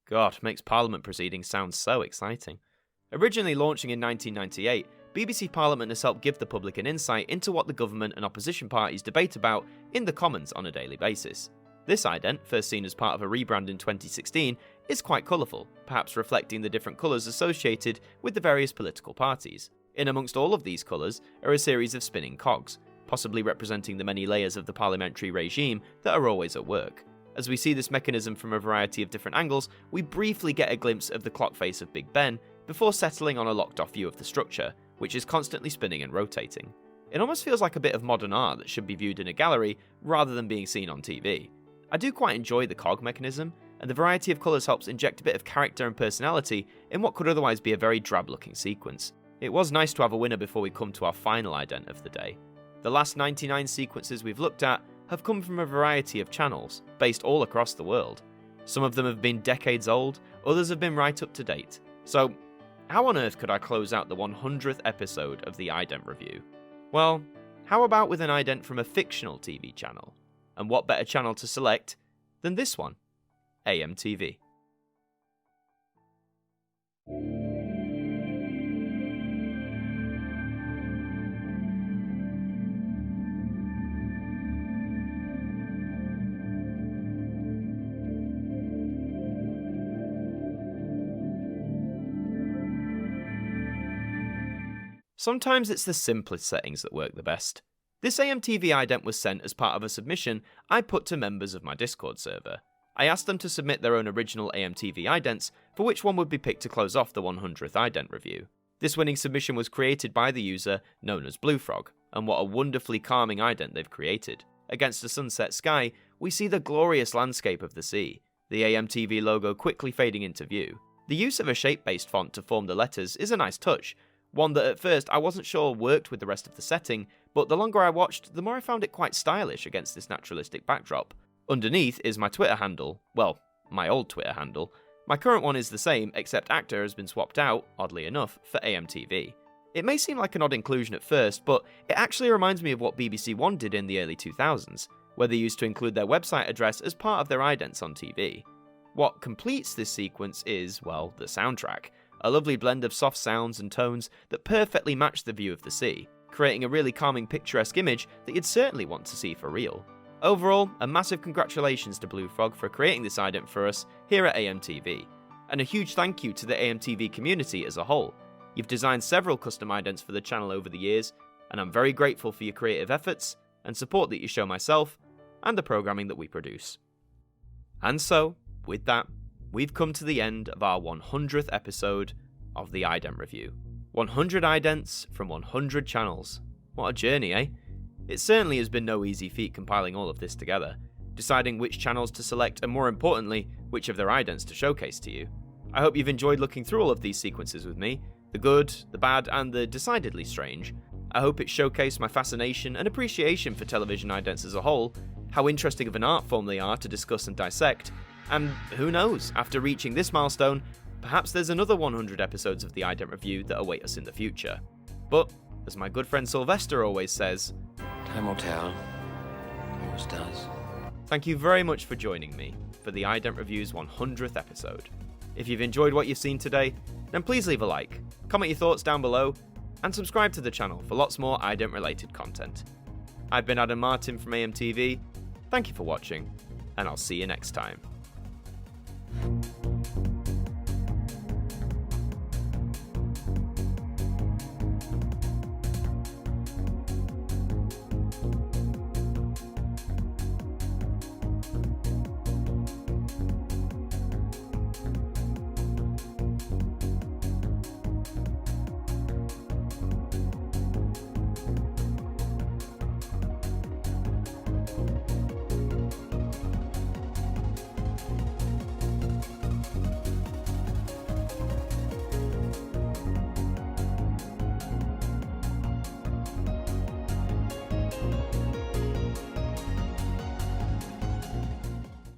God, makes Parliament proceedings sound so exciting. Originally launching in 1998, BBC Parliament has helped give the public an insight into what the government and opposition parties debate about in the Commons on a daily basis. This ident, first seen as part of a rebrand in 2016, is quite colourful, perhaps reflecting the different colours associated with the various political parties. In amongst all of these colours are a series of spinning cogs, possibly representing the many layers of the parliamentary regime that are always at work. As we see this mechanism from a variety of different angles, we briefly get a glimpse of the clock face of Big Ben, before settling on a locked-off view of the structure, which is constantly spinning and rotating. It almost feels like a bit of modern art that should be viewed in a gallery, rather than being seen on TV. I do quite enjoy the cog mechanism, and the variety of colours helps inject a bit of character and personality in what could otherwise be a very drab-looking sequence. It was nice to have a winner before we come to our final ident of the day. The last 99 sequences we've looked at have come from a variety of channels, based all across the world. Some of them have been decades old, others have been right up to date. So, how on earth could I close out the 100th episode of the Ident Review? Well, how about with an ident from a fictional TV channel? And what better channel to select than this one, AMTV. Sometimes it's the simplest settings that work the best. This AMTV ident was sent as part of a submission I put to members of my Discord server. I asked them to submit their own original AMTV idents, for which one would be picked to close off the 100th Ident Review. This winning submission was created by the user known as Blue Frog, and what a wonderfully calming ident they've created. Against a sunset sky, we see the glorious landscape of the sea, the AMTV logo quickly fading into view. The use of a shape-based font to form the letters is a nice touch, one that at first I wasn't sure worked with the rest of the setting, but the longer I watched, the more I found it quite stylish against this naturalistic backdrop. Underneath is my Twitter handle, well, my old Twitter handle, My current one is the same, except actor has been swapped out, oddly enough, for AMTV. It may seem like an odd inclusion at first, but it actually reminds me of what BBC One did in the early 2000s, where they used to include their website address as part of their idents on TV. What completes this sequence is, well, the soundtrack, a lovely blend of soft sounds and tones that perfectly match the view of the sea, creating a really calming picturesque image that you'd certainly want to see for real. Overall, a massive congratulations to Blue Frog for creating this ident for us here at AMTV, and a huge thank you to the AMTV community as a whole. You've designed several custom idents for the channel over the years, and I'm very grateful for your creative efforts and support that you show myself and the programming that we produce. And so, with that, we've come to the end of our 100th episode of the Ident Review. 100 idents from 100 channels. What a journey, eh? It certainly has been no easy feat compiling all of this together, deciding which channels to select and more importantly, which of their idents to showcase to you. I hope you've enjoyed looking through all of these sequences with me, the good, the bad, and the decidedly strange. I hope it showcased my fascination and appreciation for television idents as a whole, how interesting of an art form they are to discuss and dissect, and who knows, after reaching this milestone, perhaps there's another 100 episodes of the Ident Review that await us in the future. But, as my good friend Sylvester always says, time will tell. Always does. Thank you very much for joining me for the Ident Review's 100th episode. If you've enjoyed what you've seen today, then please leave a like, comment your thoughts down below, and subscribe to the channel for lots more Ident related content. I've been Adam Martin from AMTV, thank you for watching, and I'll see you next time.